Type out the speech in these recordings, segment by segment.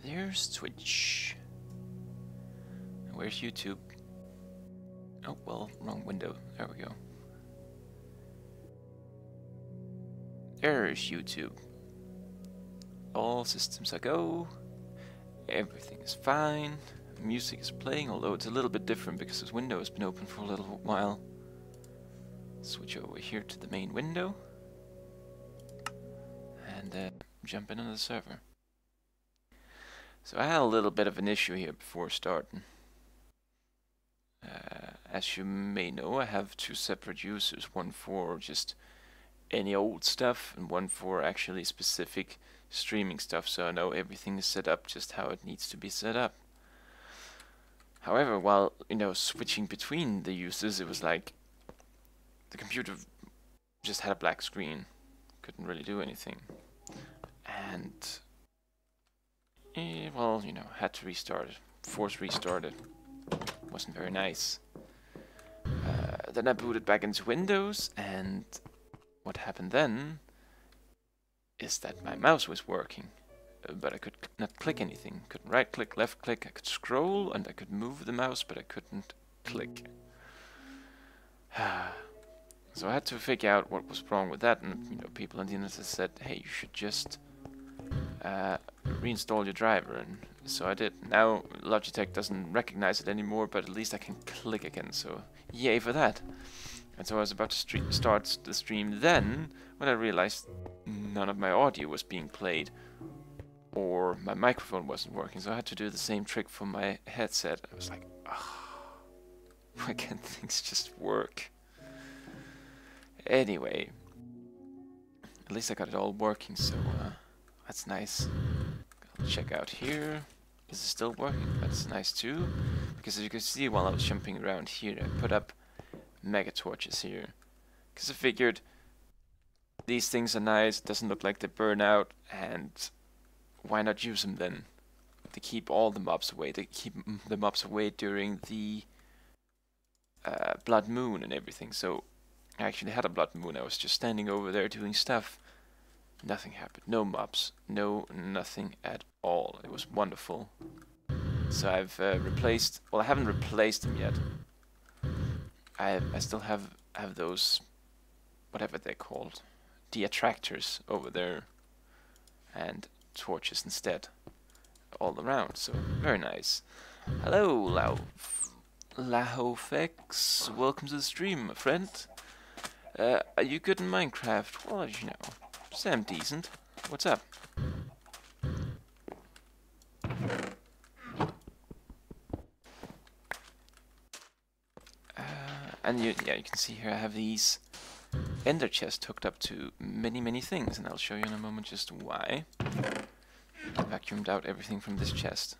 There's Twitch. Where's YouTube? Oh, well, wrong window. There we go. There's YouTube. All systems are go. Everything is fine. Music is playing, although it's a little bit different because this window has been open for a little while. Switch over here to the main window. And jump in on the server. So I had a little bit of an issue here before starting. As you may know, I have two separate users, one for just any old stuff and one for actually specific streaming stuff, so I know everything is set up just how it needs to be set up. However, while switching between the users, it was like the computer just had a black screen, couldn't really do anything, and well, had to restart it, force restart it. Wasn't very nice. Then I booted back into Windows, and what happened then is that my mouse was working, but I could not click anything. Couldn't right click, left click. I could scroll and I could move the mouse, but I couldn't click. So I had to figure out what was wrong with that, and people on the internet said, hey, you should just reinstall your driver, and so I did. Now Logitech doesn't recognize it anymore, but at least I can click again, so yay for that. And so I was about to start the stream then, when I realized none of my audio was being played, or my microphone wasn't working, so I had to do the same trick for my headset. I was like, oh, why can't things just work? Anyway, at least I got it all working, so that's nice. I'll check out here. Is it still working? That's nice too, because as you can see while I was jumping around here, I put up mega torches here, because I figured these things are nice, it doesn't look like they burn out, and why not use them then? To keep all the mobs away, to keep the mobs away during the blood moon and everything. So I actually had a blood moon, I was just standing over there doing stuff. Nothing happened, no mobs, nothing at all. It was wonderful. So I've replaced, well, I haven't replaced them yet. I still have those, whatever they're called, the attractors over there, and torches instead, all around, so very nice. Hello, Lahofex, welcome to the stream, my friend. Are you good in Minecraft? Well, Sam decent. What's up? And you can see here I have these ender chests hooked up to many things, and I'll show you in a moment just why. I vacuumed out everything from this chest.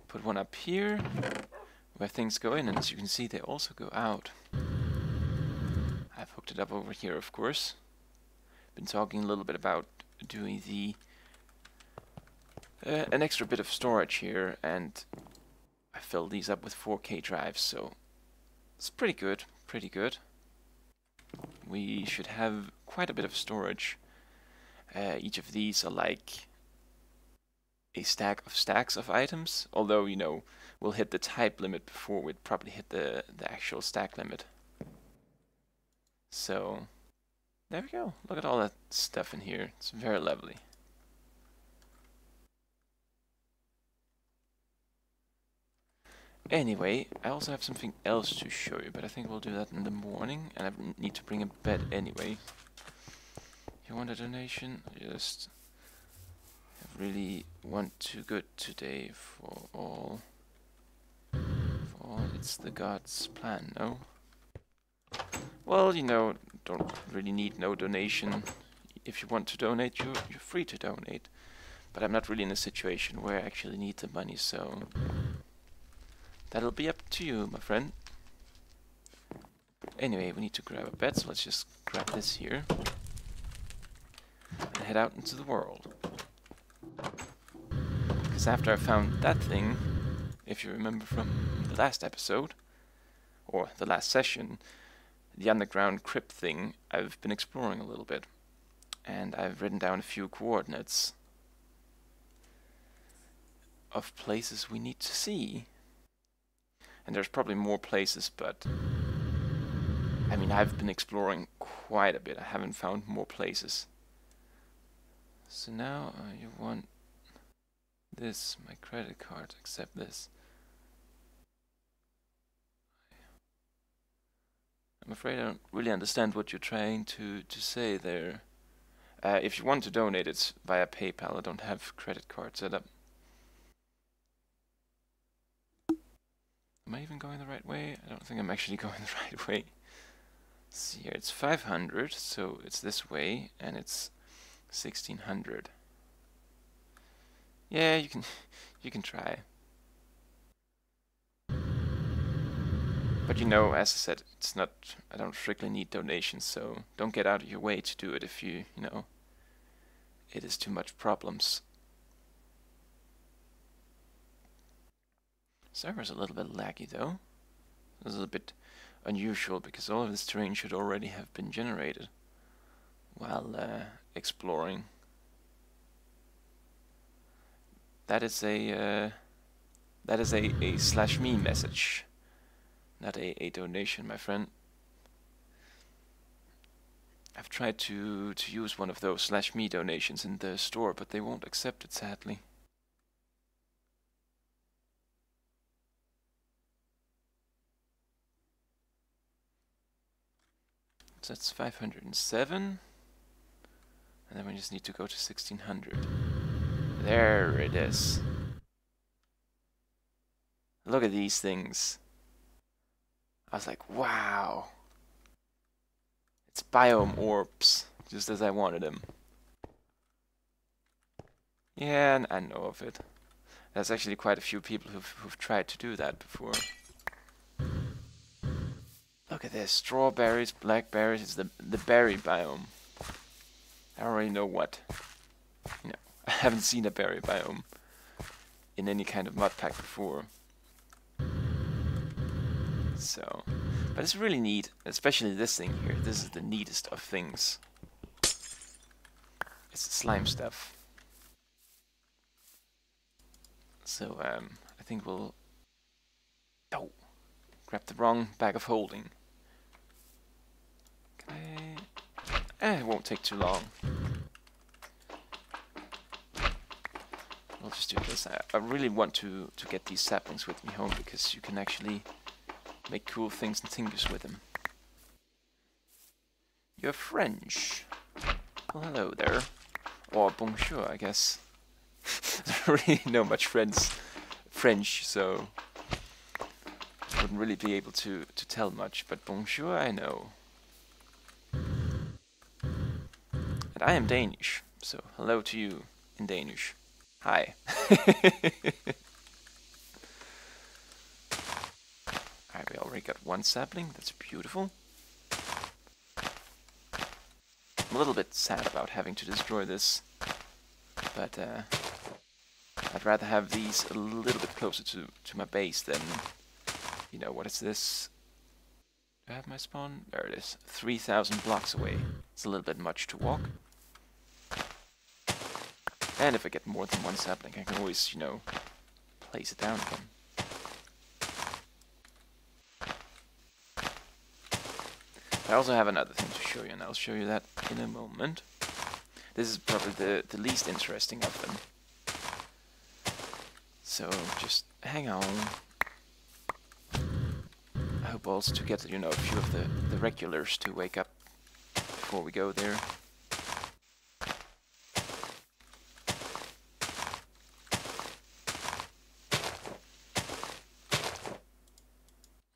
Put one up here, where things go in, and as you can see they also go out. I've hooked it up over here, of course. Been talking a little bit about doing the an extra bit of storage here, and I filled these up with 4K drives, so it's pretty good, We should have quite a bit of storage. Each of these are like a stack of stacks of items, although, we'll hit the type limit before we'd probably hit the actual stack limit. So, there we go. Look at all that stuff in here. It's very lovely. Anyway, I also have something else to show you, but I think we'll do that in the morning, and I need to bring a bed anyway. You want a donation? Just really want too good today for all. It's the God's plan, no? Well, don't really need no donation. If you want to donate, you're free to donate. But I'm not really in a situation where I actually need the money, so that'll be up to you, my friend. Anyway, we need to grab a bed, so let's just grab this here and head out into the world. Because after I found that thing, if you remember from the last episode, or the last session, the underground crypt thing, I've been exploring a little bit. And I've written down a few coordinates. of places we need to see. And there's probably more places, but I mean, I've been exploring quite a bit. I haven't found more places. So now you want this, my credit card, accept this. I'm afraid I don't really understand what you're trying to say there. If you want to donate it via PayPal, I don't have credit card set up. Am I even going the right way? I don't think I'm actually going the right way. Let's see here, it's 500, so it's this way, and it's 1600. Yeah, you can try. But you know, as I said, it's not. I don't strictly need donations, so don't get out of your way to do it if you know, it is too much problems. Server's a little bit laggy though. This is a bit unusual because all of this terrain should already have been generated while exploring. That is a /me message, not a donation, my friend. I've tried to use one of those /me donations in the store, but they won't accept it, sadly. So that's 507, and then we just need to go to 1600. There it is. Look at these things. I was like, wow. It's biome orbs, just as I wanted them. Yeah, and I know of it. There's actually quite a few people who've tried to do that before. Look at this, strawberries, blackberries, it's the berry biome. I don't really know what. You know, I haven't seen a berry biome in any kind of mod pack before. So, but it's really neat, especially this thing here. This is the neatest of things. It's the slime stuff. So, I think we'll... Oh! Grab the wrong bag of holding. Can I... it won't take too long. We'll just do this. I really want to get these saplings with me home, because you can actually make cool things and things with them. You're French. Well, hello there. Or bonjour, I guess. I don't really know much French, so wouldn't really be able to tell much, but bonjour I know. And I am Danish, so hello to you in Danish. Hi. Alright, we already got one sapling, that's beautiful. I'm a little bit sad about having to destroy this, but I'd rather have these a little bit closer to my base than, you know, what is this? Do I have my spawn? There it is. 3,000 blocks away. It's a little bit much to walk. And if I get more than one sapling, I can always, you know, place it down again. I also have another thing to show you, and I'll show you that in a moment. This is probably the least interesting of them. So just hang on. I hope also to get, you know, a few of the regulars to wake up before we go there.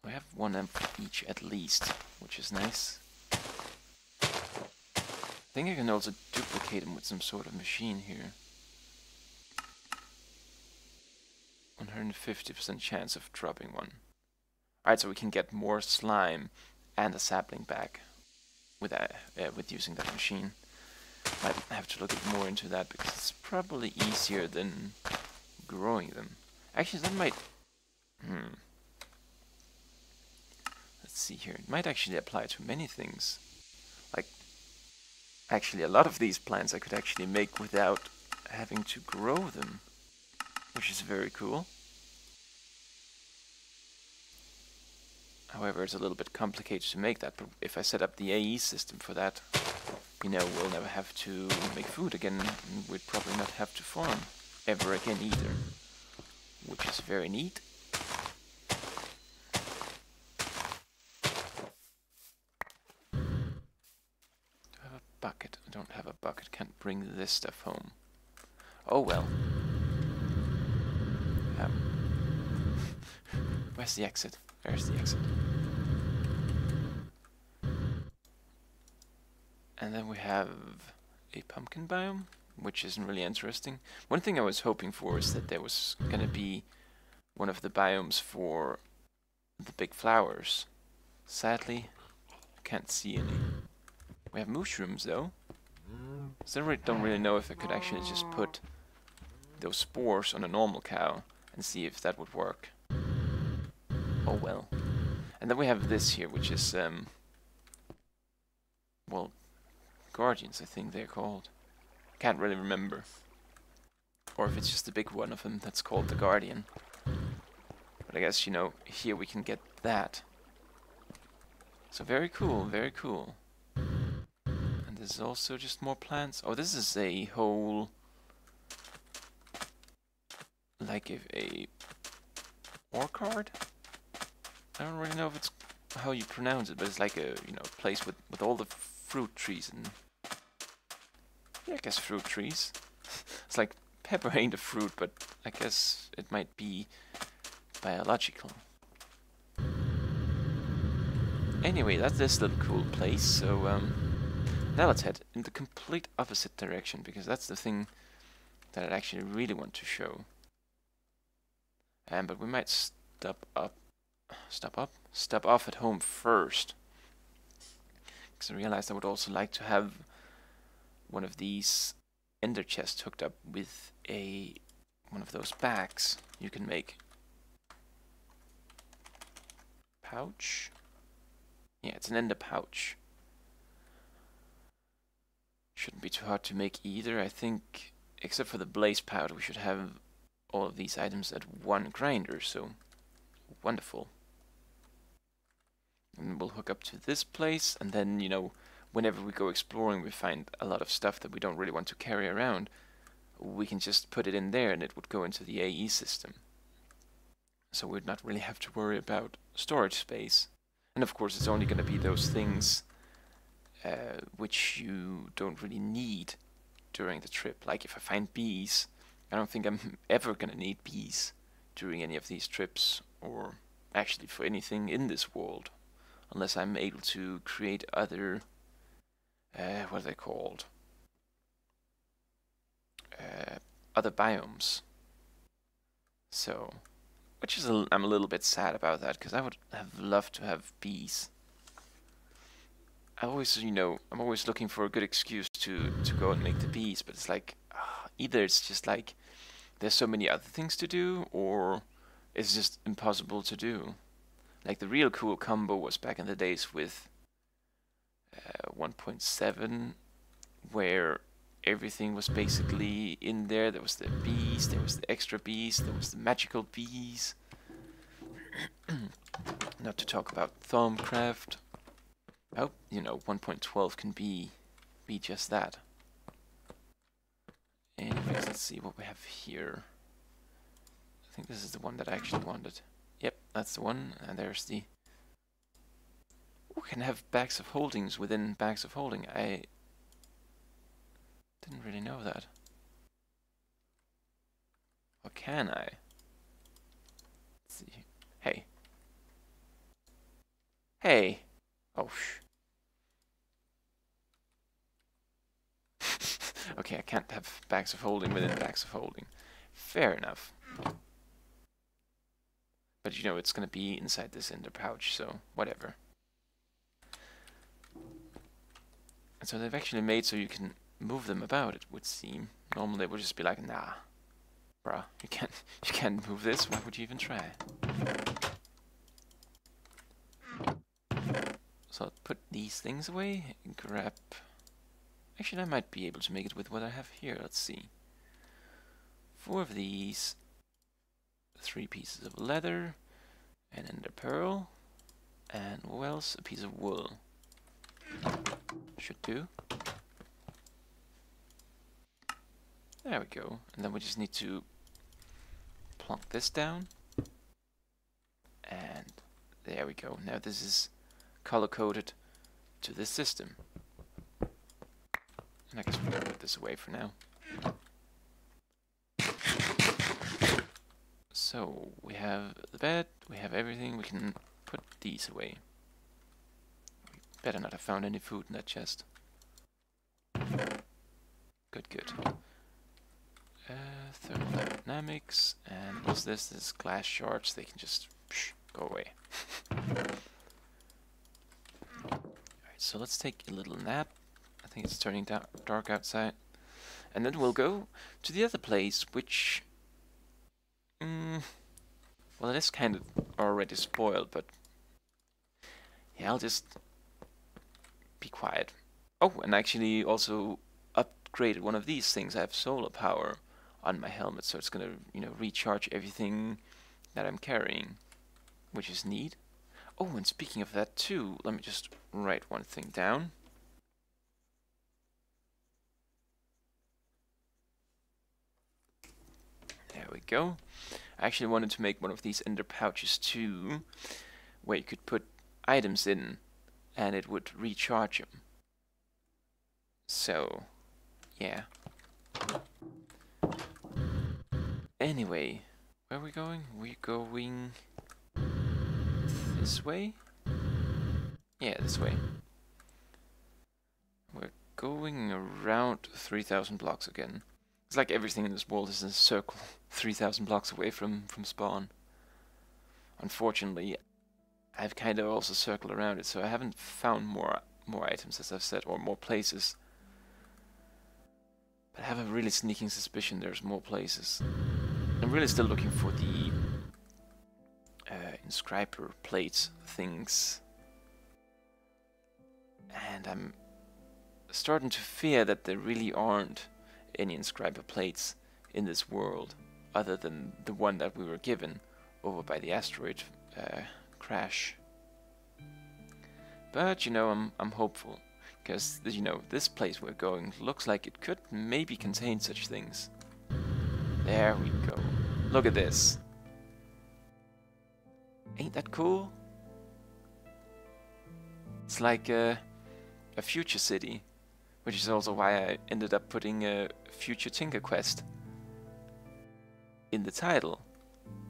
We have one each at least, which is nice. I think I can also duplicate them with some sort of machine here. 150% chance of dropping one. Alright, so we can get more slime and a sapling back with using that machine. Might have to look more into that, because it's probably easier than growing them. Actually, that might... Let's see here. It might actually apply to many things. Like, actually, a lot of these plants I could actually make without having to grow them. which is very cool. However, it's a little bit complicated to make that, but if I set up the AE system for that, you know, we'll never have to make food again, and we'd probably not have to farm ever again either, which is very neat. Do I have a bucket? I don't have a bucket, can't bring this stuff home. Oh well. Where's the exit? There's the exit. And then we have a pumpkin biome, which isn't really interesting. One thing I was hoping for is that there was gonna be one of the biomes for the big flowers. Sadly, I can't see any. We have mushrooms though. So I don't really know if I could actually just put those spores on a normal cow and see if that would work. Oh well. And then we have this here, which is, well, guardians, I think they're called. Can't really remember. Or if it's just a big one of them that's called the guardian. But I guess, you know, here we can get that. So very cool, very cool. And there's also just more plants. Oh, this is a whole... like a orchard? I don't really know if it's how you pronounce it, but it's like a, you know, place with all the fruit trees and... yeah, I guess fruit trees. It's like pepper ain't a fruit, but I guess it might be biological. Anyway, that's this little cool place, so now let's head in the complete opposite direction, because that's the thing that I actually really want to show. But we might stop off at home first, because I realized I would also like to have one of these ender chests hooked up with one of those bags you can make. Pouch? Yeah, it's an ender pouch. Shouldn't be too hard to make either. I think, except for the blaze powder, we should have all of these items at one grinder, so wonderful. And we'll hook up to this place, and then, you know, whenever we go exploring we find a lot of stuff that we don't really want to carry around, we can just put it in there and it would go into the AE system. So we'd not really have to worry about storage space. And of course it's only going to be those things which you don't really need during the trip. Like if I find bees, I don't think I'm ever going to need bees during any of these trips, or actually for anything in this world, unless I'm able to create other, what are they called? Other biomes. So, which is I'm a little bit sad about that, because I would have loved to have bees. I always, you know, I'm always looking for a good excuse to go and make the bees, but it's like, either it's just like there's so many other things to do, or it's just impossible to do. Like the real cool combo was back in the days with 1.7, where everything was basically in there. There was the bees, there was the extra bees, there was the magical bees. Not to talk about Thaumcraft. Oh, you know, 1.12 can be just that. Anyways, let's see what we have here. I think this is the one that I actually wanted. Yep, that's the one. And there's the... we can have bags of holdings within bags of holding. I didn't really know that. Or can I? Let's see. Hey. Hey. Oh, okay, I can't have bags of holding within bags of holding. Fair enough. But you know, it's gonna be inside this ender pouch, so whatever. And so they've actually made so you can move them about, it would seem. Normally it would just be like, nah, bruh, you can't move this, why would you even try? So I'll put these things away and grab... actually I might be able to make it with what I have here, let's see. 4 of these, 3 pieces of leather, an ender pearl, and what else? A piece of wool. Should do. There we go. And then we just need to plonk this down. And there we go. Now this is color-coded to this system. And I guess we can put this away for now. So we have the bed, we have everything, we can put these away. We better not have found any food in that chest. Good, good. Thermodynamics, and what's this? This is glass shards, they can just go away. Alright, so let's take a little nap. I think it's turning dark outside. And then we'll go to the other place, which... well, it is kind of already spoiled, but... yeah, I'll just be quiet. Oh, and actually also upgraded one of these things. I have solar power on my helmet, so it's gonna, you know, recharge everything that I'm carrying, which is neat. Oh, and speaking of that too, let me just write one thing down. There we go. I actually wanted to make one of these ender pouches too, where you could put items in and it would recharge them. So, yeah. Anyway, where are we going? We're going this way? Yeah, this way. We're going around 3,000 blocks again. It's like everything in this world is in a circle 3,000 blocks away from spawn. Unfortunately, I've kind of also circled around it, so I haven't found more items, as I've said, or more places. But I have a really sneaking suspicion there's more places. I'm really still looking for the inscriber plates things. And I'm starting to fear that there really aren't any inscriber plates in this world, other than the one that we were given over by the asteroid crash. But you know, I'm hopeful, because you know, this place we're going looks like it could maybe contain such things. There we go. Look at this. Ain't that cool? It's like a future city, which is also why I ended up putting a future tinkaquest in the title.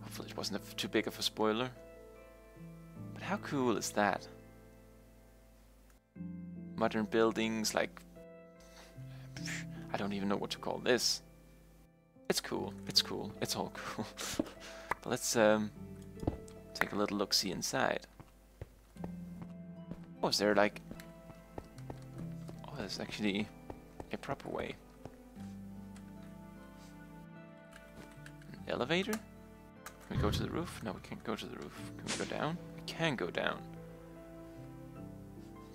Hopefully it wasn't too big of a spoiler. But how cool is that? Modern buildings, like... I don't even know what to call this. It's cool, it's cool, it's all cool. But let's take a little look-see inside. Oh, is there like... oh, there's actually a proper way. An elevator? Can we go to the roof? No, we can't go to the roof. Can we go down? We can go down.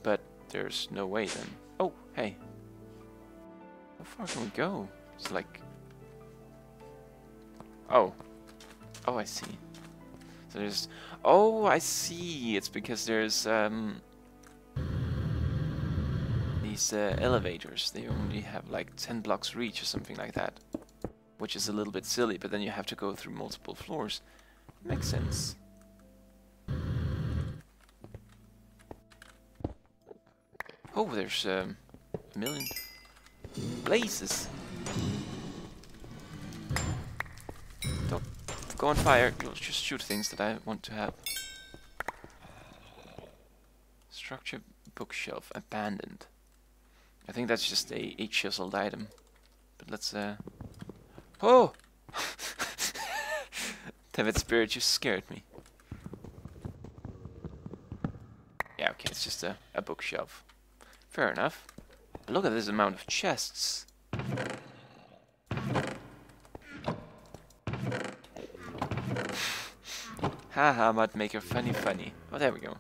But there's no way then. Oh, hey. How far can we go? It's like... oh. Oh, I see. So there's... oh, I see! It's because there's, these elevators. They only have like 10 blocks reach or something like that. Which is a little bit silly, but then you have to go through multiple floors. Makes sense. Oh, there's a million blazes. Don't go on fire. You'll just shoot things that I want to have. Structure bookshelf abandoned. I think that's just a chiseled item. But let's oh! Damn it, spirit, just scared me. Yeah, okay, it's just a bookshelf. Fair enough. But look at this amount of chests. Haha, mud maker, funny, funny. Oh, there we go.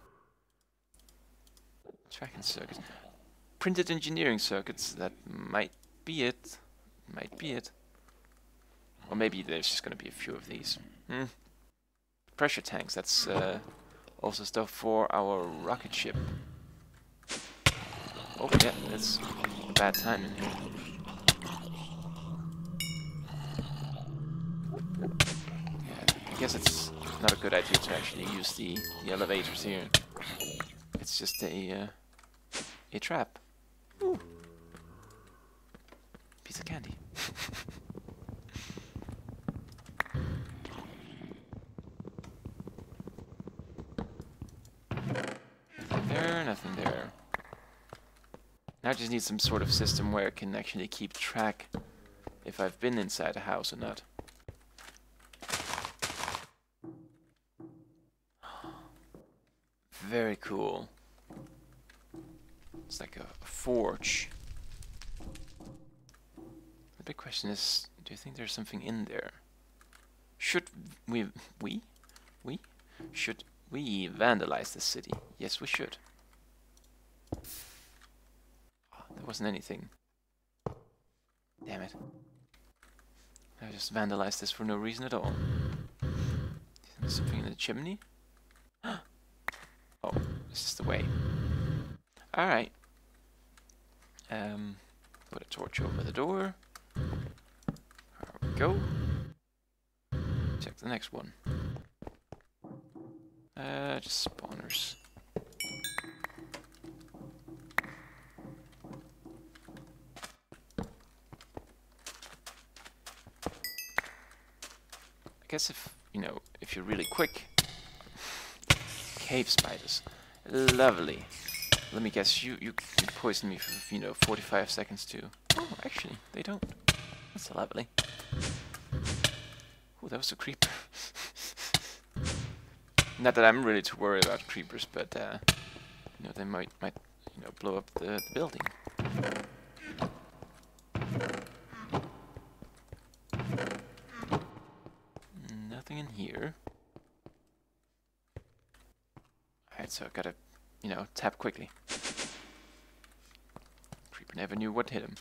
Tracking circuits. Printed engineering circuits, that might be it. Might be it. Or maybe there's just gonna be a few of these. pressure tanks. That's also stuff for our rocket ship. Oh yeah, that's a bad time in here. Yeah, I guess it's not a good idea to actually use the elevators here. It's just a trap. Ooh. Piece of candy. Nothing there, nothing there. Now I just need some sort of system where I can actually keep track if I've been inside a house or not. Very cool. It's like a forge. The big question is, do you think there's something in there? Should we should we vandalize this city? Yes, we should. Oh, there wasn't anything. Damn it. I just vandalized this for no reason at all. There's something in the chimney? Oh, this is the way. Alright. Put a torch over the door. There we go. Check the next one. Just spawners. I guess if you're really quick. Cave spiders. Lovely. Let me guess, you poison me for, 45 seconds too. Oh, actually, they don't. That's lovely. Oh, that was a creeper. Not that I'm really too worried about creepers, but, they might blow up the building. Nothing in here. Alright, so I gotta, tap quickly. Creeper never knew what hit him.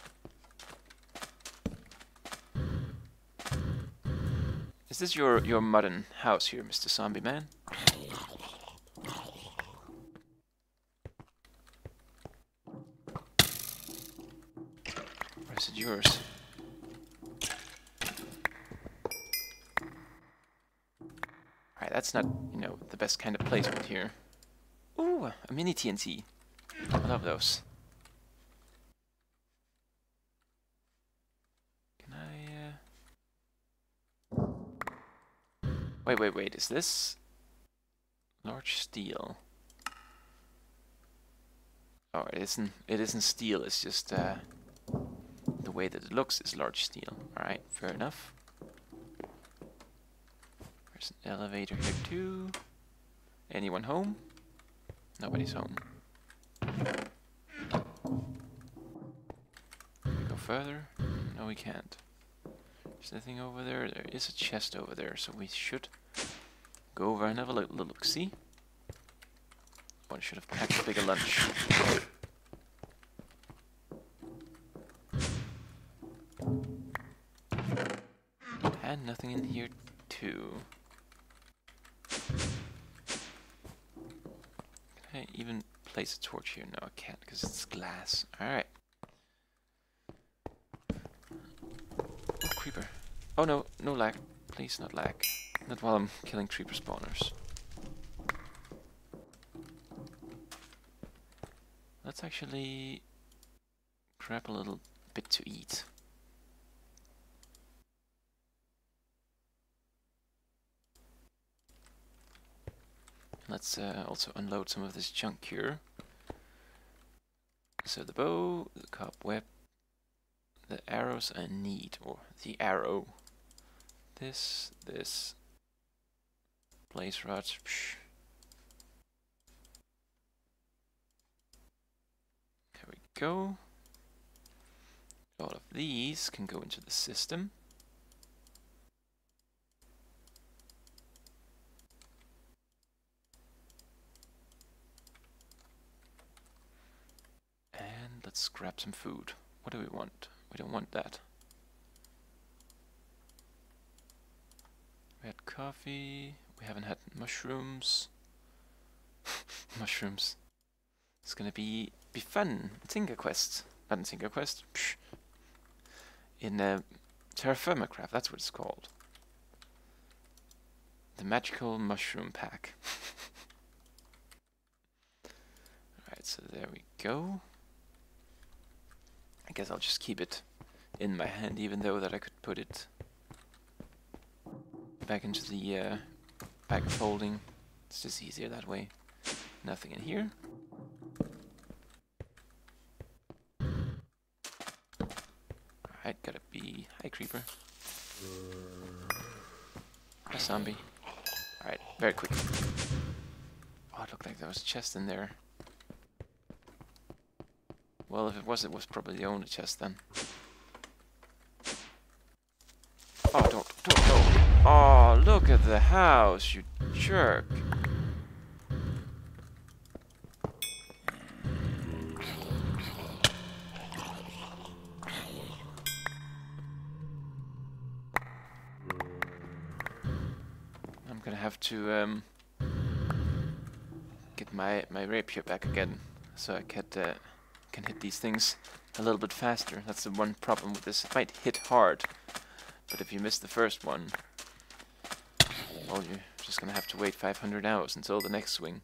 Is this your modern house here, Mr. Zombie Man? Or is it yours? Alright, that's not, the best kind of placement here. Ooh, a mini TNT. I love those. Can I, Wait, is this large steel? Oh, it isn't steel, it's just, the way that it looks is large steel. Alright, fair enough. There's an elevator here too. Anyone home? Nobody's home. Can we go further? No, we can't. Is anything over there? There is a chest over there, so we should go over and have a little look-see. Oh, I should have packed a bigger lunch. And nothing in here too. Can I even place a torch here? No, I can't because it's glass. Alright. Oh, creeper. Oh no, no lag. Please, not lag. Not while I'm killing creeper spawners. Let's actually grab a little bit to eat. Let's also unload some of this junk here. So the bow, the cobweb, the arrows I need, or the arrow. This, blaze rods. Psh. There we go. All of these can go into the system. And let's grab some food. What do we want? We don't want that. We had coffee, We haven't had mushrooms. Mushrooms. It's gonna be fun. tinkaquest. Not in tinkaquest. Psh. In Terra Firma Craft, that's what it's called. The magical mushroom pack. Alright, so there we go. I guess I'll just keep it in my hand, even though that I could put it back into the bag of holding. It's just easier that way. Nothing in here. Alright, gotta be... Hi, creeper. Hi, zombie. Alright, very quick. Oh, it looked like there was a chest in there. Well, if it was probably the only chest then. Oh, don't go. Oh, look at the house, you jerk. I'm gonna have to get my rapier back again, so I can hit these things a little bit faster. That's the one problem with this. It might hit hard, but if you miss the first one, well, you're just gonna have to wait 500 hours until the next swing.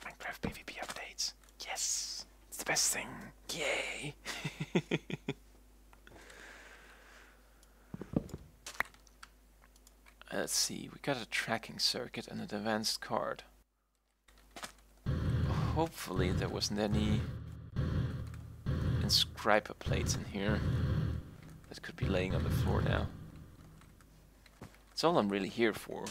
Minecraft PvP updates. Yes! It's the best thing. Yay! Let's see, we got a tracking circuit and an advanced card. Hopefully there wasn't any inscriber plates in here that could be laying on the floor now. That's all I'm really here for.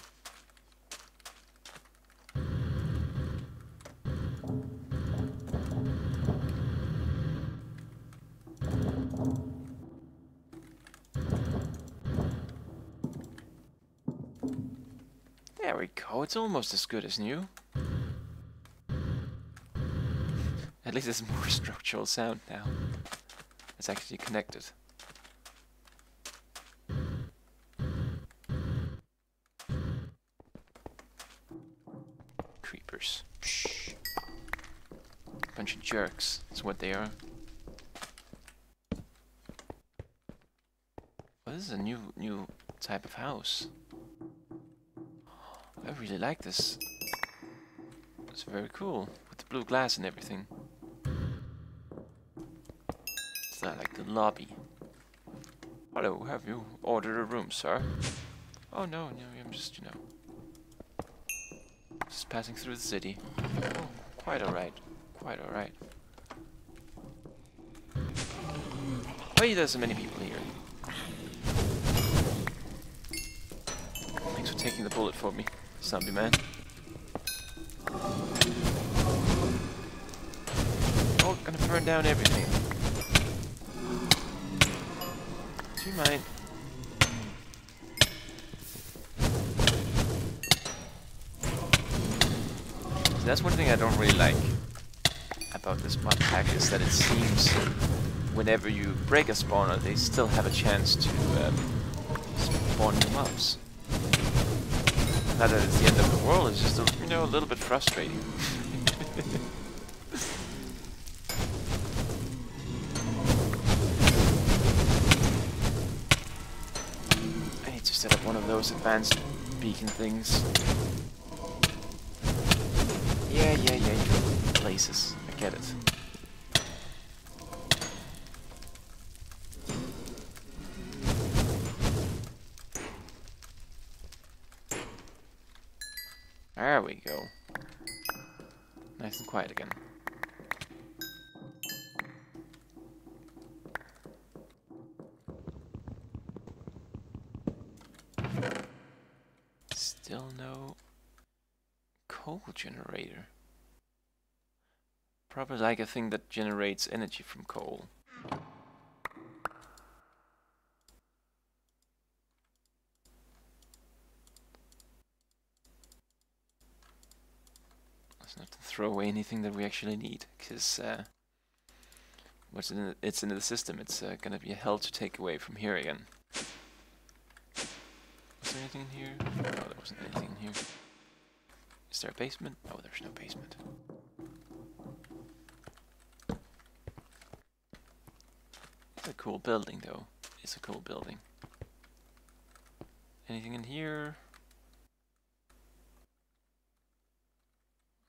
There we go, it's almost as good as new. At least there's more structural sound now. It's actually connected. Creepers. Psh. Bunch of jerks, that's what they are. Well, this is a new type of house. I really like this. It's very cool, with the blue glass and everything. It's not like the lobby. Hello, have you ordered a room, sir? Oh no, I'm just, just passing through the city. Oh, quite alright. Quite alright. Why there's so many people here? Thanks for taking the bullet for me, zombie man. Oh, gonna burn down everything. Do you mind? So that's one thing I don't really like about this mod pack, is that it seems whenever you break a spawner, they still have a chance to spawn new mobs. Not that it's the end of the world, it's just a little bit frustrating. I need to set up one of those advanced beacon things. Yeah, places. I get it. There we go. Nice and quiet again. Still no coal generator. Probably like a thing that generates energy from coal. Let's not throw away anything that we actually need, because it's in the system. It's gonna be a hell to take away from here again. Was there anything in here? No, there wasn't anything in here. Is there a basement? Oh, there's no basement. It's a cool building, though. It's a cool building. Anything in here?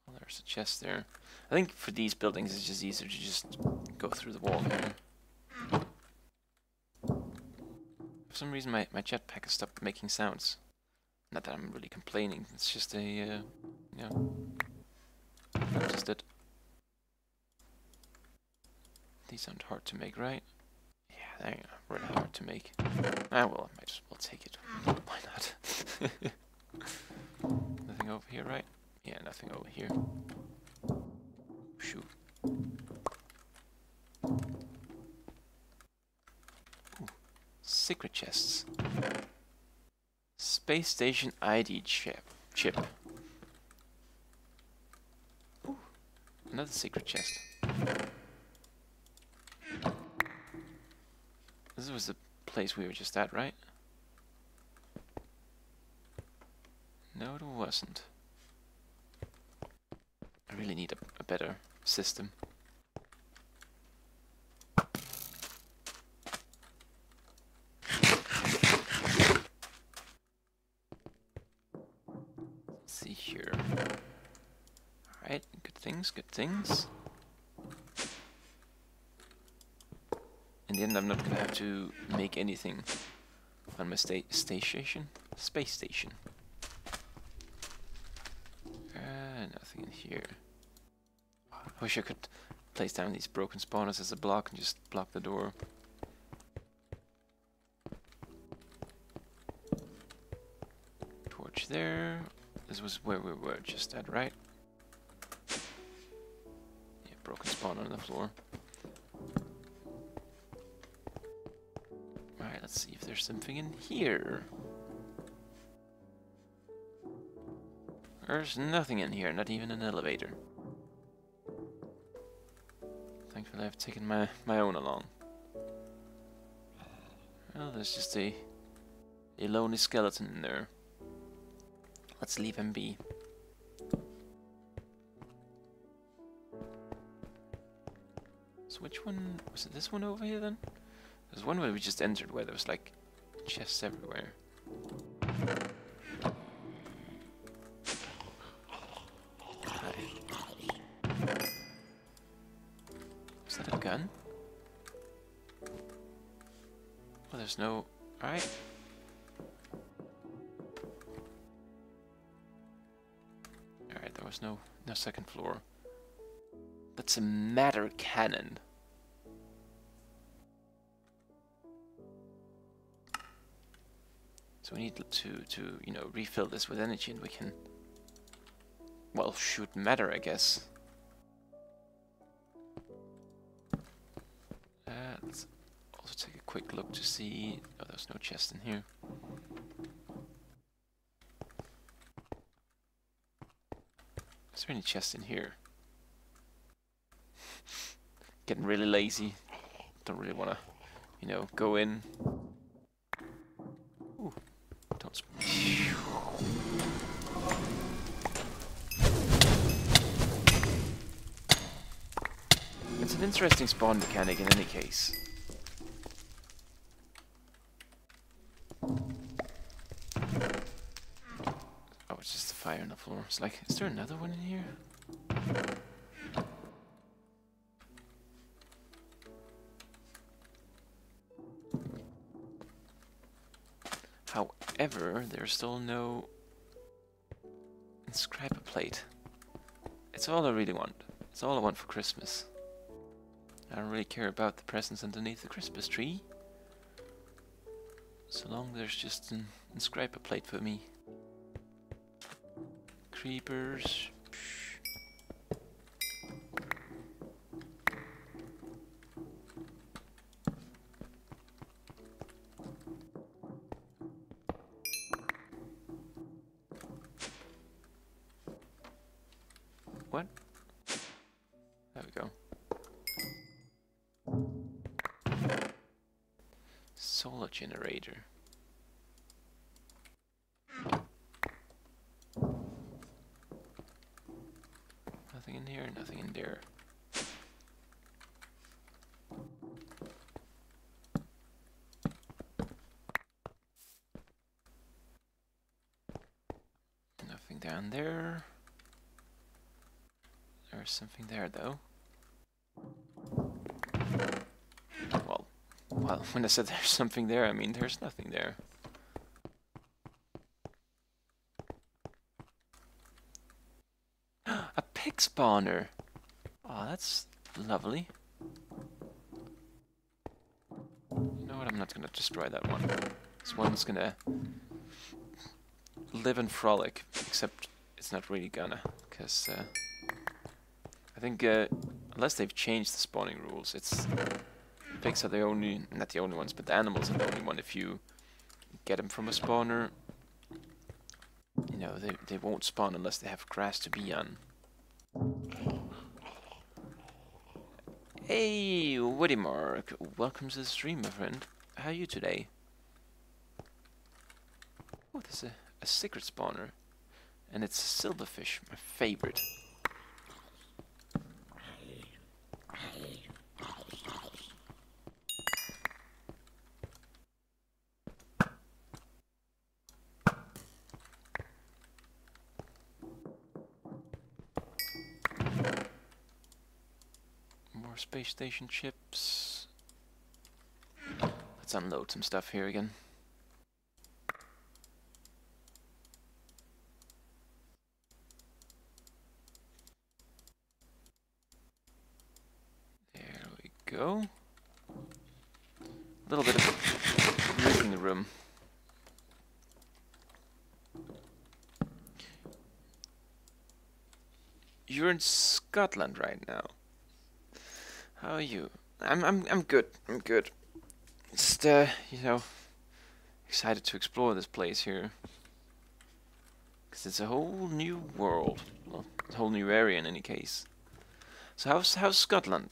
Well, there's a chest there. I think for these buildings it's just easier to just go through the wall here. For some reason my jetpack has stopped making sounds. Not that I'm really complaining, it's just a, you know, noticed it. These aren't hard to make, right? Yeah, they are really hard to make. Ah, well, I might as well take it. Why not? Nothing over here, right? Yeah, nothing over here. Shoot. Ooh, secret chests. Space station ID chip. Ooh, another secret chest. This was the place we were just at, right? No, it wasn't. I really need a better system. Let's see here. Alright, good things, good things. In the end, I'm not gonna have to make anything on my space station. Nothing in here. I wish I could place down these broken spawners as a block and just block the door. Torch there. This was where we were just at, right? Yeah, broken spawner on the floor. Alright, let's see if there's something in here. There's nothing in here, not even an elevator. Thankfully I've taken my own along. Well, there's just a lonely skeleton in there. Let's leave him be. So which one, was it this one over here then? There's one where we just entered where there was like chests everywhere. Is that a gun? Oh, there's no... Alright. Alright, there was no second floor. That's a matter cannon. So we need to you know, refill this with energy and we can, well, shoot matter, I guess. Let's also take a quick look to see... Oh, there's no chest in here. Is there any chest in here? Getting really lazy. Don't really want to, you know, go in. Ooh, don't... It's an interesting spawn mechanic in any case. Oh, it's just a fire on the floor. It's like, is there another one in here? However, there's still no inscriber plate. It's all I really want. It's all I want for Christmas. I don't really care about the presents underneath the Christmas tree. So long there's just an inscriber plate for me. Creepers. What? There we go. Solar generator. in here, nothing in there. Nothing down there. There's something there though. Well, when I said there's something there, I mean there's nothing there. A pig spawner! Oh, that's lovely. You know what, I'm not gonna destroy that one. This one's gonna live and frolic, except it's not really gonna, because I think unless they've changed the spawning rules, it's pigs are the only, not the only ones, but the animals are the only one. If you get them from a spawner, you know, they won't spawn unless they have grass to be on. Hey, Woody Mark, welcome to the stream, my friend. How are you today? Oh, there's a secret spawner, and it's a silverfish, my favorite. More space station chips. Let's unload some stuff here again. There we go. A little bit of looting the room. You're in Scotland right now. How are you? I'm good. I'm good. Just you know, excited to explore this place here. Cause it's a whole new world. Well, a whole new area in any case. So how's Scotland?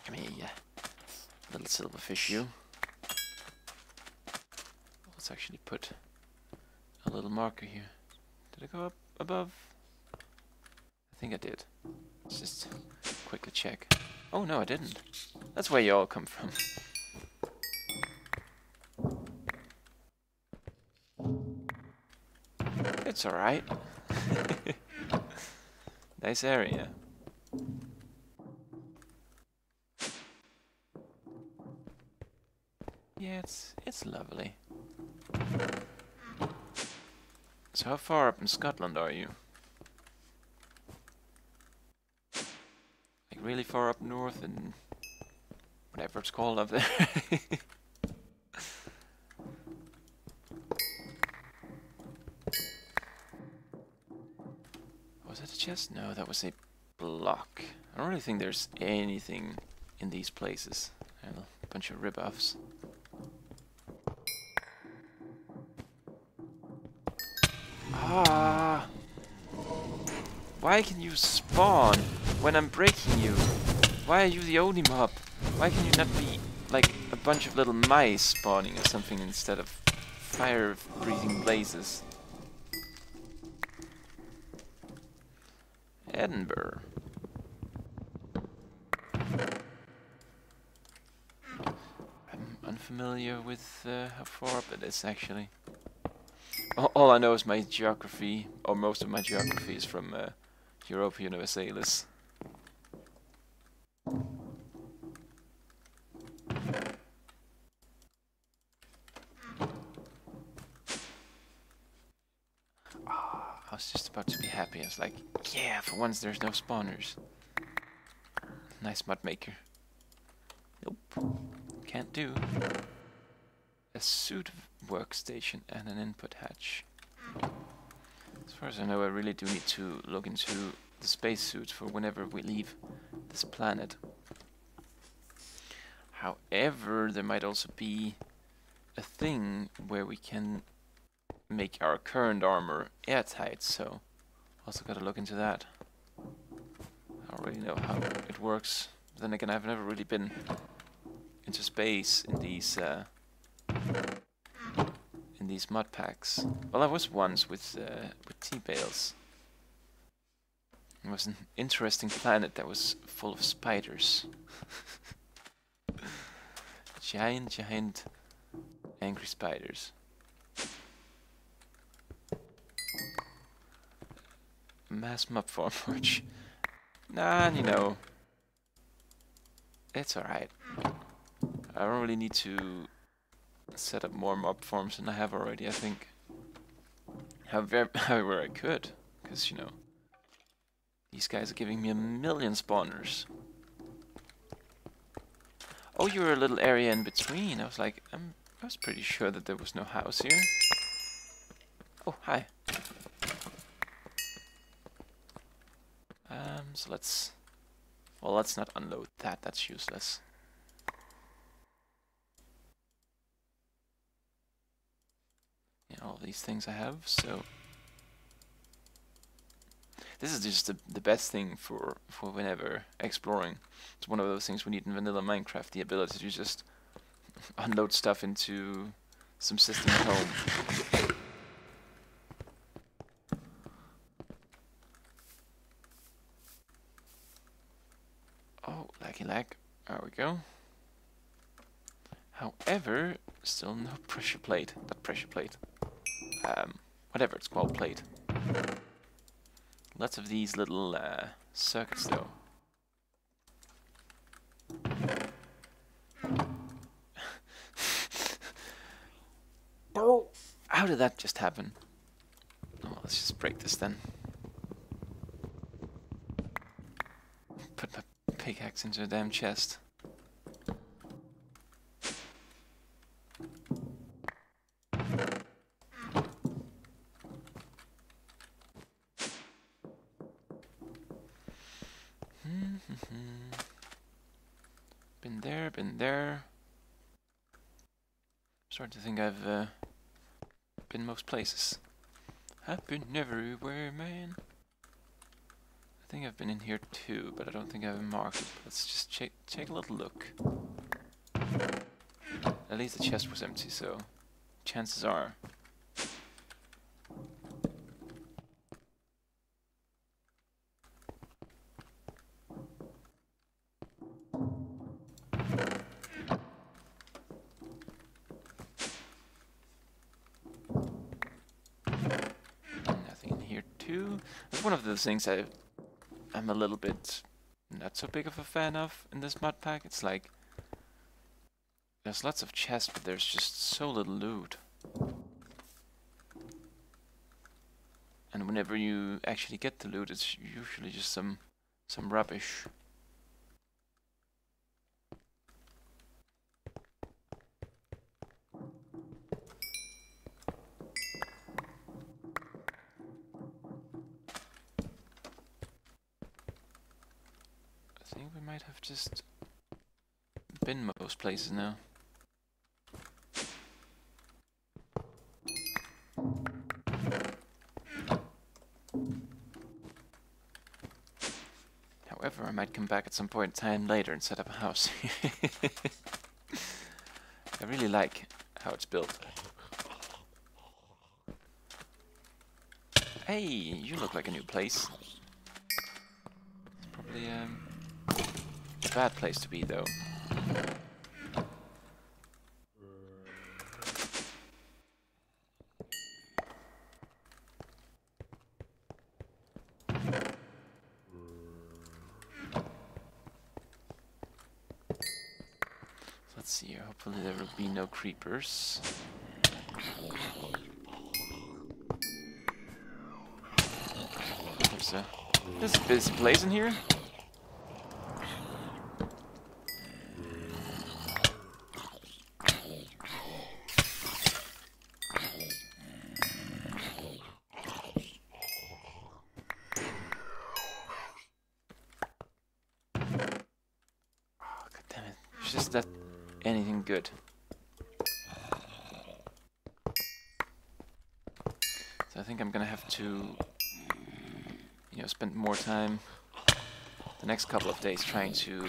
Come here, little silverfish, you. Let's actually put a little marker here. Did I go up above? I think I did. Let's just quickly check. Oh no, I didn't. That's where you all come from. It's alright. Nice area. Yeah, it's lovely. So how far up in Scotland are you? Like really far up north and whatever it's called up there. Was that a chest? No, that was a block. I don't really think there's anything in these places. A bunch of rip-offs. Ah! Why can you spawn when I'm breaking you? Why are you the only mob? Why can you not be like a bunch of little mice spawning or something instead of fire-breathing blazes? Edinburgh. I'm unfamiliar with how far up it is actually. All I know is my geography, or most of my geography is from Europa Universalis. I was just about to be happy. I was like, yeah, for once there's no spawners. Nice mud maker. Nope, can't do. A suit workstation and an input hatch. As far as I know, I really do need to look into the spacesuit for whenever we leave this planet. However, there might also be a thing where we can make our current armor airtight, so also gotta look into that. I don't really know how it works. But then again, I've never really been into space in these mod packs. Well, I was once with T-Bales. It was an interesting planet that was full of spiders. Giant angry spiders. Mass mob farm march. Nah, you know, it's alright. I don't really need to set up more mob farms than I have already, I think. However, I could, because, you know, these guys are giving me 1,000,000 spawners. Oh, you're a little area in between. I was like, I was pretty sure that there was no house here. Oh, hi. So let's not unload that. That's useless. Yeah, all these things I have. So this is just the best thing for whenever exploring. It's one of those things we need in vanilla Minecraft, the ability to just unload stuff into some system at home. Oh, laggy lag. There we go. However, still no pressure plate. Not pressure plate. Whatever it's called, plate. Lots of these little circuits, though. How did that just happen? Oh, let's just break this then. Put my pickaxe into a damn chest. Been there. Starting to think I've been most places. I've been everywhere, man. I think I've been in here too, but I don't think I've marked it. Let's just take a little look. At least the chest was empty, so chances are. Nothing in here too. That's one of the things I'm a little bit not so big of a fan of in this mod pack. It's like there's lots of chests, but there's just so little loot. And whenever you actually get the loot, it's usually just some rubbish. I think we might have just been most places now. However, I might come back at some point in time later and set up a house. I really like how it's built. Hey, you look like a new place. It's probably a bad place to be, though. Let's see here. Hopefully there will be no creepers. There's a busy place in here. Just that anything good. So I think I'm gonna have to, you know, spend more time the next couple of days trying to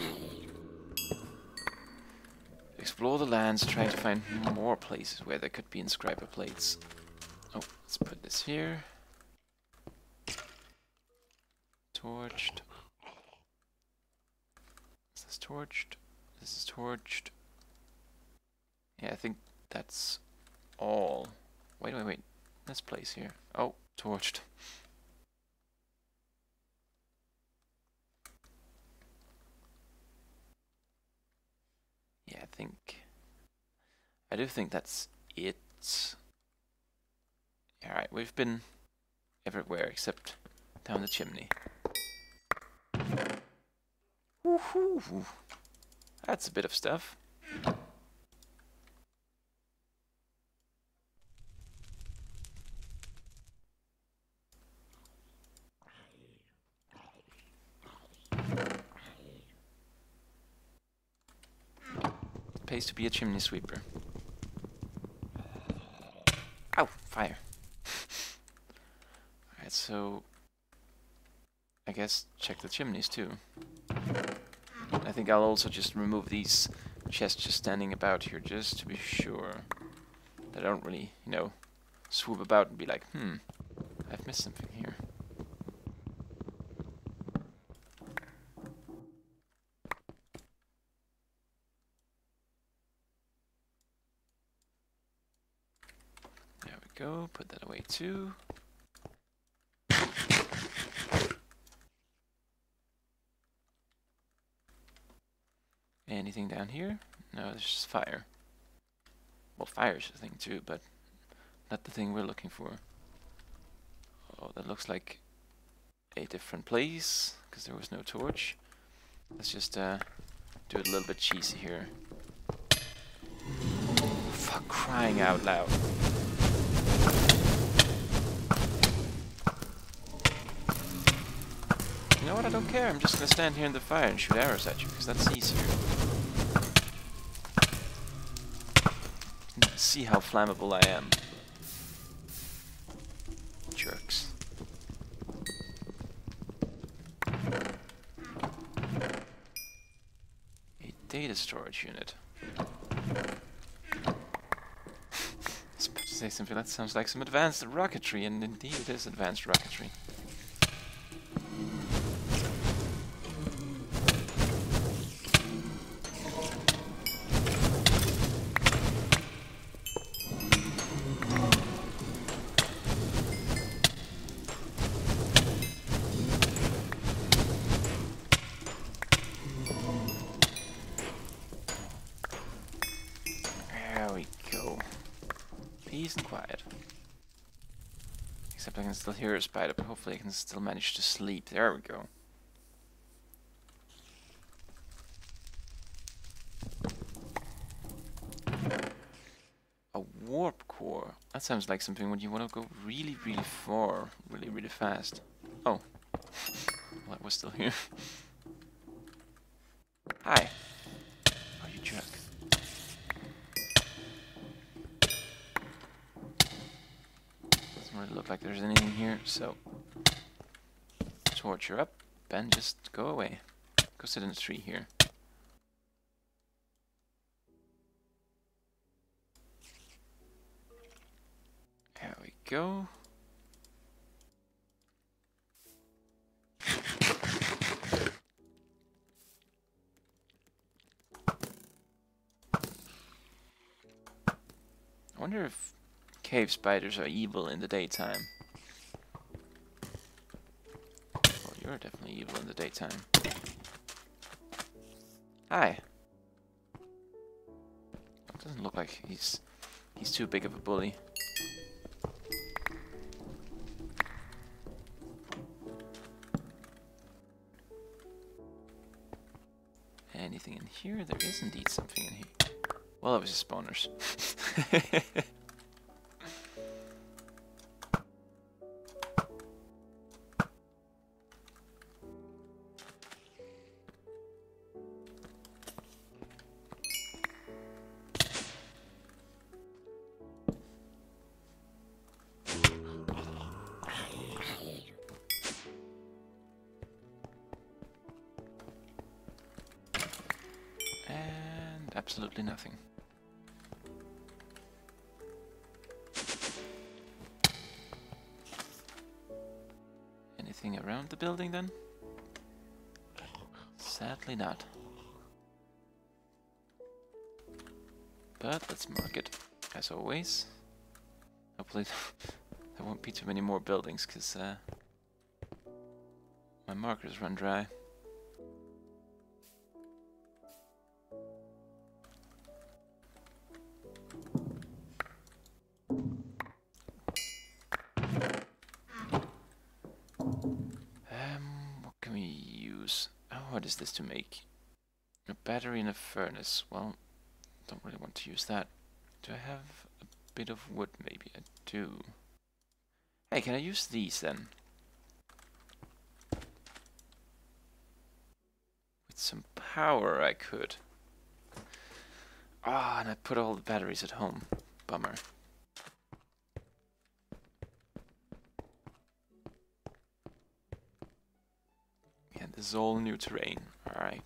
explore the lands, trying to find more places where there could be inscriber plates. Oh, let's put this here. torched. This is torched. This is torched. Yeah, I think that's all. Wait. This place here. Oh, torched. Yeah, I do think that's it. Alright, we've been everywhere except down the chimney. Woohoo! That's a bit of stuff. Pays to be a chimney sweeper. Ow! Fire. Alright, so I guess check the chimneys too. I think I'll also just remove these chests just standing about here just to be sure that I don't really, you know, swoop about and be like, I've missed something here. There we go, put that away too. Anything down here? No, there's just fire. Well, fire's the thing too, but not the thing we're looking for. Oh, that looks like a different place, because there was no torch. Let's just do it a little bit cheesy here. Fuck, crying out loud. You know what, I don't care, I'm just gonna stand here in the fire and shoot arrows at you, because that's easier. See how flammable I am. Jerks. A data storage unit. I was about to say something that sounds like some advanced rocketry, and indeed it is advanced rocketry. Peace and quiet. Except I can still hear a spider, but hopefully I can still manage to sleep. There we go. A warp core. That sounds like something when you want to go really, really far, really, really fast. Oh. Well, I was still here. Hi. Oh, you jerk. Doesn't really look like there's anything here, so torch her up and just go away. Go sit in a tree here. There we go. I wonder if cave spiders are evil in the daytime. Well, you're definitely evil in the daytime. Hi. It doesn't look like he's too big of a bully. Anything in here? There is indeed something in here. Well, it was just spawners. And absolutely nothing. Anything around the building then? Sadly not. But let's mark it, as always. Hopefully there won't be too many more buildings, because my markers run dry. What can we use? Oh, what is this to make? A battery and a furnace. Well, don't really want to use that. Do I have a bit of wood? Maybe I do. Hey, can I use these then? With some power I could. Ah, and I put all the batteries at home. Bummer. Yeah, this is all new terrain. Alright.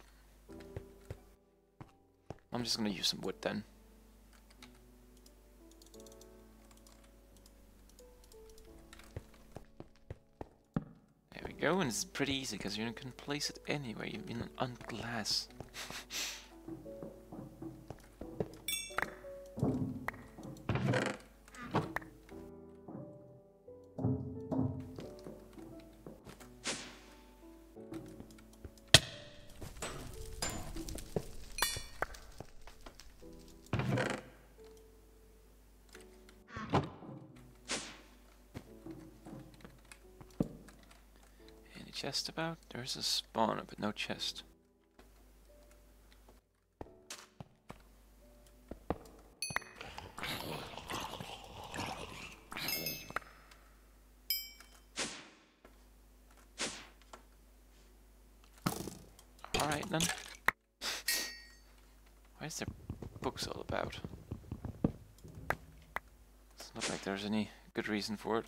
I'm just gonna use some wood then. There we go, and it's pretty easy because you can place it anywhere, even on glass. Chest about? There's a spawner, but no chest. Alright then. Why is there books all about? Doesn't look like there's any good reason for it.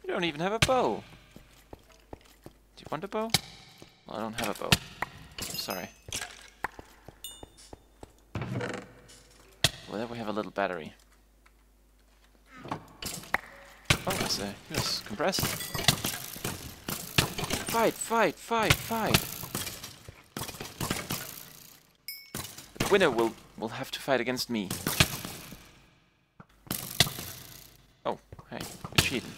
You don't even have a bow. Do you want a bow? Well, I don't have a bow. Sorry. Well, there we have a little battery. Oh, that's a yes, compressed. Fight, fight, fight, fight! The winner will have to fight against me. Oh, hey, you're cheating.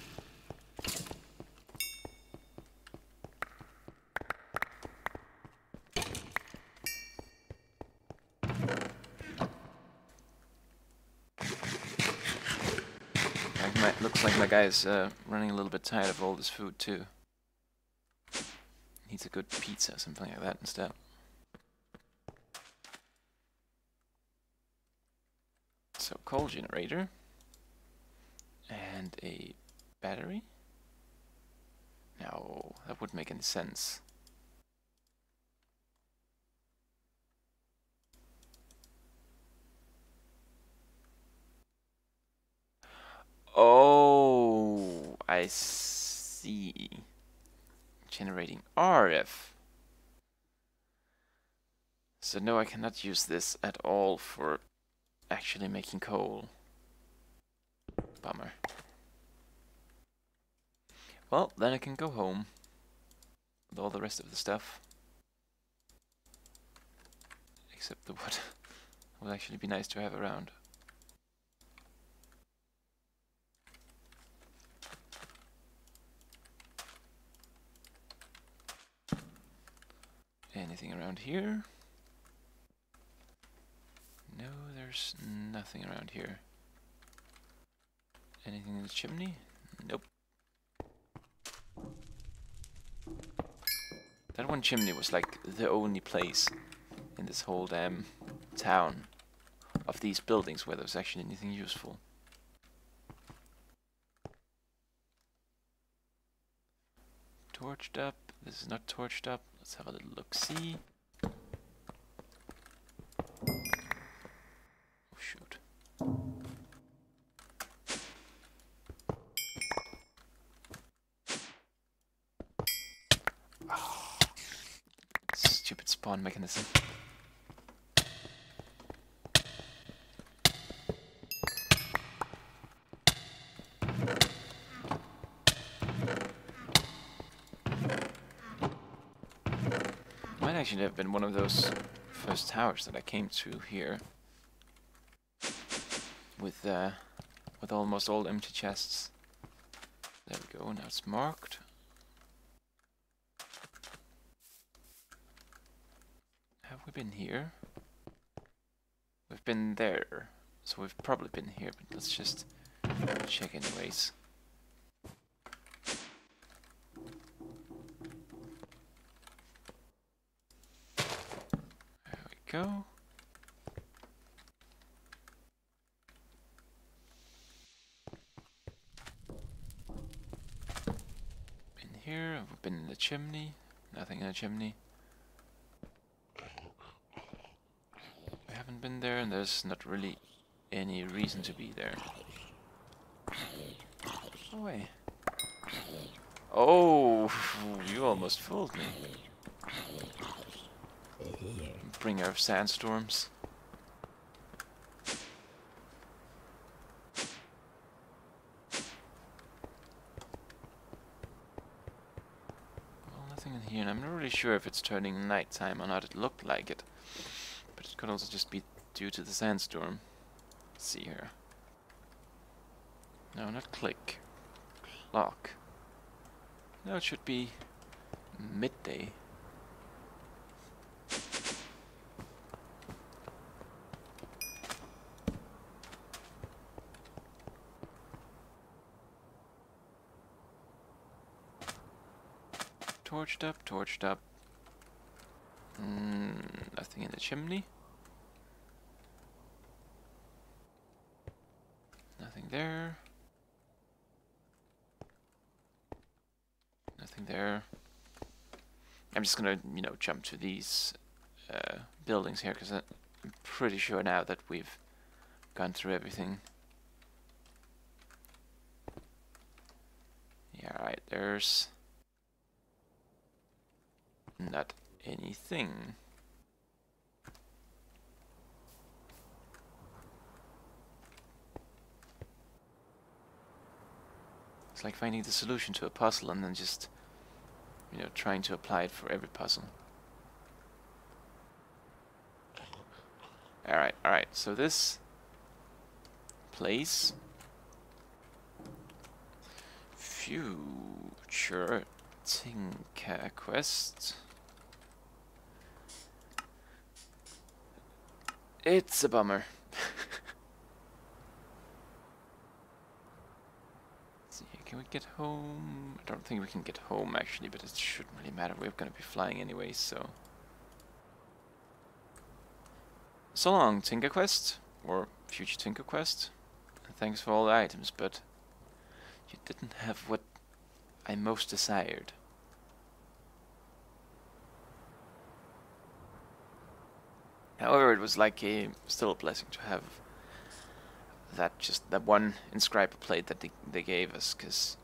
Looks like my guy's running a little bit tired of all this food too. Needs a good pizza, something like that instead. So, coal generator. And a battery? No, that wouldn't make any sense. Oh, I see. Generating RF. So no, I cannot use this at all for actually making coal. Bummer. Well, then I can go home with all the rest of the stuff. Except the wood. Would actually be nice to have around. Anything around here? No, there's nothing around here. Anything in the chimney? Nope. That one chimney was like the only place in this whole damn town of these buildings where there was actually anything useful. Torched up. This is not torched up. Let's have a little look-see. Oh, shoot. Oh, stupid spawn mechanism. actually have been one of those first towers that I came to here. With almost all empty chests. There we go, now it's marked. Have we been here? We've been there. So we've probably been here, but let's just check anyways. There we go. Been here, we've been in the chimney. Nothing in the chimney. We haven't been there, and there's not really any reason to be there. No way. Oh, you almost fooled me. Bringer of sandstorms. Well, nothing in here, and I'm not really sure if it's turning nighttime or not. It looked like it, but it could also just be due to the sandstorm. Let's see here. No, not click. Clock. No, it should be midday. Torched up, torched up. Nothing in the chimney. Nothing there. Nothing there. I'm just gonna, you know, jump to these buildings here because I'm pretty sure now that we've gone through everything. Yeah, right, there's not anything. It's like finding the solution to a puzzle and then just, you know, trying to apply it for every puzzle. Alright, so this place, future tinkaquest. It's a bummer. Let's see, can we get home? I don't think we can get home actually, but it shouldn't really matter. We're gonna be flying anyway, so. So long, tinkaquest, or future tinkaquest. And thanks for all the items, but you didn't have what I most desired. However, it was like still a blessing to have that one inscriber plate that they gave us, because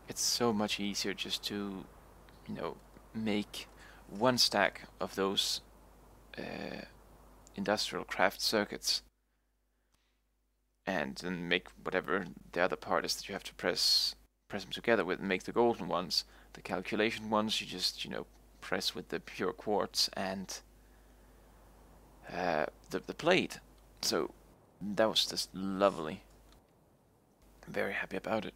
it's so much easier just to, you know, make one stack of those industrial craft circuits and then make whatever the other part is that you have to press them together with and make the golden ones. The calculation ones you just, you know, press with the pure quartz and the plate. So that was just lovely. I'm very happy about it.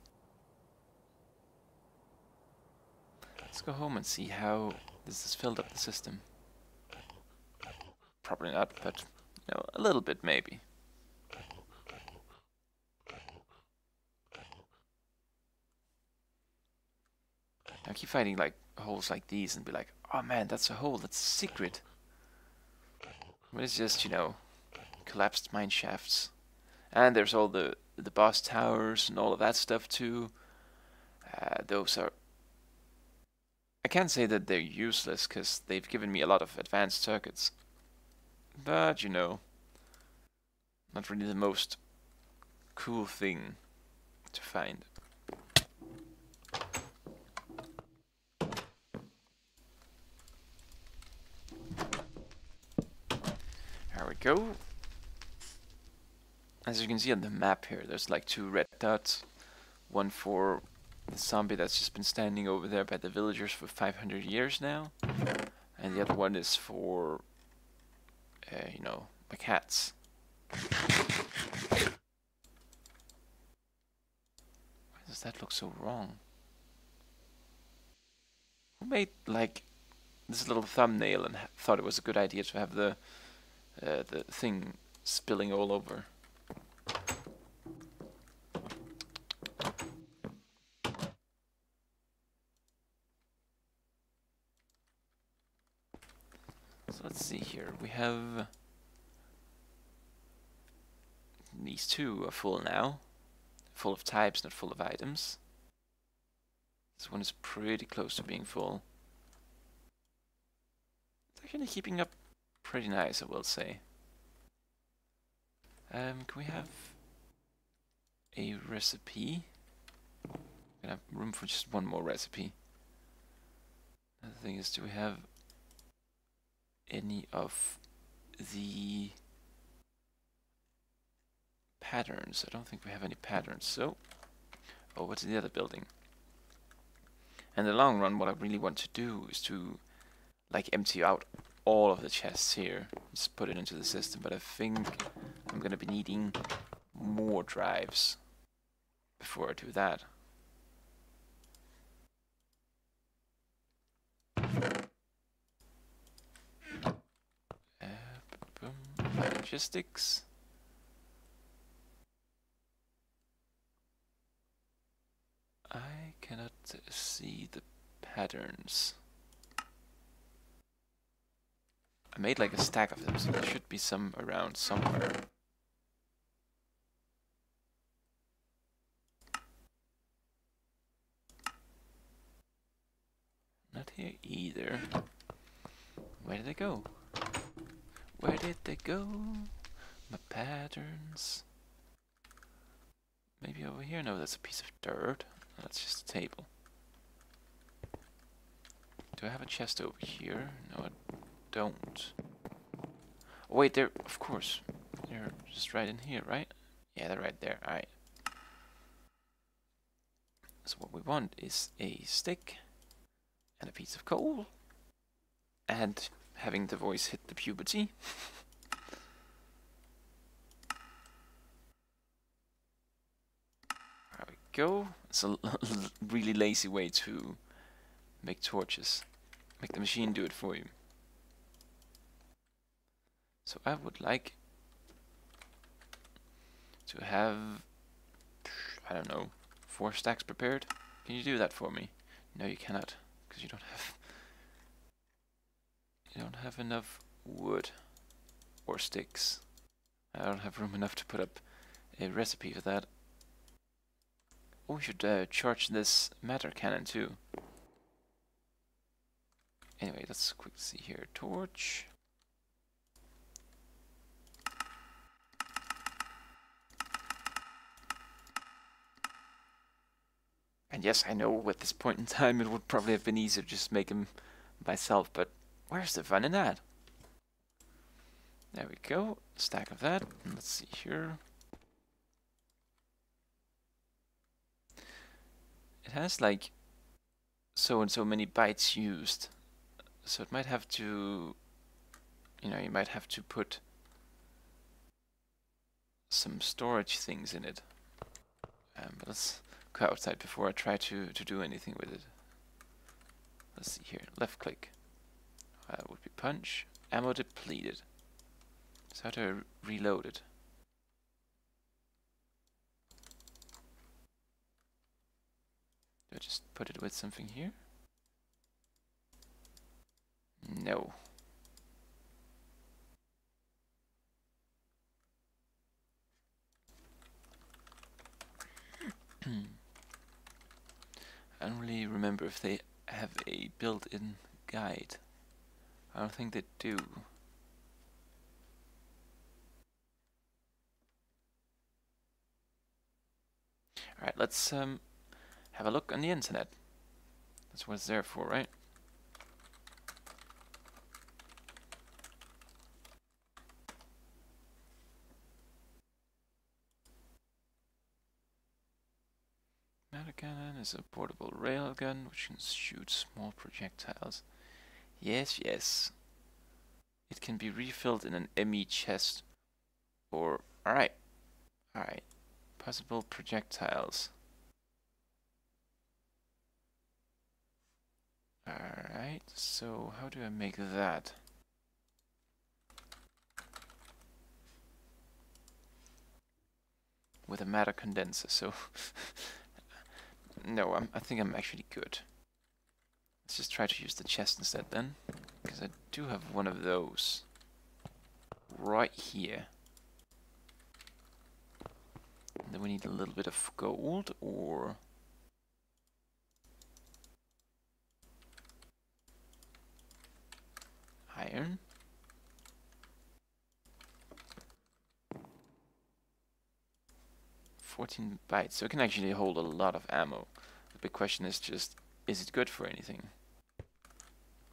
Let's go home and see how this has filled up the system. Probably not, but you know, a little bit maybe. I keep finding like holes like these and be like, oh man, that's a hole, that's a secret. But it's just, you know, collapsed mine shafts. And there's all the boss towers and all of that stuff too. Those are... I can't say that they're useless, because they've given me a lot of advanced circuits. But, you know, not really the most cool thing to find. There we go. As you can see on the map here, there's like 2 red dots. One for the zombie that's just been standing over there by the villagers for 500 years now. and the other one is for, you know, my cats. Why does that look so wrong? Who made like this little thumbnail and thought it was a good idea to have the thing spilling all over? So let's see here. We have these two are full now. Full of types, not full of items. This one is pretty close to being full. It's actually keeping up pretty nice, I will say. Can we have a recipe? We're gonna have room for just one more recipe. The thing is, do we have any of the patterns? I don't think we have any patterns, so... Oh, what's in the other building? In the long run, what I really want to do is to, like, empty out all of the chests here. Just put it into the system, but I think I'm gonna be needing more drives before I do that. Logistics. I cannot see the patterns. I made like a stack of them, so there should be some around somewhere. Not here either. Where did they go? Where did they go? My patterns. Maybe over here? No, that's a piece of dirt. That's just a table. Do I have a chest over here? No, I don't. Oh, wait, they're, of course. They're just right in here, right? Yeah, they're right there. Alright. So what we want is a stick and a piece of coal. And having the voice hit the puberty. There we go. It's a really lazy way to make torches. Make the machine do it for you. So I would like to have, I don't know, 4 stacks prepared. Can you do that for me? No, you cannot, because you don't have enough wood or sticks. I don't have room enough to put up a recipe for that. Oh, we should charge this matter cannon too. Anyway, let's quickly see here. Torch. And yes, I know at this point in time it would probably have been easier to just make them myself, but where's the fun in that? There we go. Stack of that. And let's see here. It has like so and so many bytes used. So it might have to, you know, you might have to put some storage things in it. But let's go outside before I try to do anything with it. Let's see here. Left click. Would be punch. Ammo depleted. So how do I reload it? Do I just put it with something here? No. I don't really remember if they have a built-in guide. I don't think they do. Alright, let's have a look on the internet. That's what it's there for, right? Matter cannon is a portable railgun which can shoot small projectiles. Yes, yes. It can be refilled in an ME chest. Or, alright. Alright. Possible projectiles. Alright, so how do I make that? With a matter condenser, so... no, I think I'm actually good. Let's just try to use the chest instead then. Because I do have one of those. Right here. And then we need a little bit of gold, or... iron. $14 bytes, so it can actually hold a lot of ammo. The big question is just, is it good for anything?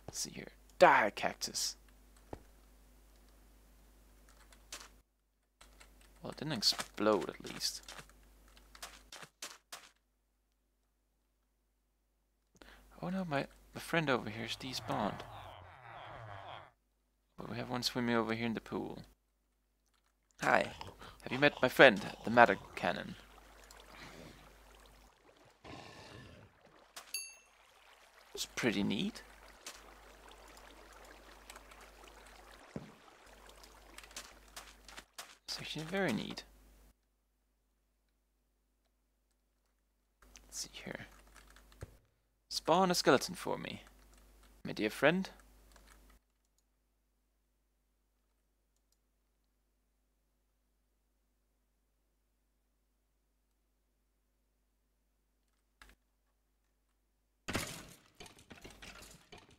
Let's see here. Die, cactus! Well, it didn't explode at least. Oh no, my friend over here is despawned. But we have one swimming over here in the pool. Hi, have you met my friend, the matter cannon? It's pretty neat. It's actually very neat. Let's see here. Spawn a skeleton for me, my dear friend.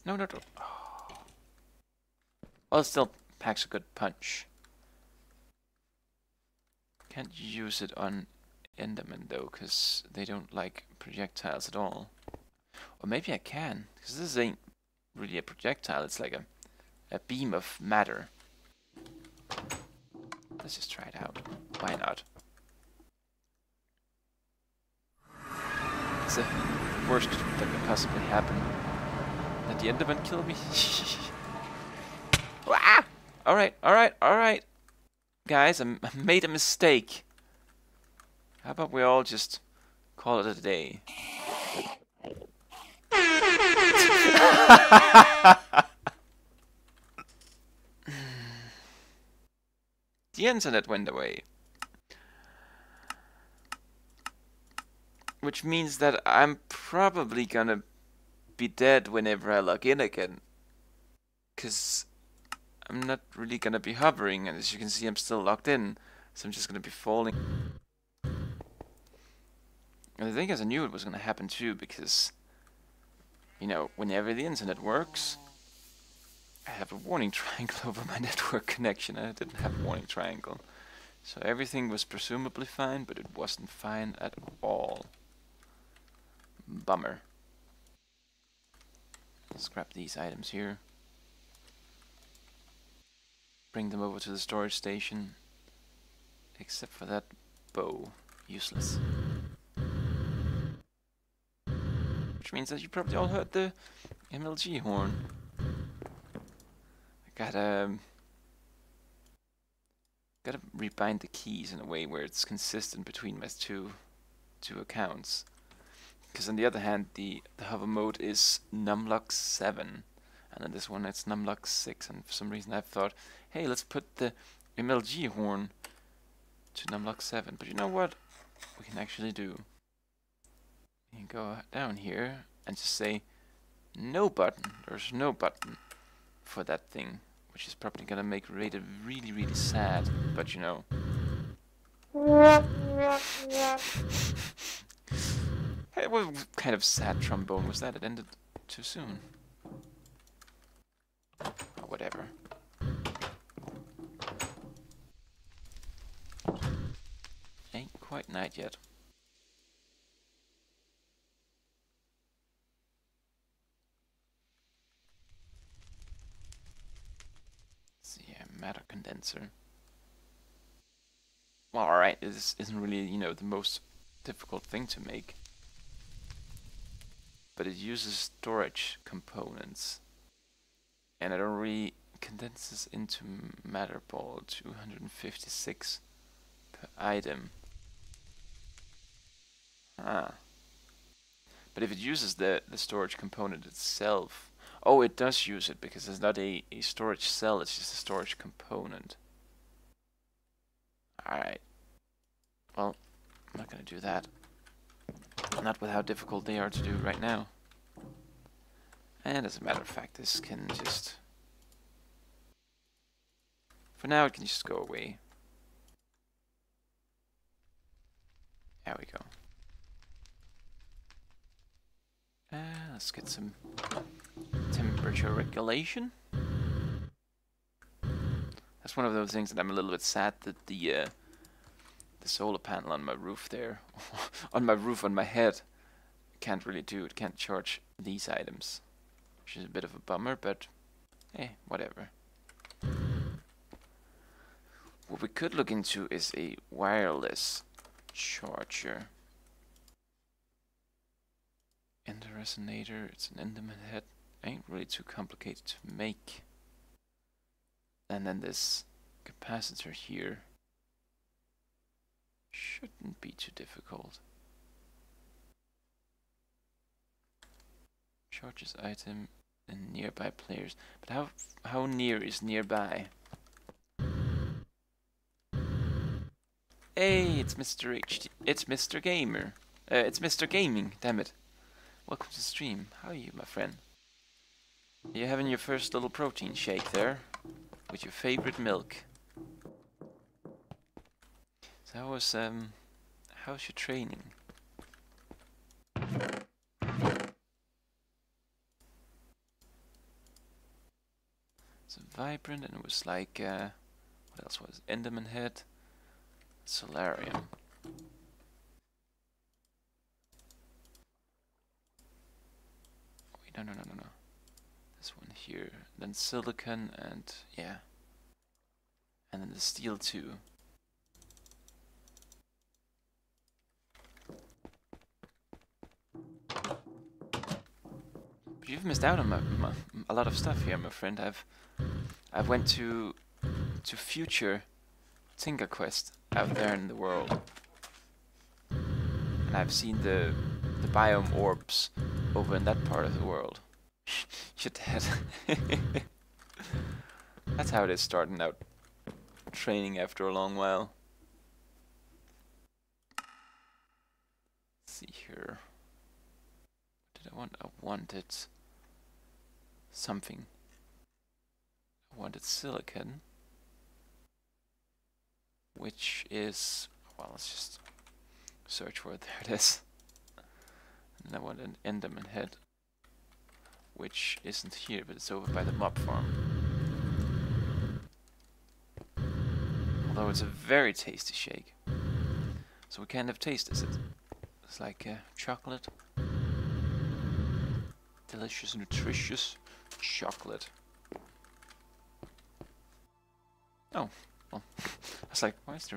No, no, no. Oh. Well, it still packs a good punch. Can't use it on Enderman though, because they don't like projectiles at all. Or maybe I can, because this ain't really a projectile, it's like a beam of matter. Let's just try it out. Why not? It's the worst that could possibly happen. That the Enderman kill me? Ah! Alright, alright, alright. Guys, I made a mistake. How about we all just call it a day? The internet went away. Which means that I'm probably gonna be dead whenever I log in again. Because I'm not really gonna be hovering, and as you can see I'm still logged in. So I'm just gonna be falling. And the thing is, I knew it was gonna happen too, because, you know, whenever the internet works, I have a warning triangle over my network connection. I didn't have a warning triangle. So everything was presumably fine, but it wasn't fine at all. Bummer. Let's grab these items here. Bring them over to the storage station. Except for that bow. Useless. Which means that you probably all heard the MLG horn. I gotta rebind the keys in a way where it's consistent between my two accounts. Because on the other hand, the hover mode is numlock 7, and then this one it's numlock 6, and for some reason I thought, hey, let's put the MLG horn to numlock 7. But you know what we can actually do? We can go down here and just say no button. There's no button for that thing, which is probably gonna make Raider really, really sad, but you know. Hey, what kind of sad trombone was that? It ended too soon. Oh, whatever. Ain't quite night yet. Let's see here, matter condenser. Well, alright, this isn't really, you know, the most difficult thing to make. But it uses storage components. And it already condenses into matter ball 256 per item. Ah. But if it uses the storage component itself... Oh, it does use it, because it's not a storage cell, it's just a storage component. Alright. Well, I'm not gonna do that. Not with how difficult they are to do right now. And as a matter of fact, this can just... For now, it can just go away. There we go. Let's get some temperature regulation. That's one of those things that I'm a little bit sad that the solar panel on my roof there, on my head, can't really do. It can't charge these items, which is a bit of a bummer, but hey, whatever. What we could look into is a wireless charger. Ender resonator, it's an Enderman head. Ain't really too complicated to make. And then this capacitor here shouldn't be too difficult. Charges item and nearby players. But how near is nearby? Hey, it's Mr. It's Mr. Gamer. It's Mr. Gaming, damn it. Welcome to the stream. How are you, my friend? Are you having your first little protein shake there? With your favorite milk? So how's your training? It's vibrant, and it was like what else was it? Enderman head, solarium. Wait, no. This one here, then silicon, and yeah, and then the steel too. But you've missed out on a lot of stuff here, my friend. I've went to future tinkaquest out there in the world, and I've seen the biome orbs over in that part of the world. You're dead. That's how it is starting out training after a long while. Let's see here. What did I want? I wanted something. I wanted silicon, which is, well, let's just search for it. There it is. And I want an Enderman head, which isn't here, but it's over by the mob farm. Although it's a very tasty shake. So what kind of taste is it? It's like chocolate. Delicious, nutritious chocolate. Oh, well, I was like, why is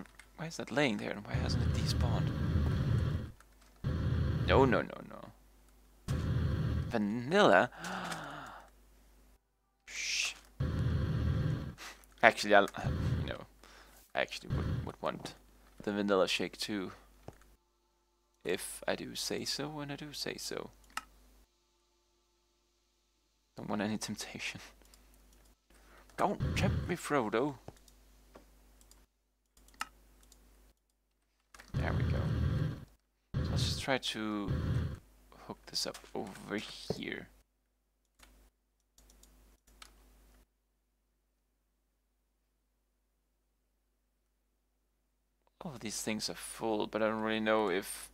that laying there, and why hasn't it despawned? No. Vanilla? Shh. Actually, I actually would want the vanilla shake too. If I do say so, and I do say so. Don't want any temptation. Don't tempt me, Frodo. There we go. So let's just try to hook this up over here. All of these things are full, but I don't really know if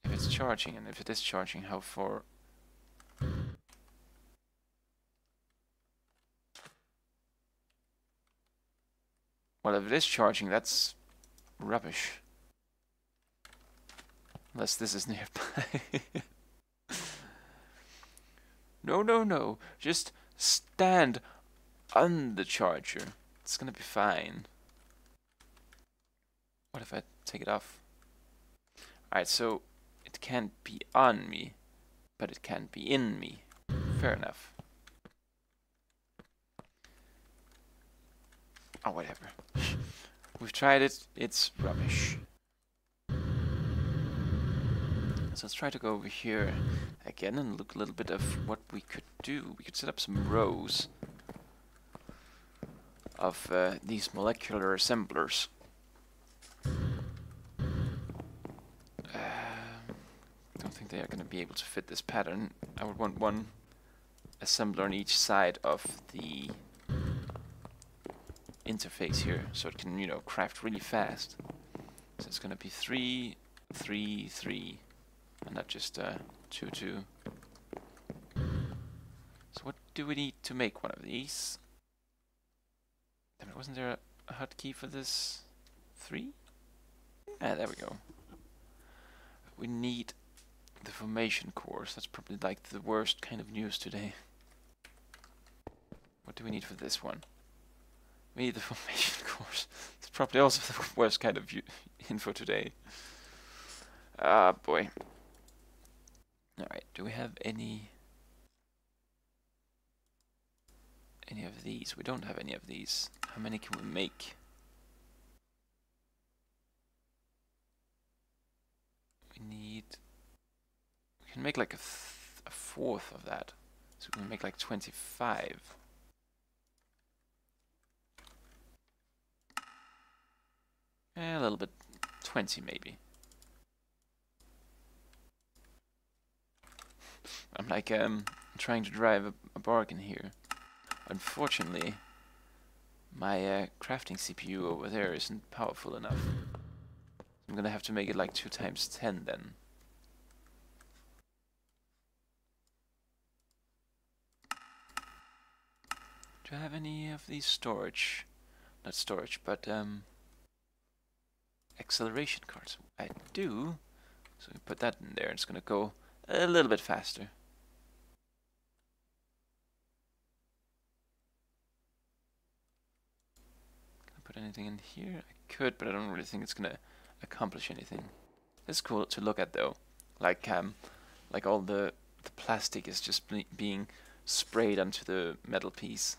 it's charging, and if it is charging, how far. Well, if it is charging, that's rubbish. Unless this is nearby. No. Just stand on the charger. It's gonna be fine. What if I take it off? Alright, so it can't be on me, but it can be in me. Fair enough. Oh, whatever. We've tried it. It's rubbish. So let's try to go over here again and look a little bit of what we could do. We could set up some rows of these molecular assemblers. Don't think they are going to be able to fit this pattern. I would want one assembler on each side of the interface here, so it can, you know, craft really fast. So it's going to be 3, 3, 3, and not just 2, 2. So what do we need to make one of these? Damn it, wasn't there a hotkey for this? 3? Ah, there we go. We need the formation course. That's probably like the worst kind of news today. What do we need for this one? We need the formation course. It's probably also the worst kind of info today. Ah, boy. Alright, do we have any of these? We don't have any of these. How many can we make? We can make like a fourth of that. So we can make like 25. A little bit, 20 maybe. I'm like trying to drive a bargain here. Unfortunately, my crafting CPU over there isn't powerful enough. I'm gonna have to make it like 2 times 10 then. Do I have any of these storage? Not storage, but acceleration cards. I do. So we put that in there. It's gonna go a little bit faster. Can I put anything in here? I could, but I don't really think it's gonna accomplish anything. It's cool to look at though. Like all the plastic is just being sprayed onto the metal piece.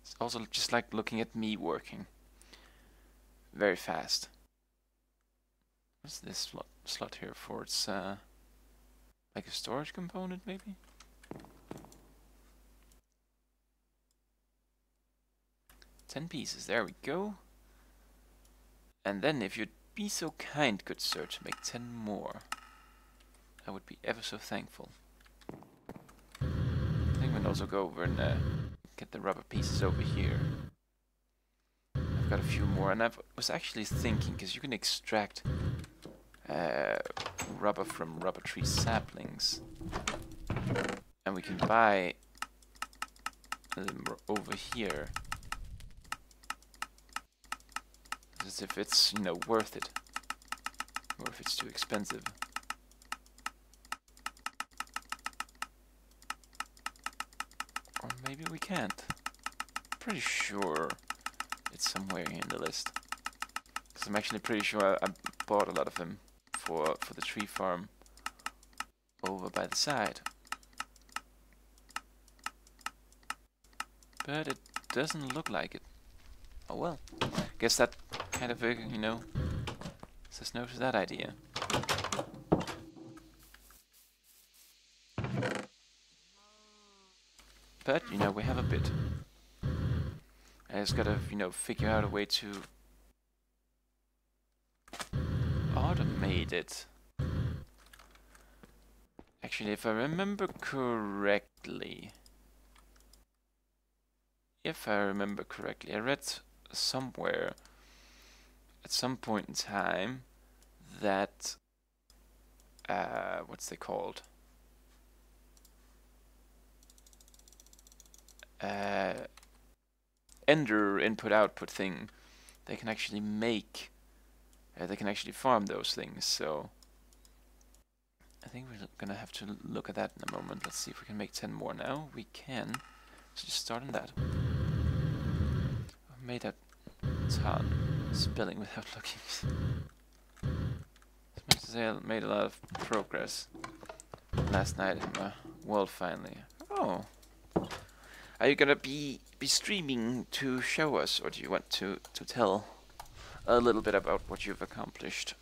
It's also just like looking at me working. Very fast. What's this slot here for? It's like a storage component maybe? 10 pieces, there we go. And then if you'd be so kind, good sir, to make 10 more, I would be ever so thankful. I think we'll also go over and get the rubber pieces over here. I've got a few more, and I was actually thinking, because you can extract rubber from rubber tree saplings, and we can buy them over here. As if it's, you know, worth it, or if it's too expensive. Or maybe we can't. Pretty sure it's somewhere here in the list. Because I'm actually pretty sure I bought a lot of them for the tree farm over by the side. But it doesn't look like it. Oh well. Guess that kind of, you know, says no to that idea. But, you know, we have a bit. I just gotta, you know, figure out a way to automate it. Actually, if I remember correctly, I read somewhere at some point in time that what's they called? Ender input-output thing. They can actually make. They can actually farm those things. So I think we're gonna have to look at that in a moment. Let's see if we can make 10 more now. We can. So just start on that. I've made that ton. Spelling without looking. Sometimes say I made a lot of progress last night in my world finally. Oh. Are you gonna be streaming to show us, or do you want to tell a little bit about what you've accomplished?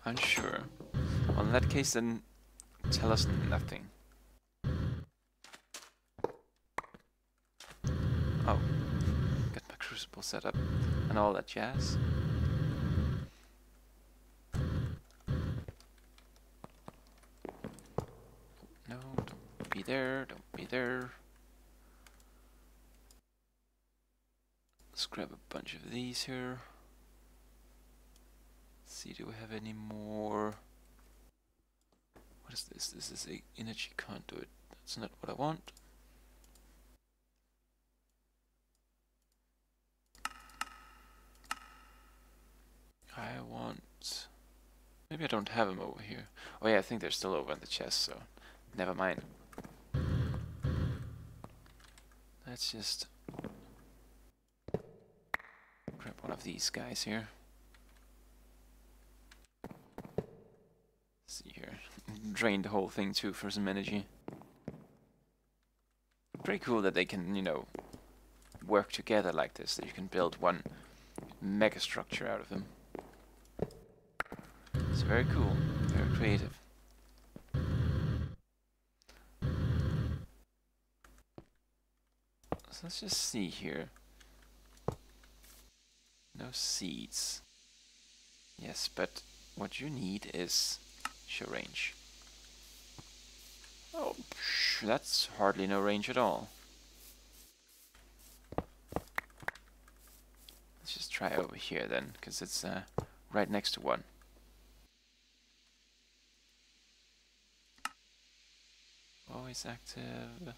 Unsure. Well, in that case, then tell us nothing. Oh, got my crucible set up and all that jazz. No, don't be there, don't be there. Let's grab a bunch of these here. Let's see, do we have any more? What is this? This is a energy conduit. That's not what I want. I want... Maybe I don't have them over here. Oh yeah, I think they're still over in the chest, so never mind. Let's just grab one of these guys here. Let's see here. Drain the whole thing too for some energy. Pretty cool that they can, you know, work together like this, that you can build one mega structure out of them. It's very cool, very creative. So let's just see here. No seeds. Yes, but what you need is show range. Oh, that's hardly no range at all. Let's just try over here then, because it's right next to one. Always active.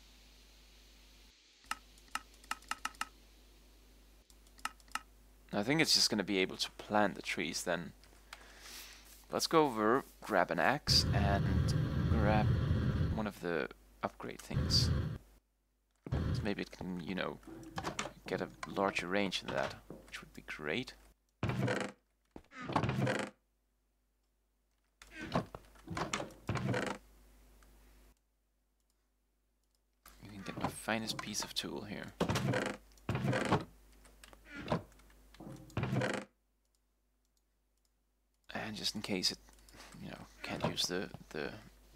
I think it's just going to be able to plant the trees then. Let's go over, grab an axe, and grab one of the upgrade things. So maybe it can, you know, get a larger range than that, which would be great. You can get my finest piece of tool here. And just in case it, you know, can't use the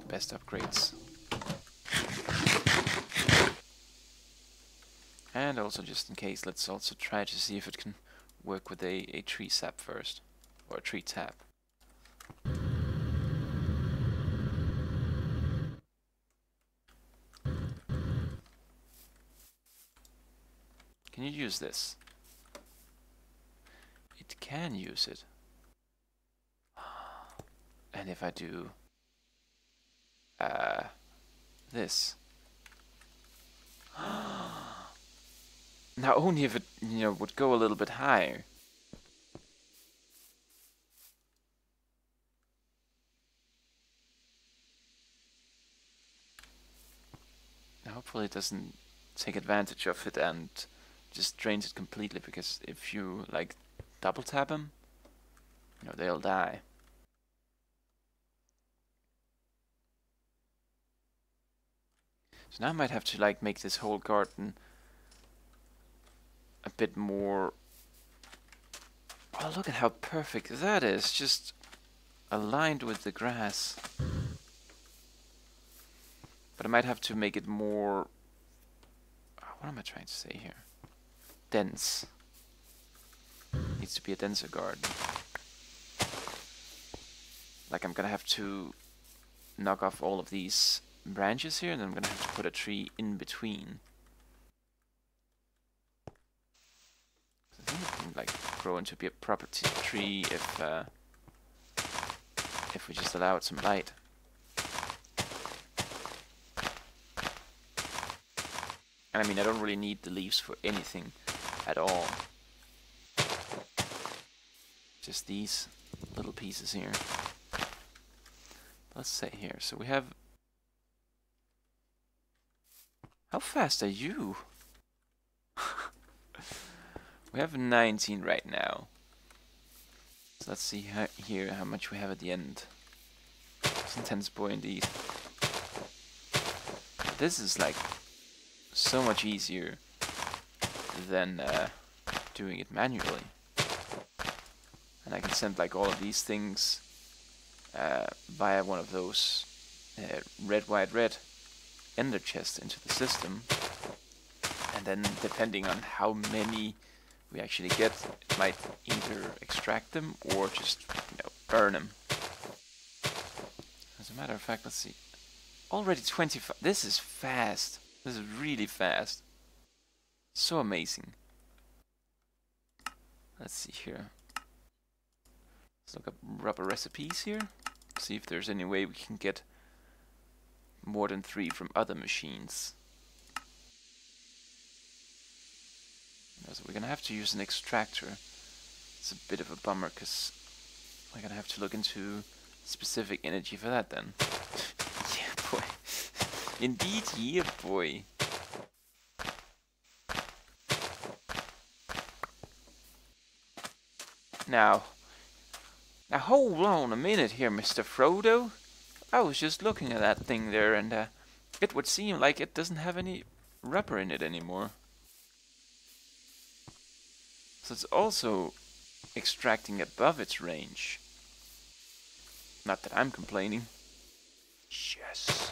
best upgrades. And also just in case, let's also try to see if it can work with a tree sap first. Or a tree tap. Can you use this? It can use it. And if I do this. Now only if it, you know, would go a little bit higher. Now hopefully it doesn't take advantage of it and just drains it completely, because if you like double tap them, you know, they'll die. So now I might have to like make this whole garden a bit more... Oh, look at how perfect that is, just aligned with the grass. But I might have to make it more... What am I trying to say here? Dense. Needs to be a denser garden. Like I'm gonna have to knock off all of these branches here, and then I'm gonna have to put a tree in between. I think it can like grow into be a proper tree if we just allow it some light. And I mean, I don't really need the leaves for anything at all. Just these little pieces here. Let's say here, so we have How fast are you? We have 19 right now. So let's see here how much we have at the end. It's intense boy indeed. This is like so much easier than doing it manually. And I can send like all of these things via one of those red, white, red ender chests into the system. And then depending on how many we actually get, it might either extract them or just, burn them. As a matter of fact, let's see. Already 25. This is fast. This is really fast. So amazing. Let's see here. Let's look up rubber recipes here. See if there's any way we can get more than 3 from other machines. So we're gonna have to use an extractor. It's a bit of a bummer because we're gonna have to look into specific energy for that then. Yeah, boy. Indeed, yeah, boy. Now hold on a minute here, Mr. Frodo. I was just looking at that thing there, and it would seem like it doesn't have any rubber in it anymore. So it's also extracting above its range. Not that I'm complaining. Yes.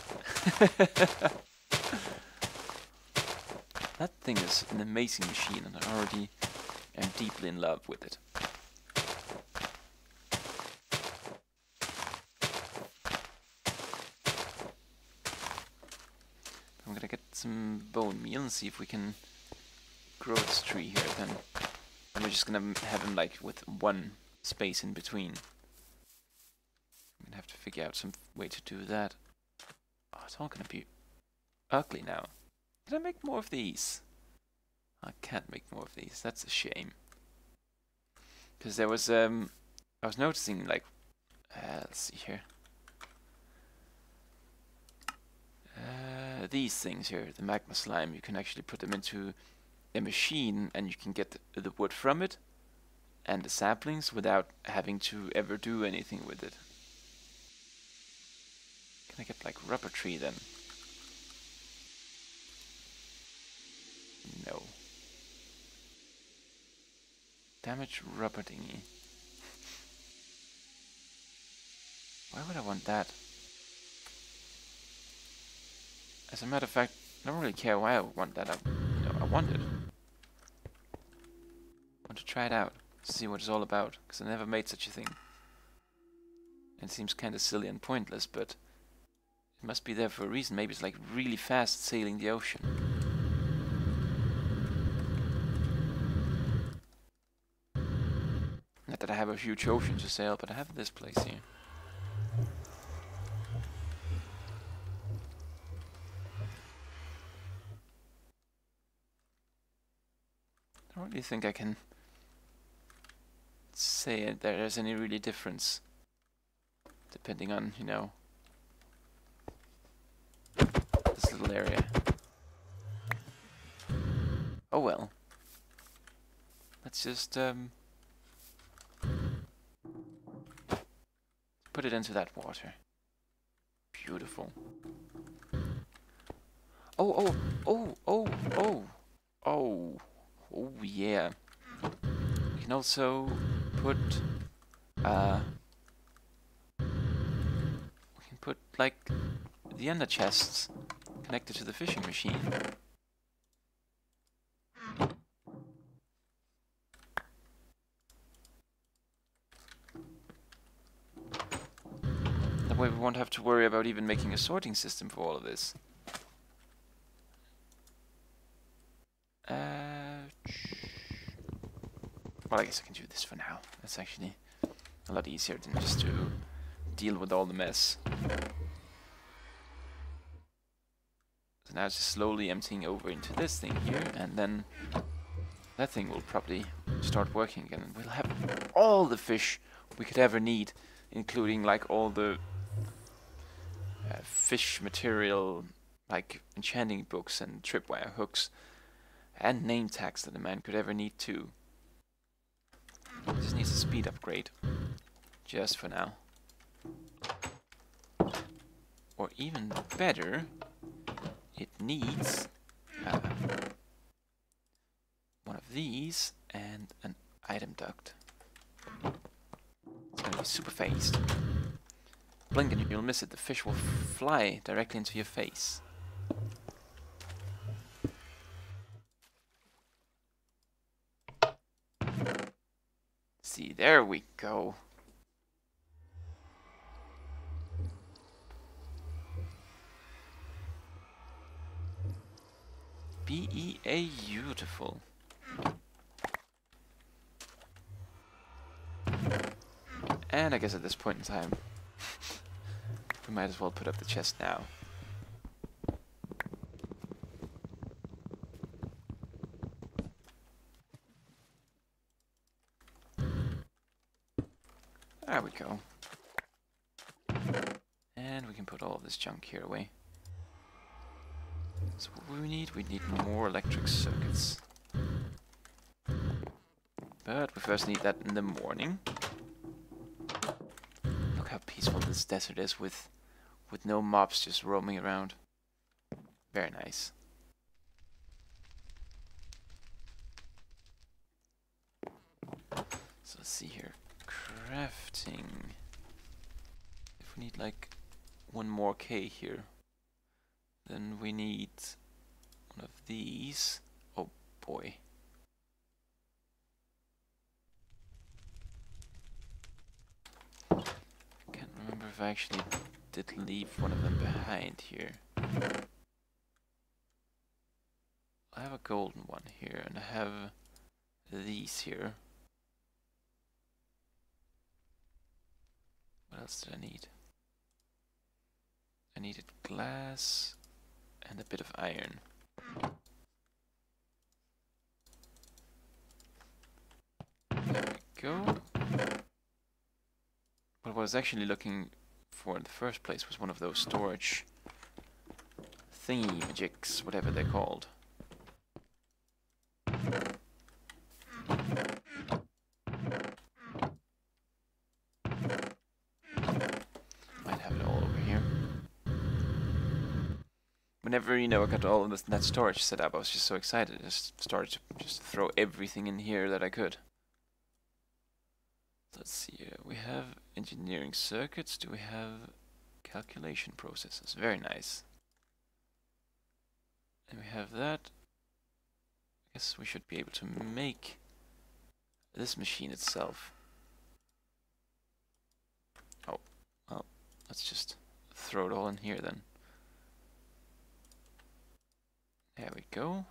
That thing is an amazing machine, and I already am deeply in love with it. I'm gonna get some bone meal and see if we can grow this tree here then. And we're just gonna have him like with one space in between. I'm gonna have to figure out some way to do that. Oh, it's all gonna be ugly now. Can I make more of these? I can't make more of these. That's a shame. Because there was I was noticing like let's see here. These things here, the magma slime, you can actually put them into a machine and you can get the wood from it and the saplings without having to ever do anything with it. Can I get like rubber tree then? No. Damaged rubber thingy. Why would I want that? As a matter of fact, I don't really care why I want that. I want it. I want to try it out, see what it's all about, because I never made such a thing. And it seems kind of silly and pointless, but it must be there for a reason. Maybe it's like really fast sailing the ocean. Not that I have a huge ocean to sail, but I have this place here. I don't really think I can say that there's any really difference, depending on, this little area. Oh well. Let's just put it into that water. Beautiful. Oh, oh, oh, oh, oh, oh. Oh yeah. We can also put we can put like the ender chests connected to the fishing machine. That way we won't have to worry about even making a sorting system for all of this. Well, I guess I can do this for now. That's actually a lot easier than just to deal with all the mess. So now it's just slowly emptying over into this thing here, and then that thing will probably start working again. We'll have all the fish we could ever need, including like all the fish material, like enchanting books and tripwire hooks and name tags that a man could ever need too. Just needs a speed upgrade, just for now. Or even better, it needs one of these and an item duct. It's gonna be super phased. Blink and you'll miss it. The fish will fly directly into your face. See, there we go. Beautiful. And I guess at this point in time, we might as well put up the chest now. There we go. And we can put all of this junk here away. So what do we need? We need more electric circuits. But we first need that in the morning. Look how peaceful this desert is with no mobs just roaming around. Very nice. So let's see here. Crafting. If we need like one more K here, then we need one of these. Oh boy. I can't remember if I actually did leave one of them behind here. I have a golden one here, and I have these here. What else did I need? I needed glass and a bit of iron. There we go. What I was actually looking for in the first place was one of those storage thingy-majigs, whatever they're called. Might have it all over here. Whenever, you know, I got all of that storage set up, I was just so excited. I just started to just throw everything in here that I could. Let's see here. We have engineering circuits. Do we have calculation processes? Very nice. And we have that. I guess we should be able to make this machine itself. Oh, well, let's just throw it all in here then. There we go.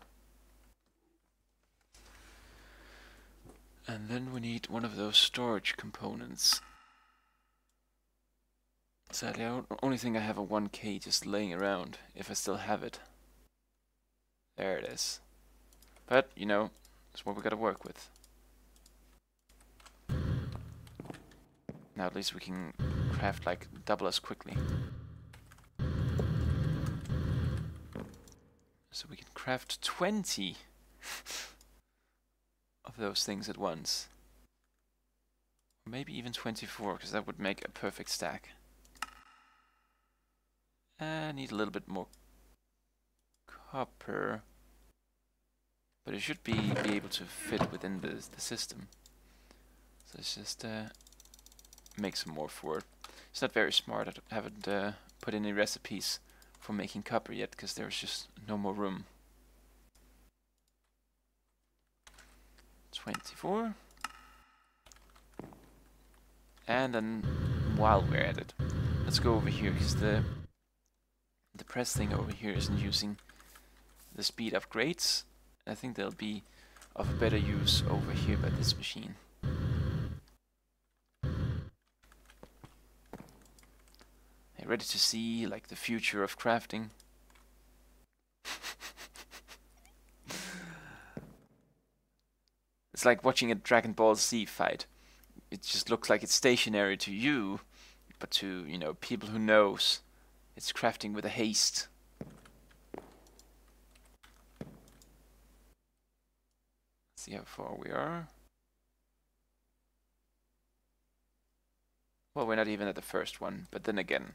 And then we need one of those storage components. Sadly, the only thing I have a 1K just laying around, if I still have it. There it is. But, you know, that's what we gotta work with. Now at least we can craft like double as quickly. So we can craft 20 of those things at once. Maybe even 24, because that would make a perfect stack. I need a little bit more copper. But it should be able to fit within the system. So let's just make some more for it. It's not very smart. I haven't put any recipes for making copper yet, because there's just no more room. 24. And then while we're at it, let's go over here, because the press thing over here isn't using the speed upgrades. I think they'll be of better use over here by this machine. Hey, ready to see like the future of crafting? It's like watching a Dragon Ball Z fight. It just looks like it's stationary to you, but to, you know, people who knows, it's crafting with a haste. See how far we are. Well, we're not even at the first one, but then again,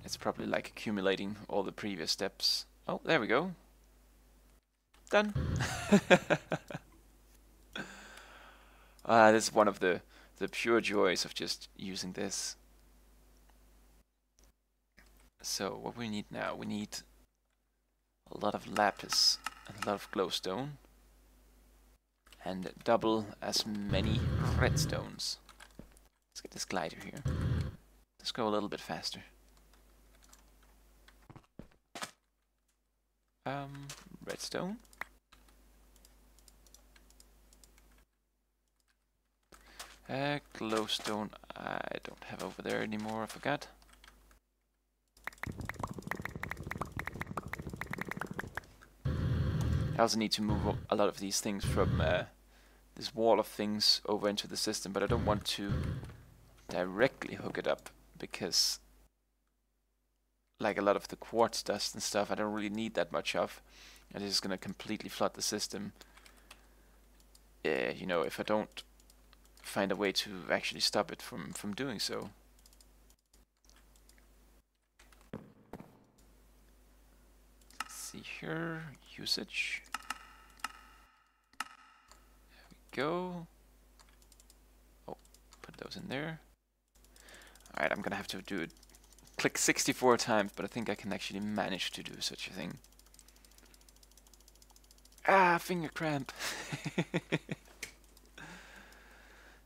it's probably like accumulating all the previous steps. Oh, there we go. Done. This is one of the pure joys of just using this. So what we need now, we need a lot of lapis and a lot of glowstone. And double as many redstones. Let's get this glider here. Let's go a little bit faster. Redstone. Glowstone I don't have over there anymore, I forgot. I also need to move a lot of these things from this wall of things over into the system, but I don't want to directly hook it up because like a lot of the quartz dust and stuff I don't really need that much of, and it's just gonna completely flood the system. You know, if I don't find a way to actually stop it from doing so. Let's see here, usage. There we go. Oh, put those in there. Alright, I'm gonna have to do it. Click 64 times, but I think I can actually manage to do such a thing. Ah, finger cramp.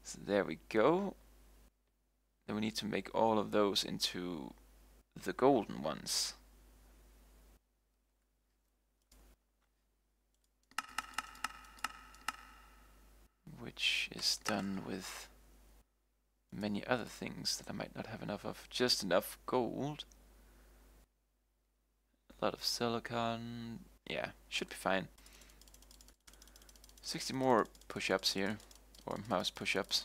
So there we go. Then we need to make all of those into the golden ones. Which is done with many other things that I might not have enough of. Just enough gold. A lot of silicon. Yeah, should be fine. 60 more push-ups here. Or mouse push-ups.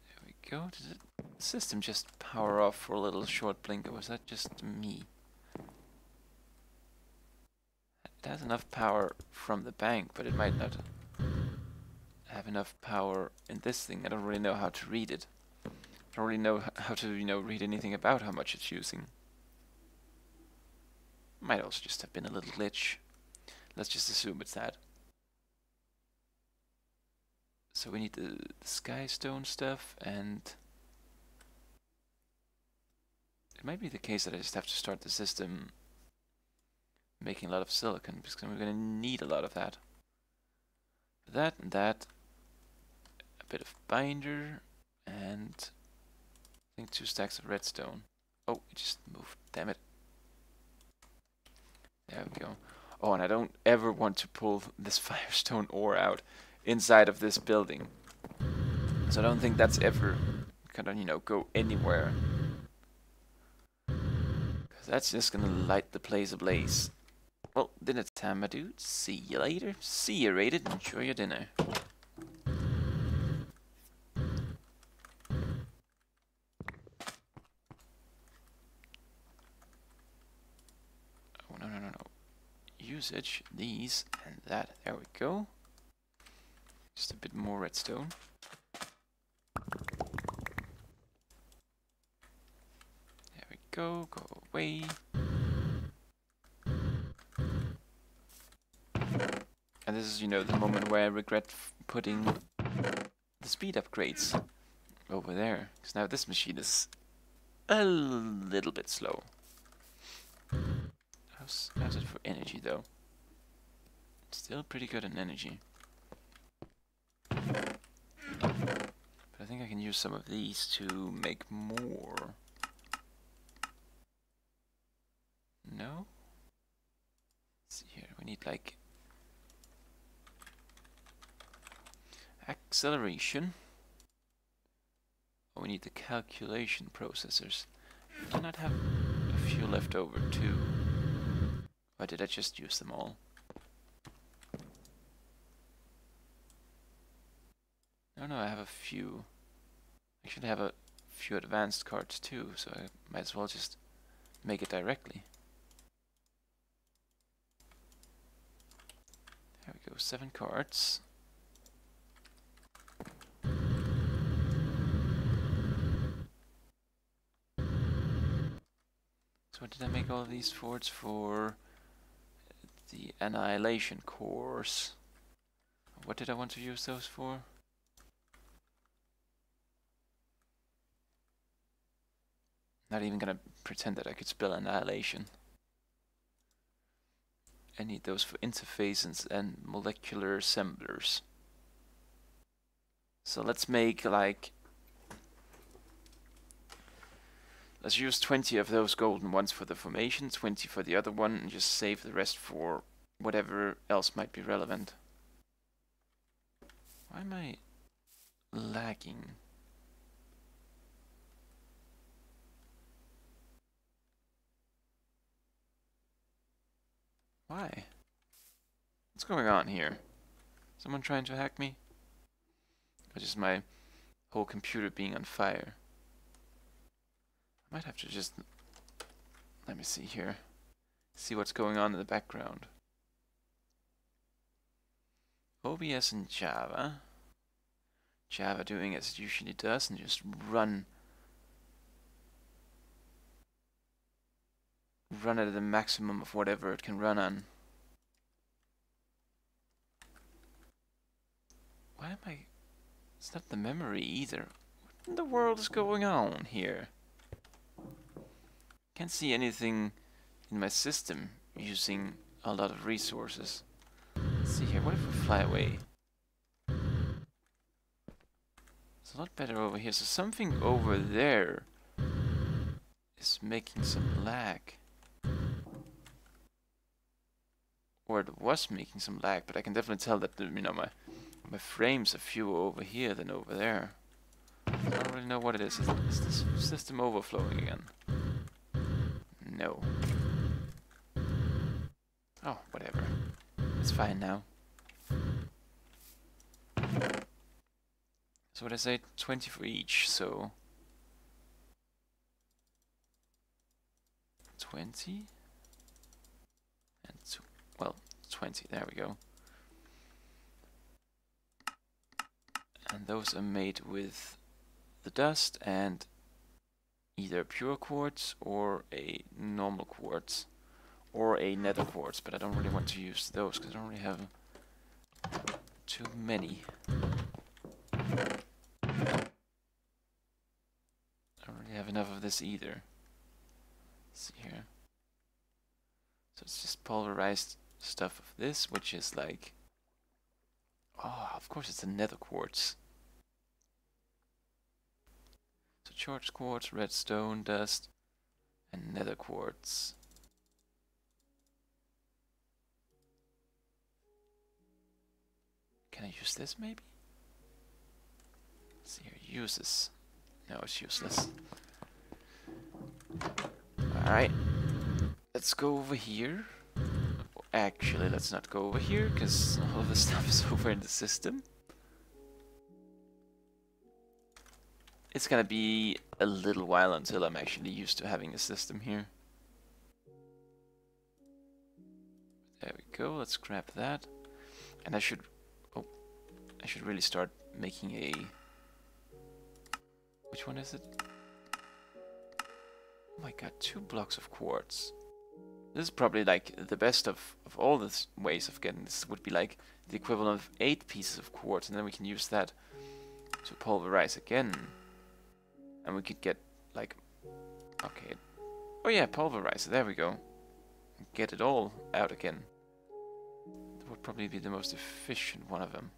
There we go. Did the system just power off for a little short blink, or was that just me? It has enough power from the bank, but it might not have enough power in this thing. I don't really know how to read it. I don't really know how to, you know, read anything about how much it's using. Might also just have been a little glitch. Let's just assume it's that. So we need the sky stone stuff, and it might be the case that I just have to start the system making a lot of silicon, because we're going to need a lot of that. That and that. A bit of binder, and I think 2 stacks of redstone. Oh, it just moved, damn it. There we go. Oh, and I don't ever want to pull this firestone ore out inside of this building. So I don't think that's ever gonna, you know, go anywhere. Because that's just gonna light the place ablaze. Well, dinner time, my dude. See you later. See you, Rated. Enjoy your dinner. Oh, no. Usage, these, and that. There we go. Just a bit more redstone. There we go. Go away. And this is, you know, the moment where I regret putting the speed upgrades over there. Because now this machine is a little bit slow. How's it for energy, though? It's still pretty good in energy. But I think I can use some of these to make more. No? Let's see here. We need, like, acceleration. Oh, we need the calculation processors. I not have a few left over too. Or did I just use them all? No, I have a few. I should have a few advanced cards too, so I might as well just make it directly. There we go, 7 cards. So what did I make all of these for? It's for the Annihilation course. What did I want to use those for? Not even gonna pretend that I could spell Annihilation. I need those for interfaces and molecular assemblers. So let's make like... Let's use 20 of those golden ones for the formation, 20 for the other one, and just save the rest for whatever else might be relevant. Why am I lagging? Why? What's going on here? Someone trying to hack me? Or just my whole computer being on fire? I might have to just... Let me see here. See what's going on in the background. OBS and Java. Java doing as it usually does and just run at the maximum of whatever it can run on. Why am I... It's not the memory either. What in the world is going on here? Can't see anything in my system using a lot of resources. Let's see here, what if we fly away? It's a lot better over here. So something over there is making some lag. Or it was making some lag, but I can definitely tell that, you know, my frames are fewer over here than over there. I don't really know what it is. Is this system overflowing again? No. Oh, whatever. It's fine now. So what I say, 20 for each, so... 20? And well, 20, there we go. And those are made with the dust and either pure quartz or a normal quartz or a nether quartz, but I don't really want to use those because I don't really have too many. I don't really have enough of this either. Let's see here. So it's just pulverized stuff of this, which is like... Oh, of course it's a nether quartz. So charged quartz, redstone, dust, and nether quartz. Can I use this maybe? Let's see here, uses. No, it's useless. Alright. Let's go over here. Actually, let's not go over here, because all of the stuff is over in the system. It's gonna be a little while until I'm actually used to having a system here. There we go, let's grab that. And I should really start making a... Which one is it? Oh my god, 2 blocks of quartz. This is probably like the best of all the ways of getting this. Would be like the equivalent of 8 pieces of quartz, and then we can use that to pulverize again. And we could get like... Okay. Oh yeah, pulverizer, there we go. Get it all out again. That would probably be the most efficient one of them.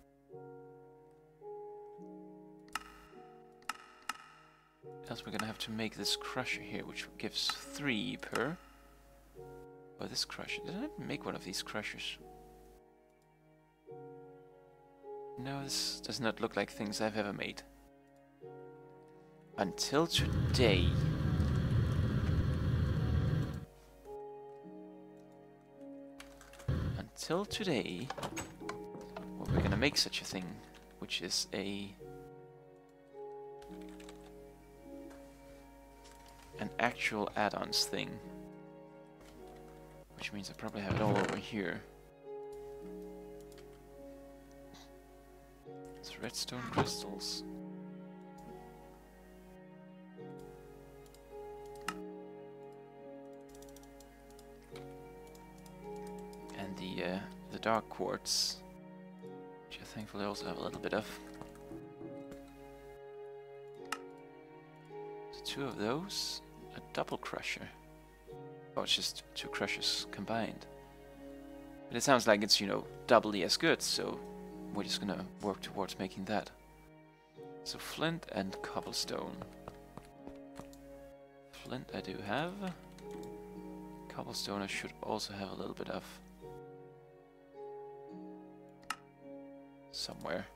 Else we're gonna have to make this crusher here, which gives 3 per. Oh, this crusher. Did I make one of these crushers? No, this does not look like things I've ever made. Until today. Until today, well, we're gonna make such a thing, which is an actual add-ons thing. which means I probably have it all over here. It's redstone crystals. And the dark quartz, which I thankfully also have a little bit of. So 2 of those, a double crusher. Oh, it's just 2 crushers combined. But it sounds like it's, you know, doubly as good, so we're just gonna work towards making that. So flint and cobblestone. Flint I do have. Cobblestone I should also have a little bit of. Somewhere.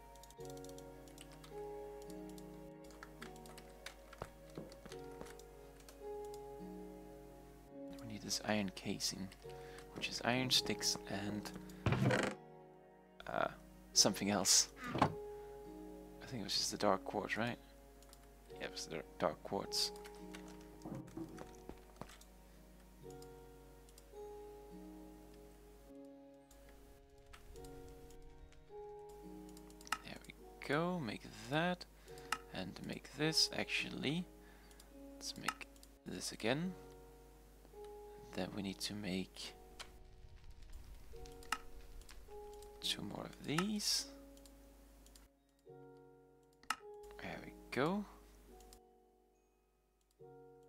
We need this iron casing, which is iron sticks and something else. I think it was just the dark quartz, right? Yeah, it was the dark quartz. There we go, make that, and make this. Actually, let's make this again. Then we need to make 2 more of these. There we go.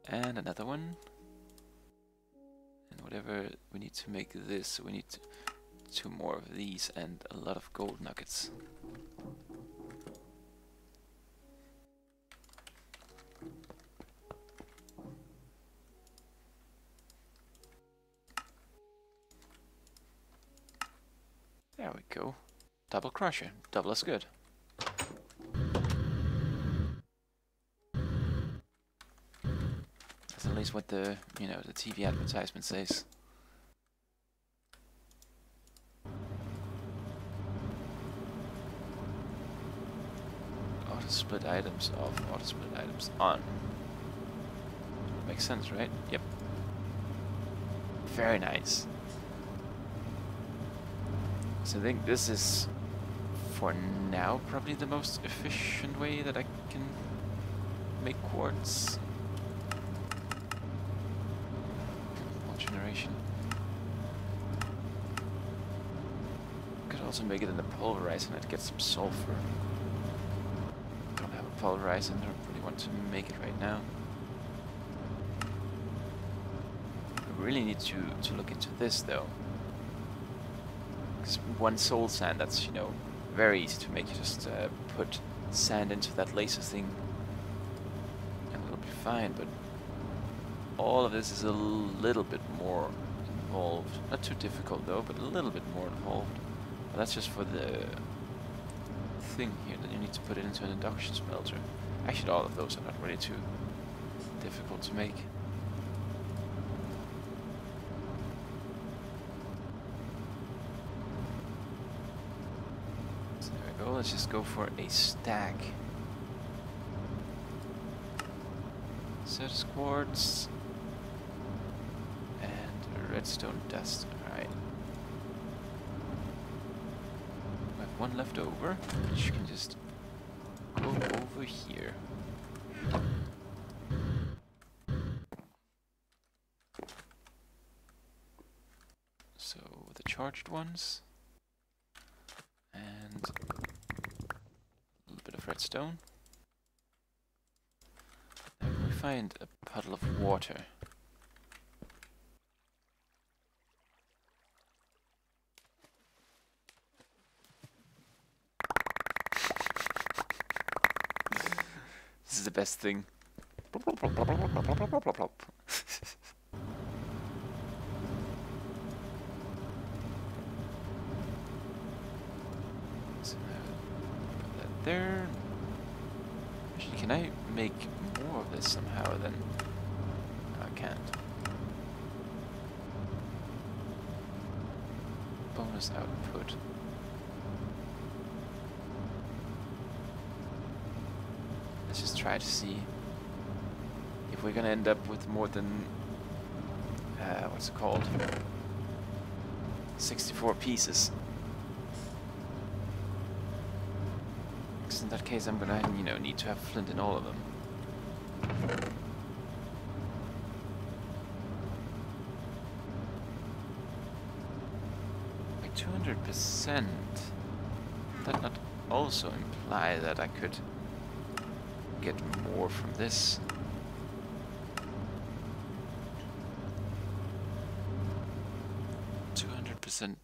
And another one. And whatever, we need to make this, so we need 2 more of these and a lot of gold nuggets. There we go. Double crusher. Double as good. That's at least what the, you know, the TV advertisement says. Auto split items off, auto split items on. Makes sense, right? Yep. Very nice. So I think this is, for now, probably the most efficient way that I can make quartz. Whole generation. Could also make it in the pulverizer and I'd get some sulfur. Don't have a pulverizer and I don't really want to make it right now. I really need to look into this though. Because 1 soul sand, that's, you know, very easy to make. You just put sand into that laser thing and it'll be fine, but all of this is a little bit more involved. Not too difficult though, but a little bit more involved. But that's just for the thing here, that you need to put it into an induction smelter. Actually, all of those are not really too difficult to make. Let's just go for a stack. Certus quartz and redstone dust. Alright. I have 1 left over, which can just go over here. So the charged ones. And redstone. Now we find a puddle of water. This is the best thing. So put that there. Actually, can I make more of this somehow then? No, I can't. Bonus output. Let's just try to see if we're gonna end up with more than what's it called? 64 pieces. Because in that case I'm gonna, you know, need to have flint in all of them. By 200%, that not also imply that I could get more from this? 200%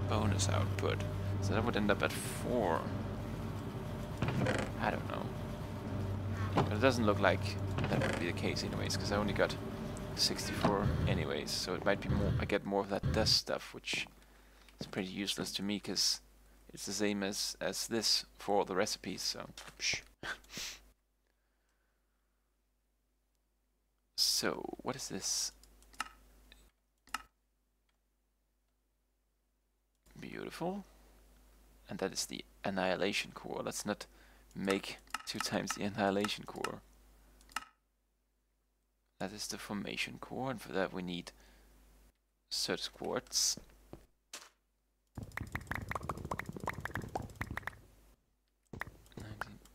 bonus output. So that would end up at 4. I don't know. But it doesn't look like that would be the case anyways, because I only got 64 anyways, so it might be more, I get more of that dust stuff, which is pretty useless to me, because it's the same as this for all the recipes, so psh. So, what is this? Beautiful. And that is the annihilation core. Let's not make 2 times the annihilation core. That is the formation core, and for that we need search quartz.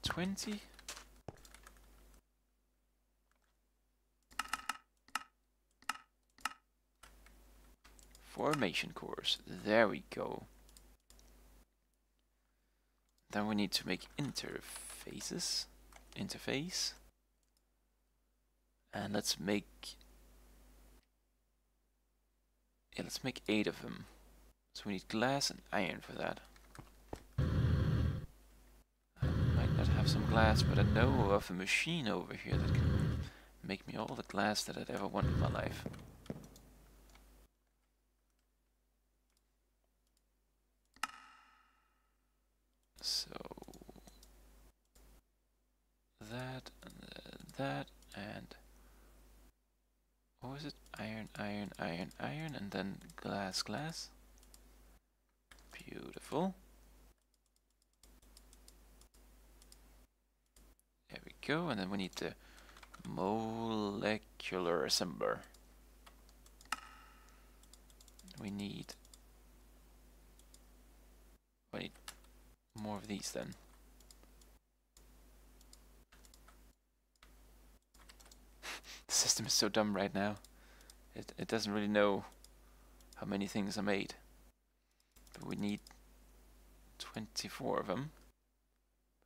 $19.20. Formation cores. There we go. Then we need to make interfaces. Interface. And let's make... yeah, let's make 8 of them. So we need glass and iron for that. I might not have some glass, but I know of a machine over here that can make me all the glass that I'd ever want in my life. So... that, and that, and... what was it? Iron, iron, iron, iron, and then glass, glass. Beautiful. There we go, and then we need the molecular assembler. We need more of these then. The system is so dumb right now. It doesn't really know how many things are made. But we need 24 of them.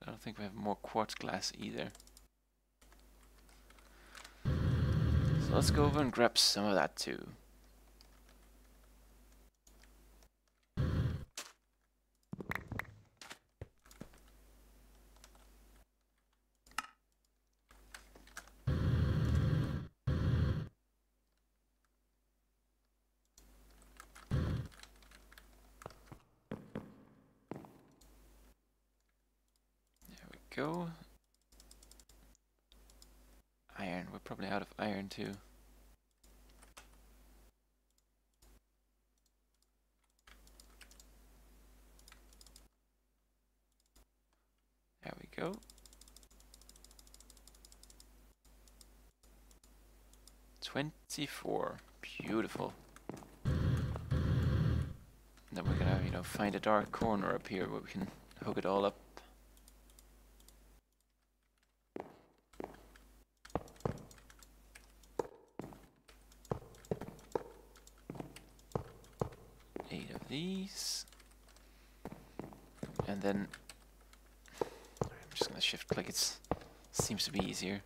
I don't think we have more quartz glass either. So let's go over and grab some of that too. Go. Iron. We're probably out of iron too. There we go. $24. Beautiful. And then we're gonna, you know, find a dark corner up here where we can hook it all up. These, and then I'm just gonna shift click. It seems to be easier.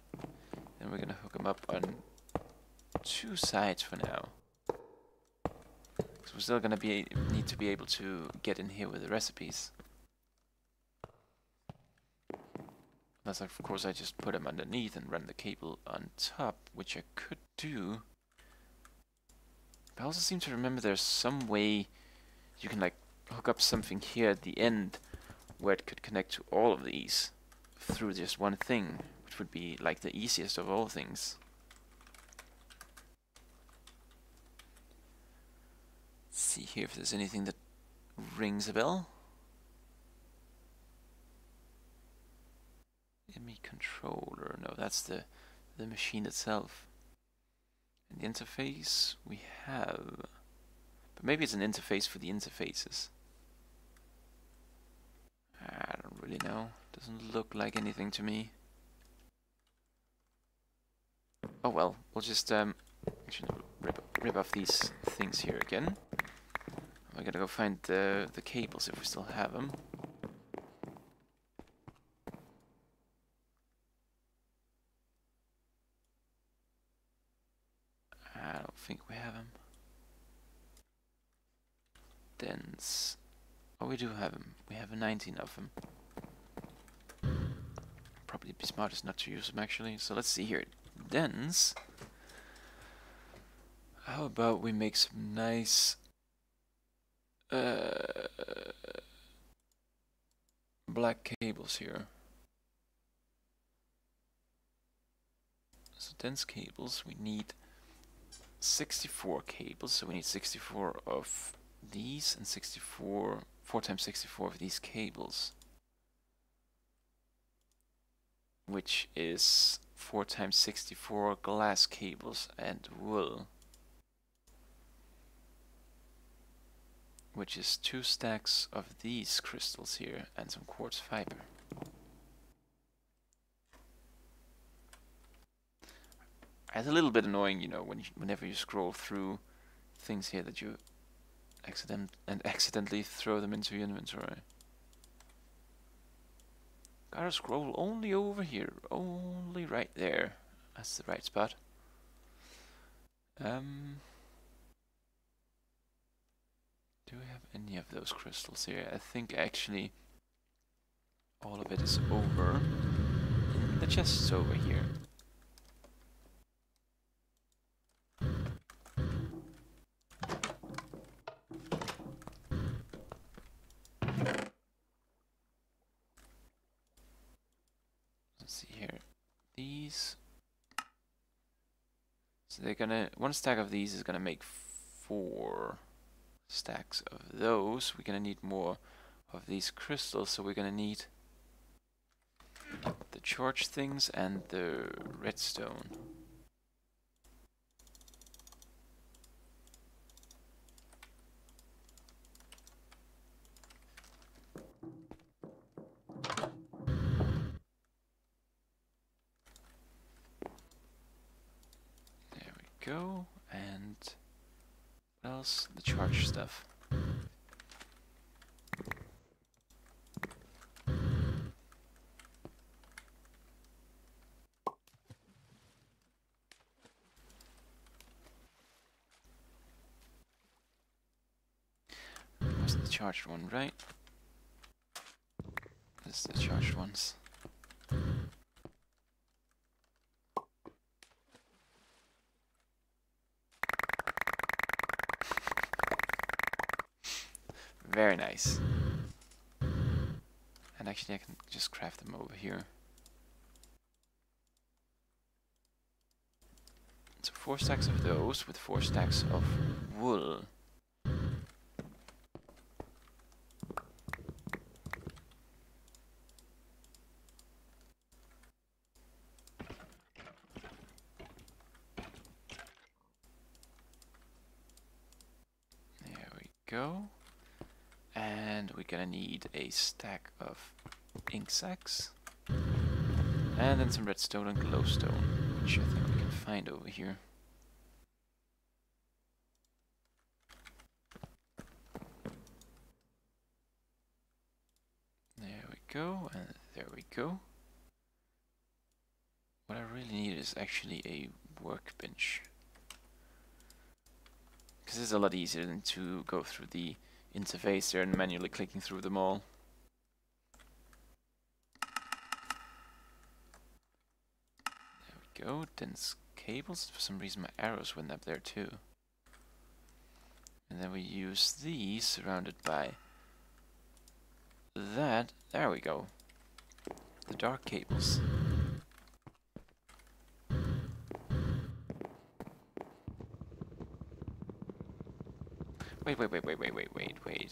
Then we're gonna hook them up on 2 sides for now. So we're still gonna need to be able to get in here with the recipes. Unless, of course, I just put them underneath and run the cable on top, which I could do. But I also seem to remember there's some way you can like hook up something here at the end where it could connect to all of these through just one thing, which would be like the easiest of all things. Let's see here if there's anything that rings a bell. Enemy controller, no, that's the machine itself. And the interface we have. But maybe it's an interface for the interfaces. I don't really know. Doesn't look like anything to me. Oh well, we'll just actually rip off these things here again. I gotta go find the cables if we still have them. I don't think we have them. Dense. Oh, we do have them. We have 19 of them. Probably be smartest not to use them actually. So let's see here. Dense. How about we make some nice black cables here. So dense cables, we need 64 cables, so we need 64 of these and 4 times 64 of these cables. Which is 4 times 64 glass cables and wool. Which is 2 stacks of these crystals here and some quartz fiber. It's a little bit annoying, you know, whenever you scroll through things here that you accidentally throw them into your inventory. Gotta scroll only over here, only right there. That's the right spot. Do we have any of those crystals here? I think actually all of it is over in the chests over here. Let's see here. These. So they're gonna, one stack of these is gonna make 4 stacks of those. We're gonna need more of these crystals, so we're gonna need the charge things and the redstone. There we go, and what else? The charge stuff. What's the charged one, right? This is the charged ones. Very nice. And actually I can just craft them over here. So 4 stacks of those with 4 stacks of wool. There we go. And we're gonna need a stack of ink sacks. And then some redstone and glowstone, which I think we can find over here. There we go, and there we go. What I really need is actually a workbench. Because it's a lot easier than to go through the interface there and manually clicking through them all. There we go, dense cables. For some reason my arrows went up there too. And then we use these surrounded by that. There we go. The dark cables. Wait.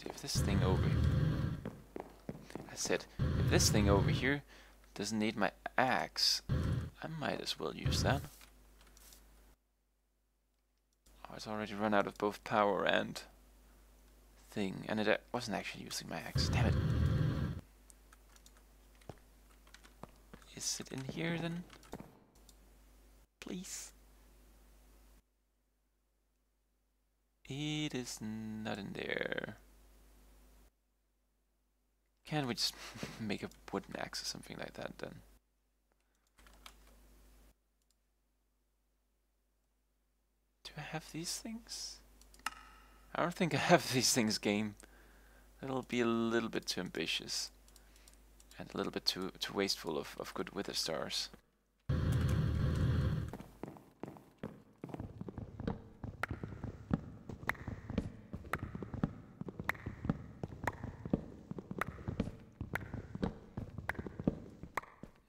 If this thing over... I said, if this thing over here doesn't need my axe, I might as well use that. Oh, it's already run out of both power and thing, and it wasn't actually using my axe. Damn it. Is it in here then? Please. It is not in there. Can't we just make a wooden axe or something like that then? Do I have these things? I don't think I have these things, game. That'll be a little bit too ambitious. And a little bit too wasteful of good wither stars.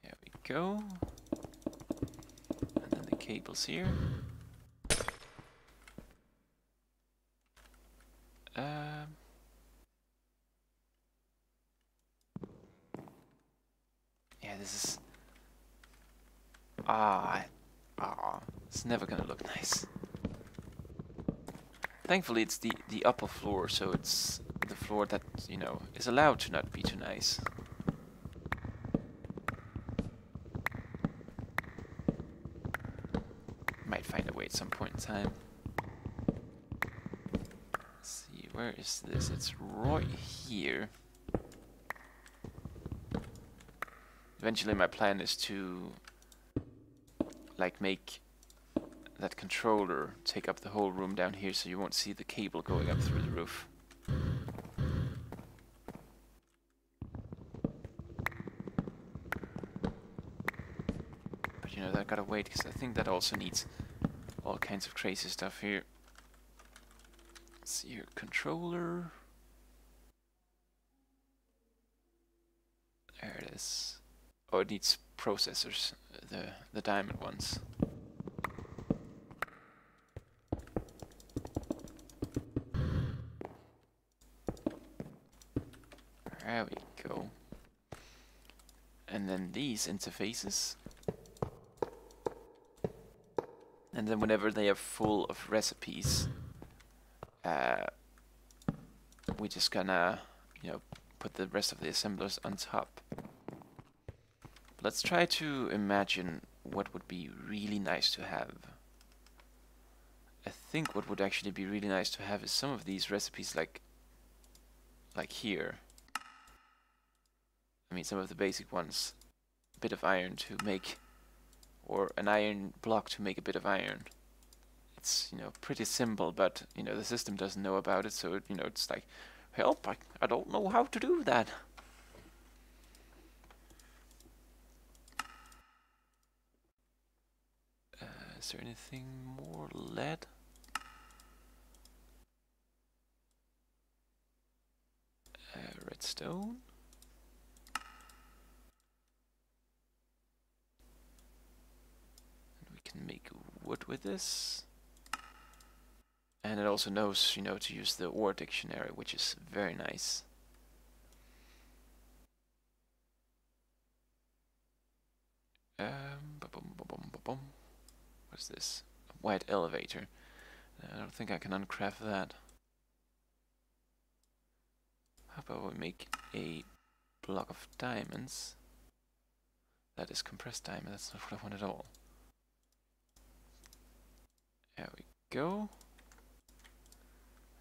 There we go. And then the cables here. Yeah, this is... it's never gonna look nice. Thankfully it's the upper floor, so it's the floor that, you know, is allowed to not be too nice. Might find a way at some point in time. Let's see, where is this? It's right here. Eventually my plan is to like make that controller take up the whole room down here so you won't see the cable going up through the roof. But you know, that gotta wait because I think that also needs all kinds of crazy stuff here. Let's see here, controller. There it is. Oh, it needs processors, the diamond ones. There we go. And then these interfaces. And then whenever they are full of recipes, we're just gonna, you know, put the rest of the assemblers on top. Let's try to imagine what would be really nice to have. I think what would actually be really nice to have is some of these recipes like here. I mean, some of the basic ones. A bit of iron to make, or an iron block to make a bit of iron. It's, you know, pretty simple, but, you know, the system doesn't know about it, so, you know, it's like, help, I don't know how to do that. Is there anything more? Lead? Redstone? And we can make wood with this. And it also knows, you know, to use the ore dictionary, which is very nice. What's this? A white elevator. I don't think I can uncraft that. How about we make a block of diamonds? That is compressed diamond, that's not what I want at all. There we go.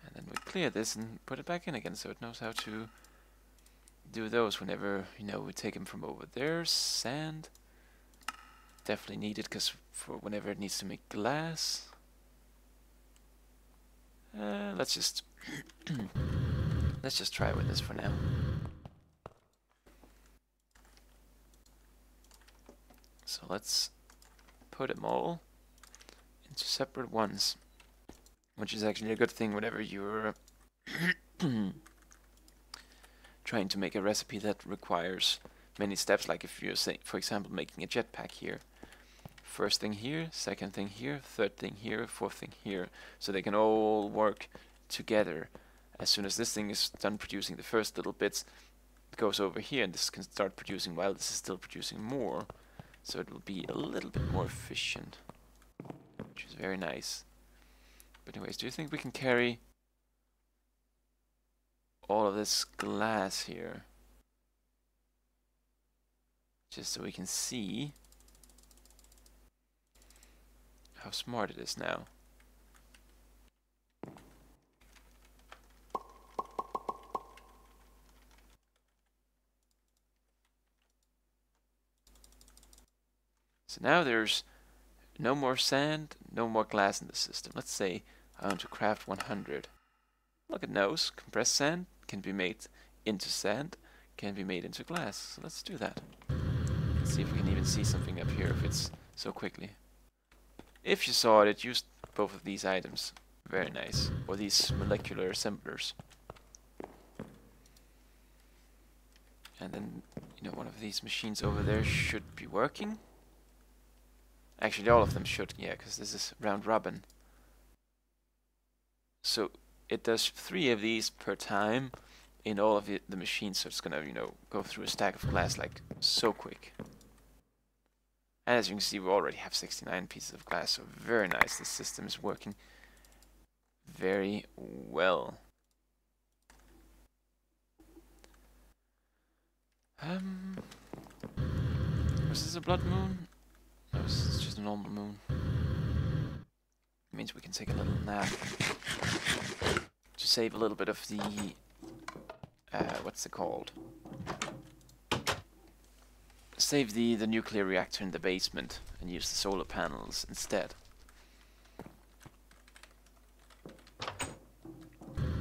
And then we clear this and put it back in again so it knows how to do those whenever, you know, we take them from over there. Sand. Definitely needed because for whenever it needs to make glass. Let's just let's just try with this for now. So let's put them all into separate ones, which is actually a good thing whenever you're trying to make a recipe that requires many steps. Like if you're, say, for example, making a jetpack here. First thing here, second thing here, third thing here, fourth thing here, so they can all work together. As soon as this thing is done producing the first little bits, it goes over here and this can start producing while this is still producing more. So it will be a little bit more efficient, which is very nice. But anyways, do you think we can carry all of this glass here, just so we can see how smart it is now. So now there's no more sand, no more glass in the system. Let's say I want to craft 100. Look, it knows compressed sand can be made into sand, can be made into glass. So let's do that. Let's see if we can even see something up here if it's so quickly. If you saw it, it used both of these items. Very nice. Or these molecular assemblers. And then, you know, one of these machines over there should be working. Actually, all of them should, yeah, because this is round robin. So it does 3 of these per time in all of the machines, so it's gonna, you know, go through a stack of glass like so quick. And as you can see, we already have 69 pieces of glass, so very nice. This system is working very well. Was this a blood moon? No, it's just a normal moon. It means we can take a little nap to save a little bit of the what's it called? Save the nuclear reactor in the basement and use the solar panels instead.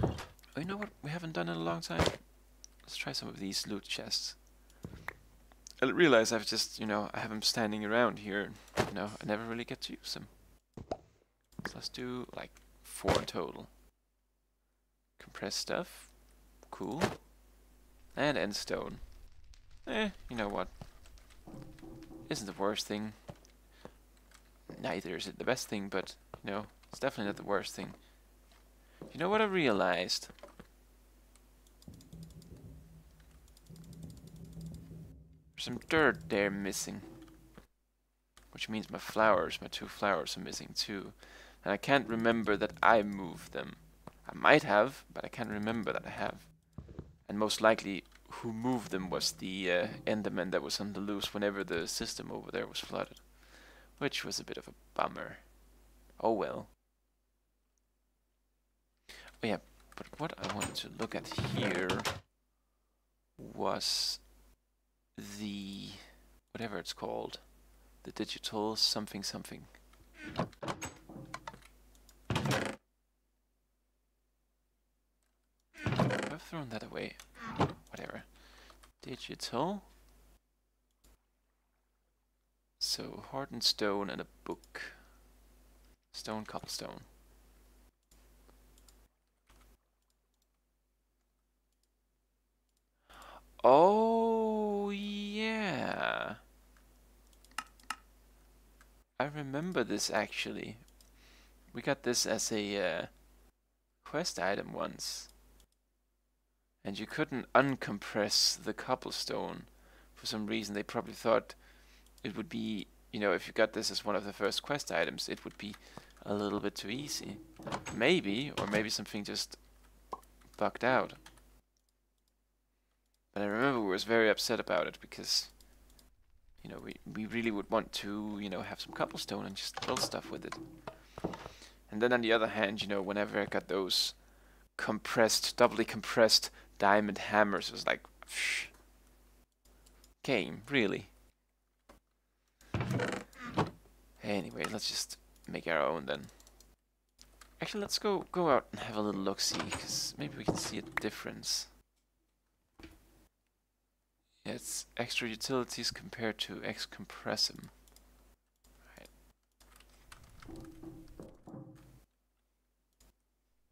Oh, you know what we haven't done in a long time? Let's try some of these loot chests. I realize I've just, you know, I have them standing around here. You know, I never really get to use them. So let's do like 4 in total. Compressed stuff. Cool. And end stone. You know what? Isn't the worst thing. Neither is it the best thing, but, you know, it's definitely not the worst thing. You know what I realized? There's some dirt there missing. Which means my flowers, my 2 flowers are missing too. And I can't remember that I moved them. I might have, but I can't remember that I have. And most likely, who moved them was the Enderman that was on the loose whenever the system over there was flooded. Which was a bit of a bummer. Oh well. Oh yeah, but what I wanted to look at here was the, whatever it's called, the digital something something. I've thrown that away. Whatever. Digital. So hardened stone and a book. Stone, cobblestone. Oh yeah. I remember this actually. We got this as a quest item once. And you couldn't uncompress the cobblestone. For some reason they probably thought it would be, you know, if you got this as one of the first quest items, it would be a little bit too easy. Maybe, or maybe something just bugged out. But I remember we was very upset about it because, you know, we really would want to, you know, have some cobblestone and just build stuff with it. And then on the other hand, you know, whenever I got those compressed, doubly compressed diamond hammers, it was like, psh, game, really? Anyway, let's just make our own then. Actually, let's go out and have a little look-see, because maybe we can see a difference. Yeah, it's extra utilities compared to X-Compressum. Right.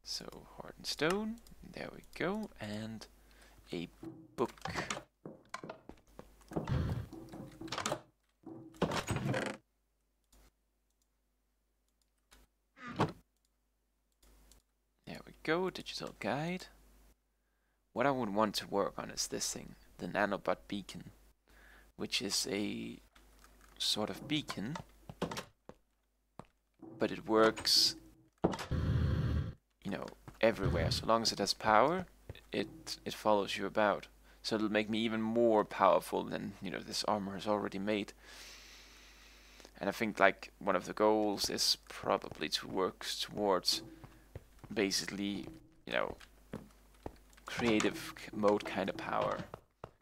So, hardened stone, there we go, and a book. There we go, digital guide. What I would want to work on is this thing, the nanobot beacon, which is a sort of beacon, but it works, you know, everywhere. So long as it has power, it follows you about. So it'll make me even more powerful than, you know, this armor has already made. And I think like one of the goals is probably to work towards basically, you know, creative mode kind of power.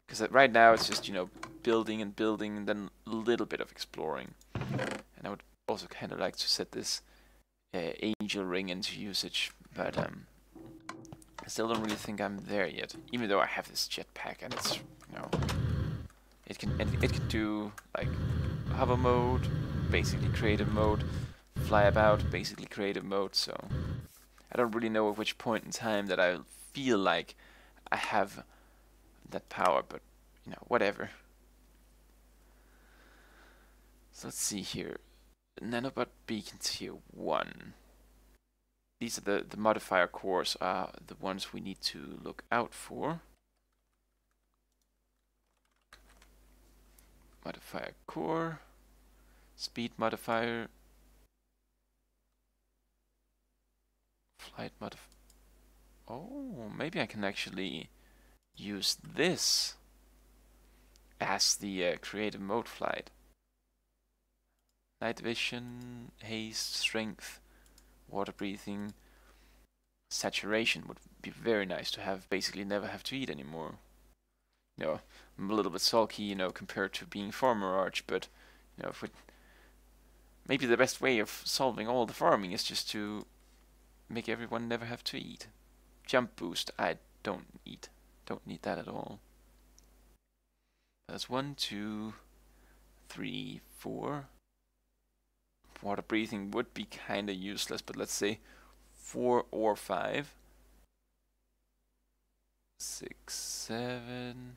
Because right now it's just, you know, building and building and then a little bit of exploring. And I would also kind of like to set this angel ring into usage, but I still don't really think I'm there yet. Even though I have this jetpack and it's, you know, it can do like hover mode, basically creative mode, fly about, basically creative mode. So I don't really know at which point in time that I feel like I have that power, but you know, whatever. So let's see here. Nanobot beacon tier 1. These are the modifier cores are the ones we need to look out for. Modifier core, speed modifier, flight modifier. Oh, maybe I can actually use this as the creative mode flight. Night vision, haste, strength, water breathing, saturation would be very nice to have. Basically, never have to eat anymore. You know, I'm a little bit sulky, you know, compared to being farmer arch, but you know, if we maybe the best way of solving all the farming is just to make everyone never have to eat. Jump boost, I don't need that at all. That's 1, 2, 3, 4. Water breathing would be kinda useless, but let's say 4 or 5. 6, 7,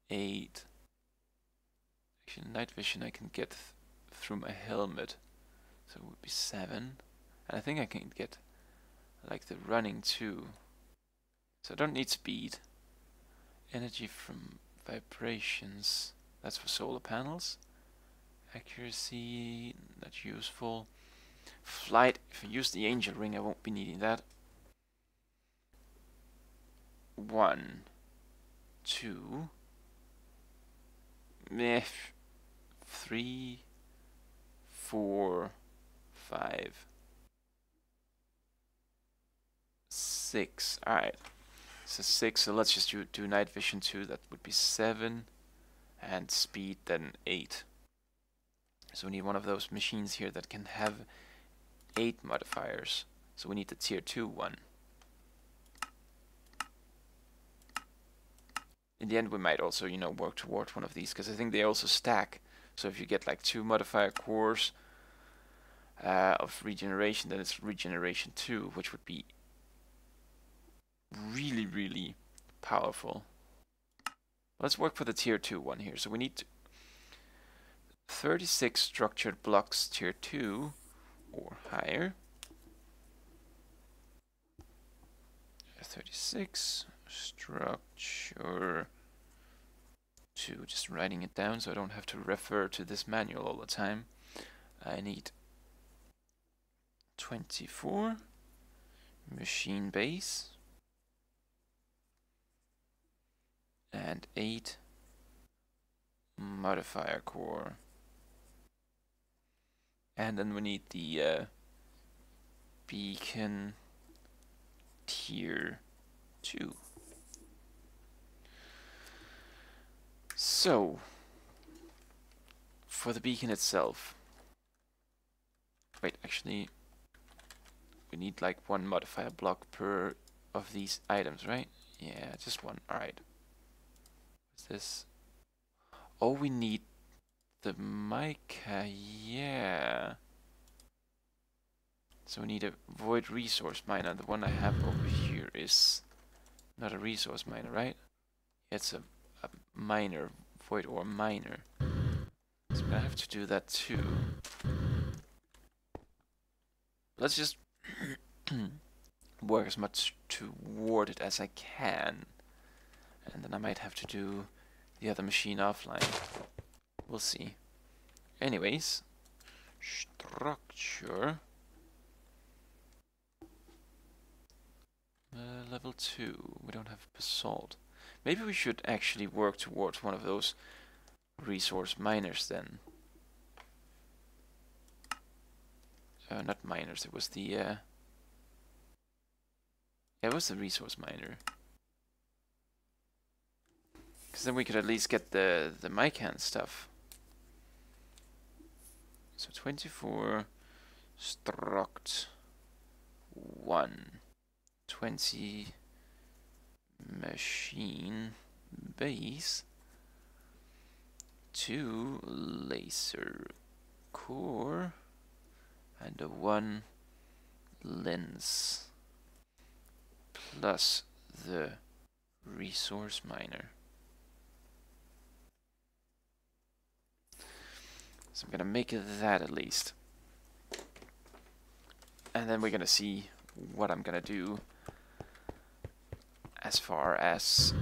8. Actually, night vision I can get through my helmet, so it would be 7. And I think I can get like the running too. So I don't need speed. Energy from vibrations, that's for solar panels. Accuracy, not useful. Flight, if I use the angel ring I won't be needing that. 1, 2, 3, 4, 5, 6. Alright. So 6, so let's just do night vision 2, that would be 7. And speed then 8. So we need one of those machines here that can have 8 modifiers. So we need the tier 2 one. In the end we might also, you know, work toward one of these, because I think they also stack. So if you get like 2 modifier cores of regeneration, then it's regeneration 2, which would be really, really powerful. Let's work for the tier 2 one here. So we need 36 structured blocks tier 2 or higher. 36 structure 2, just writing it down so I don't have to refer to this manual all the time. I need 24 machine base and 8 modifier core. And then we need the beacon tier 2. So, for the beacon itself, wait, actually, we need like 1 modifier block per of these items, right? Yeah, just 1. Alright. What's this? Oh, we need the mica, yeah. So we need a void resource miner. The one I have over here is not a resource miner, right? It's a miner, void ore miner. So I have to do that too. Let's just work as much toward it as I can. And then I might have to do the other machine offline. We'll see. Anyways, structure. level 2. We don't have basalt. Maybe we should actually work towards one of those resource miners then. Not miners, it was the... yeah, it was the resource miner. Because then we could at least get the Mycan stuff. So 24 struct 1 20 machine base 2 laser core and a 1 lens plus the resource miner. So I'm gonna make that at least. And then we're gonna see what I'm gonna do as far as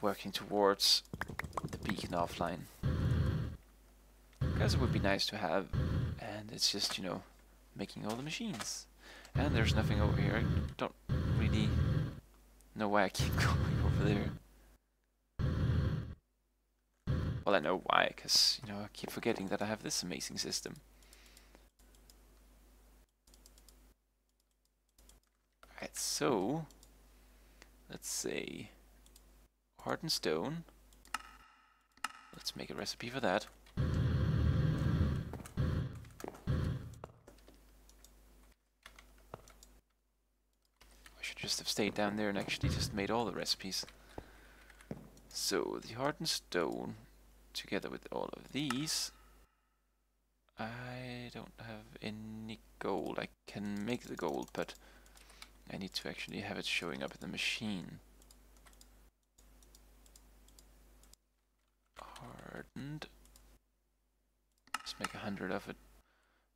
working towards the beacon offline. Because it would be nice to have, and it's just, you know, making all the machines. And there's nothing over here. I don't really know why I keep going over there. Well, I know why, because, you know, I keep forgetting that I have this amazing system. Alright, so let's say hardened stone. Let's make a recipe for that. I should just have stayed down there and actually just made all the recipes. So the hardened stone together with all of these. I don't have any gold. I can make the gold, but I need to actually have it showing up in the machine. Hardened. Let's make 100 of it.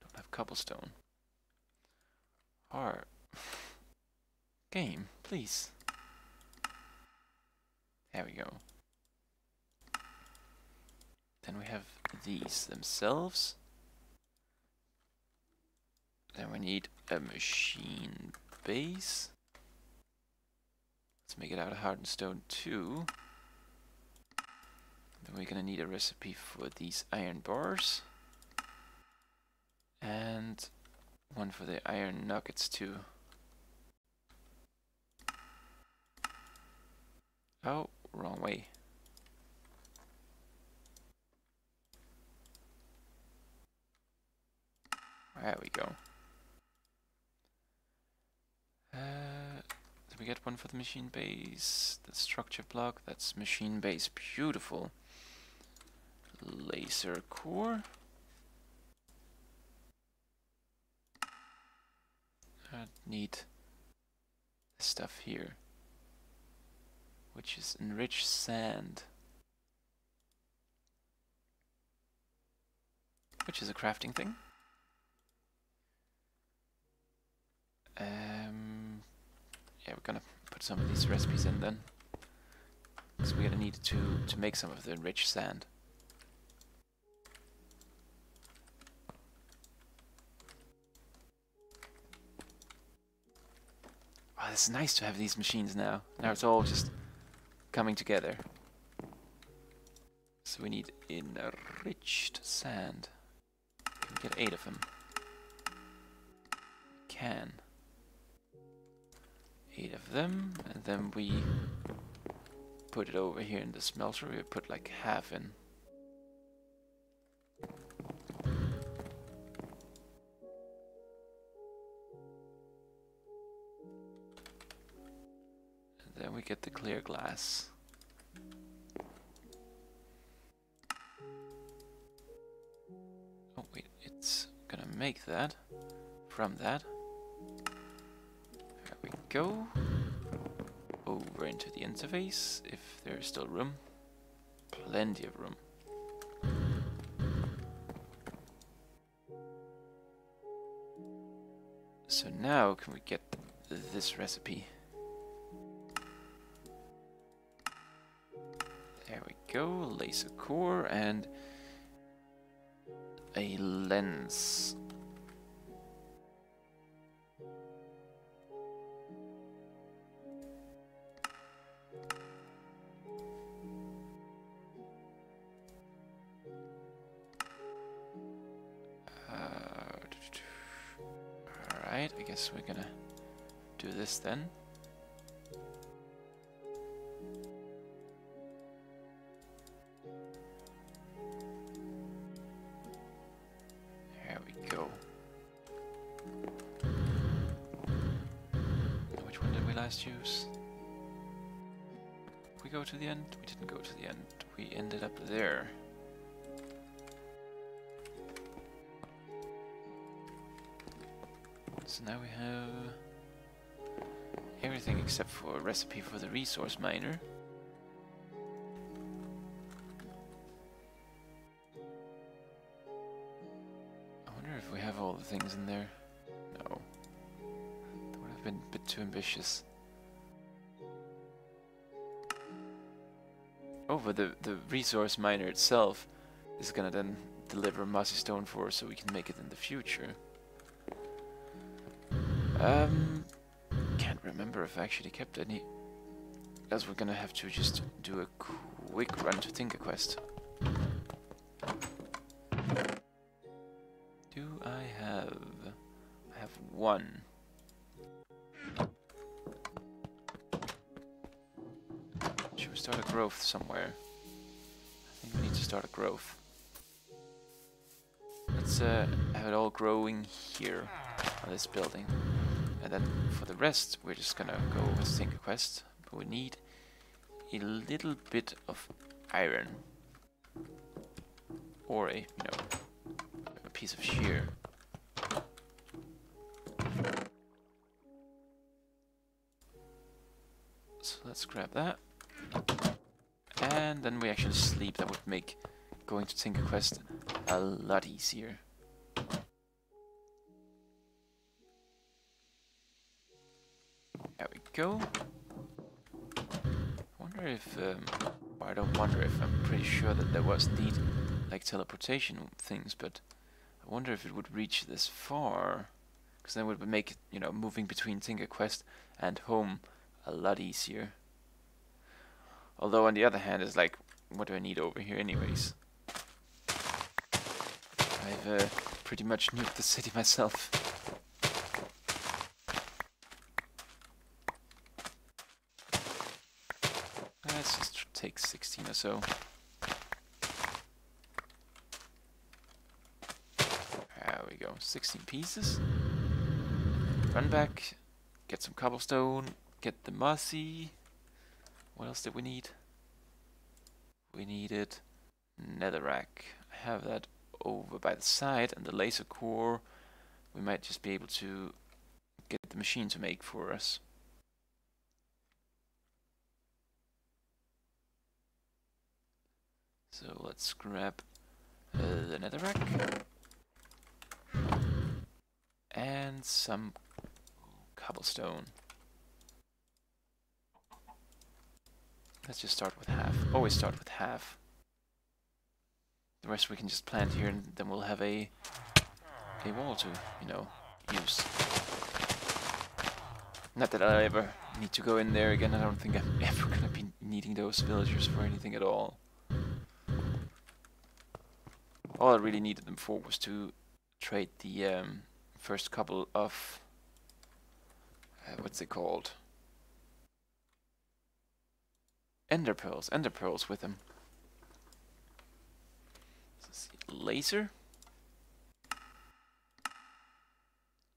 Don't have cobblestone. Hard. Game, please. There we go. Then we have these themselves. Then we need a machine base. Let's make it out of hardened stone too. Then we're gonna need a recipe for these iron bars. And one for the iron nuggets too. Oh, wrong way. There we go. Did we get one for the machine base? The structure block, that's machine base, beautiful. Laser core. I need this stuff here, which is enriched sand. Which is a crafting thing. Yeah, we're gonna put some of these recipes in then, because we're gonna need to make some of the enriched sand. Oh, it's nice to have these machines now. Now it's all just coming together. So we need enriched sand. We can get 8 of them. Can. 8 of them, and then we put it over here in the smelter. We put like half in. And then we get the clear glass. Oh wait, it's gonna make that from that. There we go. Over into the interface, if there is still room. Plenty of room. So now can we get this recipe? There we go, laser core and a lens. guess we're gonna do this then. There we go. Which one did we last use? Did we go to the end? We didn't go to the end. We ended up there. So now we have everything except for a recipe for the resource miner. I wonder if we have all the things in there. No. That would have been a bit too ambitious. Oh, but the resource miner itself is gonna then deliver mossy stone for us so we can make it in the future. Can't remember if I actually kept any. As we're gonna have to just do a quick run to tinkaquest. Do I have? I have one. Should we start a growth somewhere? I think we need to start a growth. Let's have it all growing here on this building. And then for the rest, we're just gonna go with tinkaquest. But we need a little bit of iron. Or a piece of shear. So let's grab that. And then we actually sleep. That would make going to tinkaquest a lot easier. There we go. I wonder if, I don't wonder if, I'm pretty sure that there was indeed like teleportation things, but I wonder if it would reach this far, because then it would make, moving between tinkaquest and home a lot easier. Although on the other hand, it's like, what do I need over here anyways? I've pretty much nuked the city myself. Let's just take 16 or so. There we go, 16 pieces. Run back, get some cobblestone, get the mossy. What else did we need? We needed netherrack. I have that over by the side, and the laser core we might just be able to get the machine to make for us. So let's grab the netherrack and some cobblestone. Let's just start with half. Always start with half. The rest we can just plant here, and then we'll have a wall to, use. Not that I ever need to go in there again. I don't think I'm ever gonna be needing those villagers for anything at all. All I really needed them for was to trade the first couple of what's it called? Ender pearls with them. Let's see. Laser.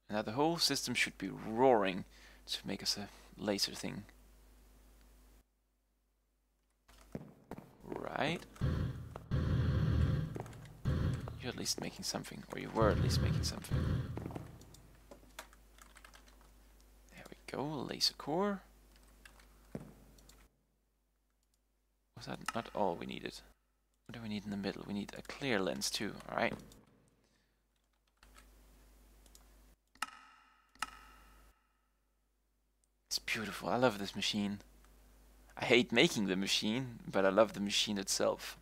Now the whole system should be roaring to make us a laser thing. Right. You're at least making something, or you were at least making something. There we go, laser core. Was that not all we needed? What do we need in the middle? We need a clear lens too, alright. It's beautiful, I love this machine. I hate making the machine, but I love the machine itself.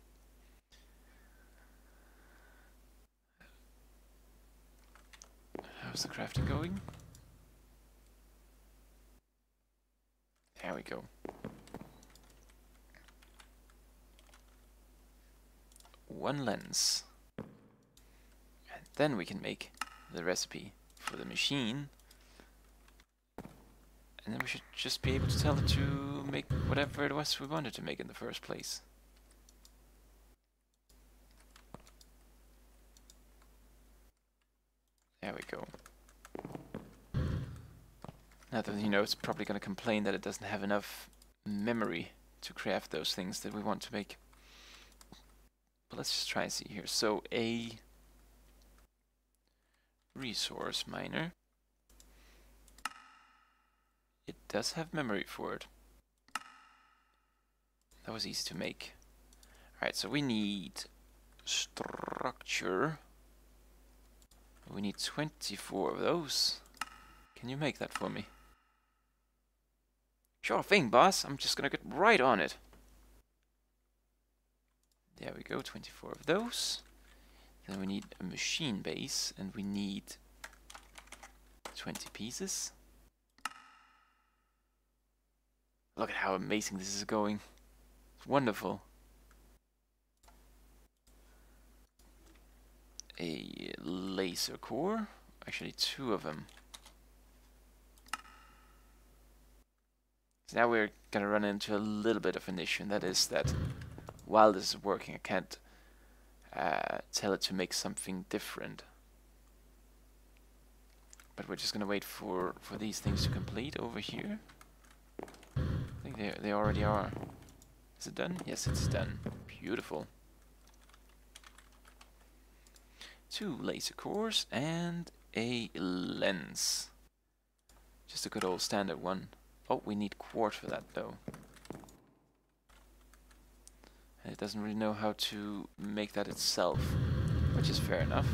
How's the crafting going? There we go. One lens. And then we can make the recipe for the machine. And then we should just be able to tell it to make whatever it was we wanted to make in the first place. There we go. Now that you know, it's probably going to complain that it doesn't have enough memory to craft those things that we want to make. But let's just try and see here. So a resource miner. It does have memory for it. That was easy to make. Alright, so we need structure. We need 24 of those. Can you make that for me? Sure thing, boss. I'm just gonna get right on it. There we go, 24 of those. Then we need a machine base, and we need 20 pieces. Look at how amazing this is going. It's wonderful. A laser core. Actually, 2 of them. So now we're gonna run into a little bit of an issue, and that is that while this is working, I can't tell it to make something different. But we're just gonna wait for these things to complete over here. I think they already are. Is it done? Yes, it's done. Beautiful. 2 laser cores and a lens. Just a good old standard one. Oh, we need quartz for that though. And it doesn't really know how to make that itself, which is fair enough.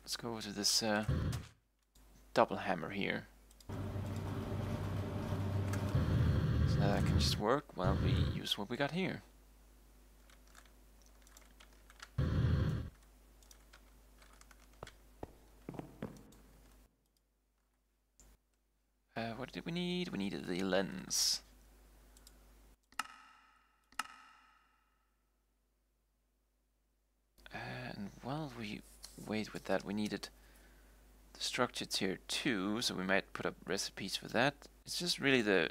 Let's go over to this double hammer here. So that can just work while we use what we got here. What did we need? We needed the lens. And while we wait with that, we needed the structure tier 2, so we might put up recipes for that. It's just really the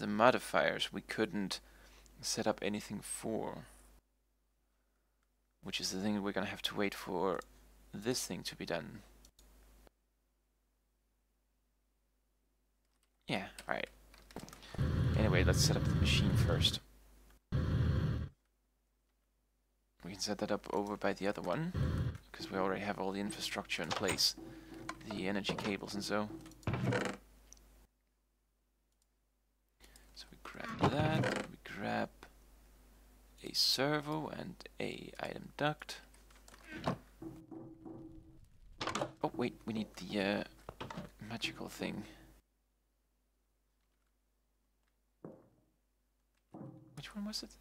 modifiers we couldn't set up anything for. Which is the thing we're gonna have to wait for this thing to be done. Yeah, alright. Anyway, let's set up the machine first. We can set that up over by the other one, because we already have all the infrastructure in place. The energy cables and so. So we grab that, we grab a servo and a item duct. Oh wait, we need the magical thing. Which one was it?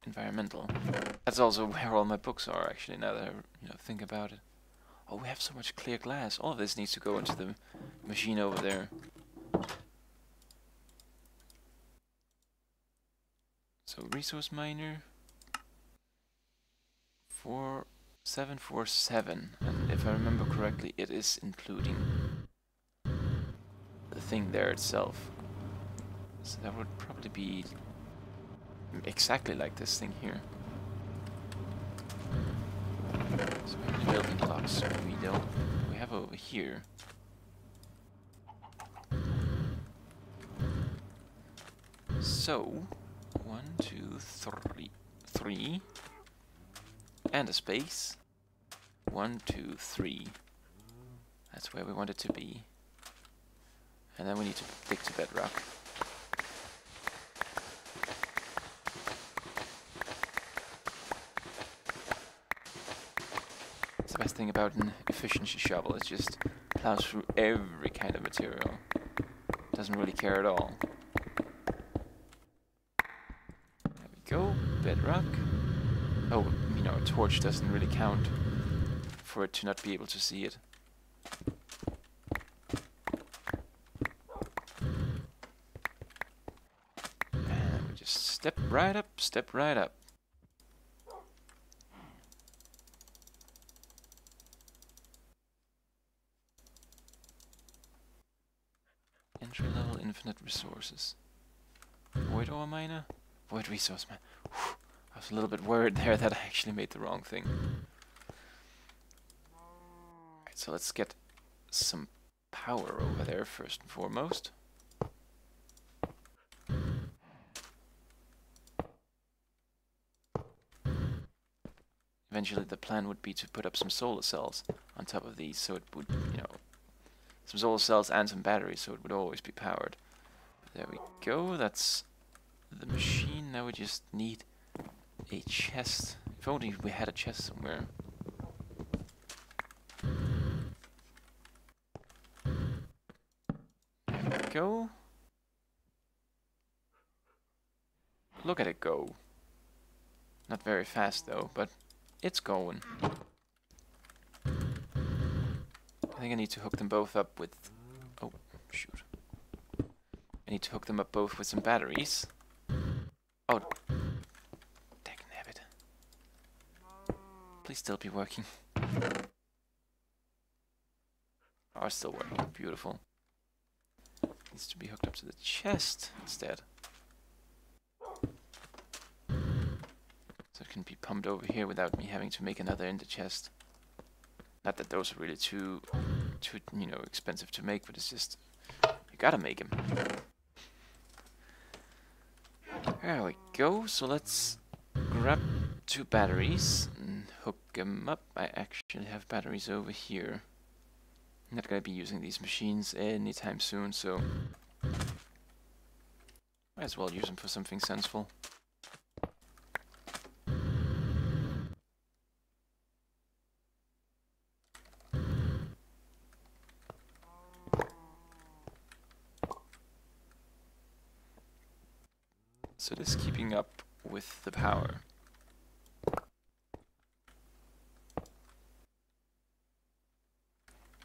Environmental. That's also where all my books are, actually, now that I think about it. Oh, we have so much clear glass. All of this needs to go into the machine over there. So, resource miner. 4747. And if I remember correctly, it is including the thing there itself. So that would probably be exactly like this thing here. So how many building blocks we have over here? So 1, 2, 3, and a space. 1, 2, 3. That's where we want it to be. And then we need to dig to bedrock. The best thing about an efficiency shovel is just plows through every kind of material. Doesn't really care at all. There we go, bedrock. Oh, a torch doesn't really count for it to not be able to see it. And we just step right up, step right up. Battery level, infinite resources. Void ore miner? Void resource miner. Whew. I was a little bit worried there that I actually made the wrong thing. Alright, so let's get some power over there first and foremost. Eventually the plan would be to put up some solar cells on top of these, so it would, you know, some solar cells and some batteries, so it would always be powered. There we go, that's the machine. Now we just need a chest. If only we had a chest somewhere. There we go. Look at it go. Not very fast though, but it's going. I think I need to hook them both up with... Oh, shoot. I need to hook them up both with some batteries. Oh. Dagnabbit. Please still be working. Are still working. Beautiful. Needs to be hooked up to the chest instead. So it can be pumped over here without me having to make another in the chest. Not that those are really too you know, expensive to make, but it's just you gotta make them. There we go. So let's grab 2 batteries and hook them up. I actually have batteries over here. I'm not gonna be using these machines anytime soon, so might as well use them for something sensible. So this is keeping up with the power.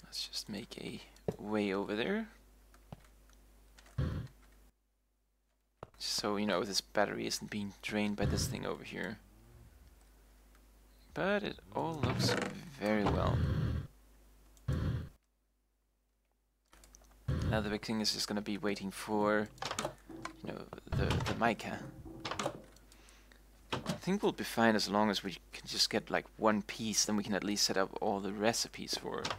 Let's just make a way over there. So, you know, this battery isn't being drained by this thing over here. But it all looks very well. Now the big thing is just gonna be waiting for, you know, the mica. I think we'll be fine as long as we can just get like 1 piece, then we can at least set up all the recipes for it.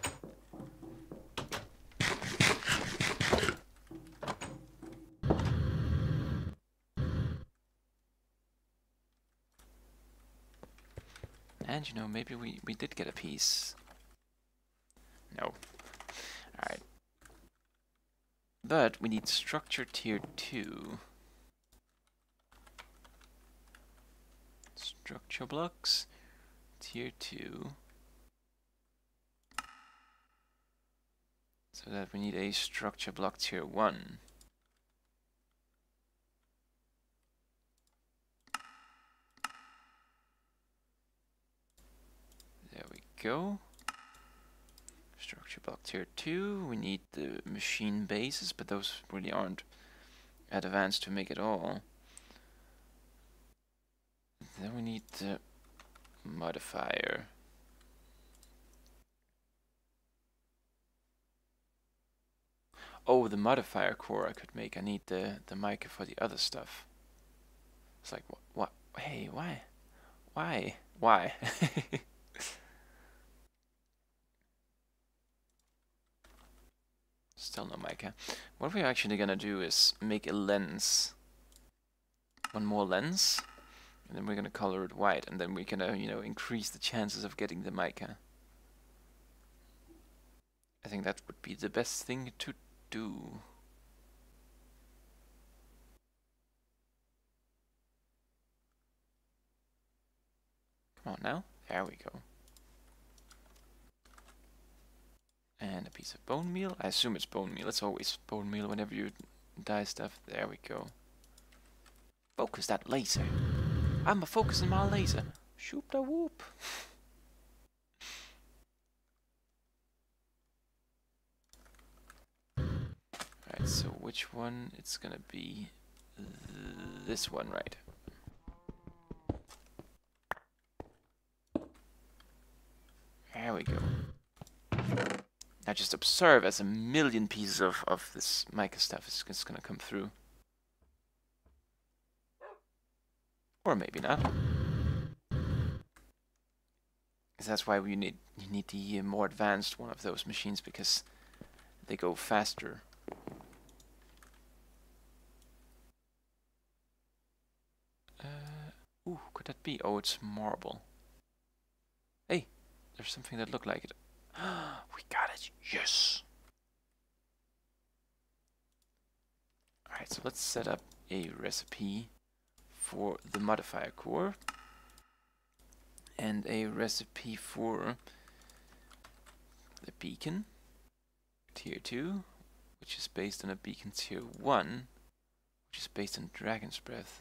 And you know, maybe we did get a piece. No. Alright. But we need structure tier 2. Structure blocks, tier 2. So that we need a structure block tier 1. There we go. Structure block tier 2. We need the machine bases, but those really aren't advanced to make it all. Then we need the modifier. Oh, the modifier core I could make. I need the mica for the other stuff. It's like, what? Hey, why? Why? Why? Still no mica. What we're actually gonna do is make a lens. 1 more lens. And then we're gonna color it white, and then we're gonna, you know, increase the chances of getting the mica. I think that would be the best thing to do. Come on now. There we go. And a piece of bone meal. I assume it's bone meal. It's always bone meal whenever you dye stuff. There we go. Focus that laser. I'm a focusing my laser. Shoop da whoop. Alright, so which one? It's gonna be this one, right? There we go. Now just observe as a million pieces of this mica stuff is just gonna come through. Or maybe not. Because that's why you need the more advanced one of those machines, because they go faster. Ooh, could that be? Oh, it's marble. Hey, there's something that looked like it. We got it. Yes. Alright, so let's set up a recipe for the modifier core. And a recipe for the beacon. Tier 2. Which is based on a beacon tier 1. Which is based on Dragon's Breath.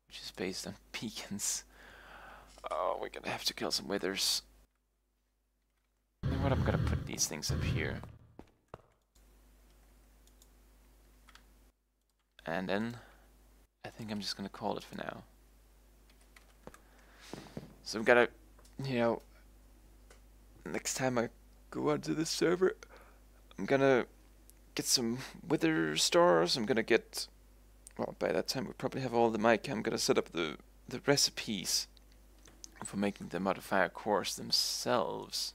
Which is based on beacons. Oh, we're gonna have to kill some withers. You know what, I'm gonna put these things up here. And then, I think I'm just gonna call it for now. So I'm gonna, you know, next time I go onto this server, I'm gonna get some wither stars. I'm gonna get, well, by that time we probably have all the mica. I'm gonna set up the recipes for making the modifier cores themselves.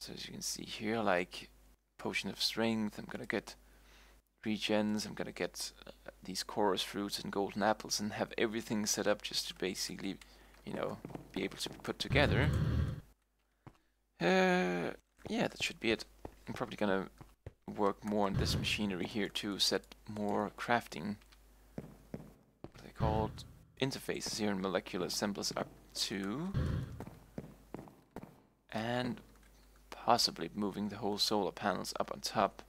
So as you can see here, like potion of strength, I'm gonna get regens, I'm gonna get these chorus fruits and golden apples, and have everything set up just to basically, you know, be able to be put together. Yeah, that should be it. I'm probably gonna work more on this machinery here to set more crafting, what are they called, interfaces here, and molecular assemblers up to, and possibly moving the whole solar panels up on top,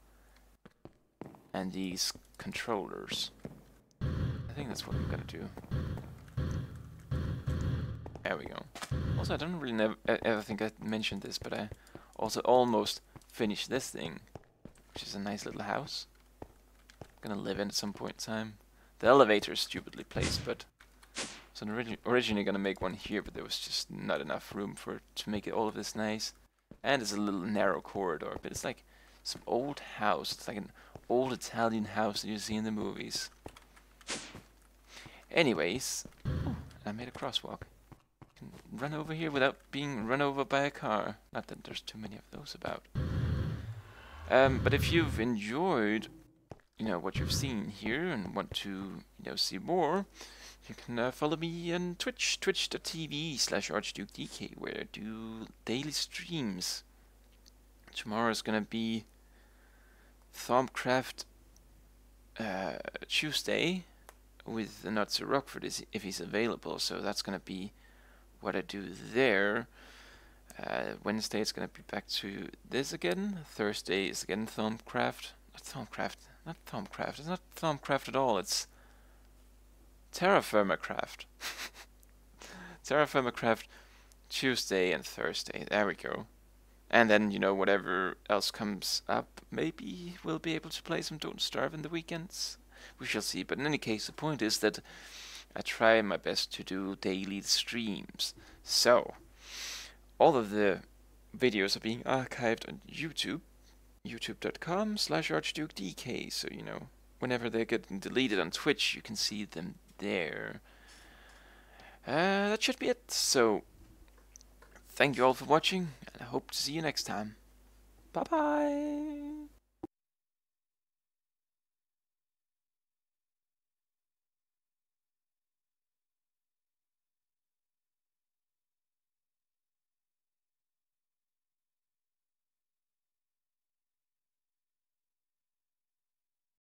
and these controllers. I think that's what I'm gonna do. There we go. Also, I don't really ever think I mentioned this, but I also almost finished this thing, which is a nice little house. I'm gonna live in at some point in time. The elevator is stupidly placed, but I was originally gonna make one here, but there was just not enough room to make it all of this nice. And it's a little narrow corridor, but it's like some old house. It's like an old Italian house that you see in the movies. Anyways, I made a crosswalk. You can run over here without being run over by a car. Not that there's too many of those about. But if you've enjoyed, you know, what you've seen here and want to, you know, see more, you can follow me on Twitch, twitch.tv/ArchdukeDK, where I do daily streams. Tomorrow is gonna be Thaumcraft Tuesday with Not So Rockford if he's available, so that's gonna be what I do there. Wednesday it's gonna be back to this again. Thursday is again Thaumcraft. It's not Thaumcraft at all, it's Terraformacraft. Terraformacraft Tuesday and Thursday, there we go. And then, you know, whatever else comes up, maybe we'll be able to play some Don't Starve in the weekends. We shall see, but in any case, the point is that I try my best to do daily streams. So, all of the videos are being archived on YouTube, youtube.com/ArchdukeDK, so, you know, whenever they get deleted on Twitch, you can see them there. That should be it, so thank you all for watching, and I hope to see you next time. Bye bye!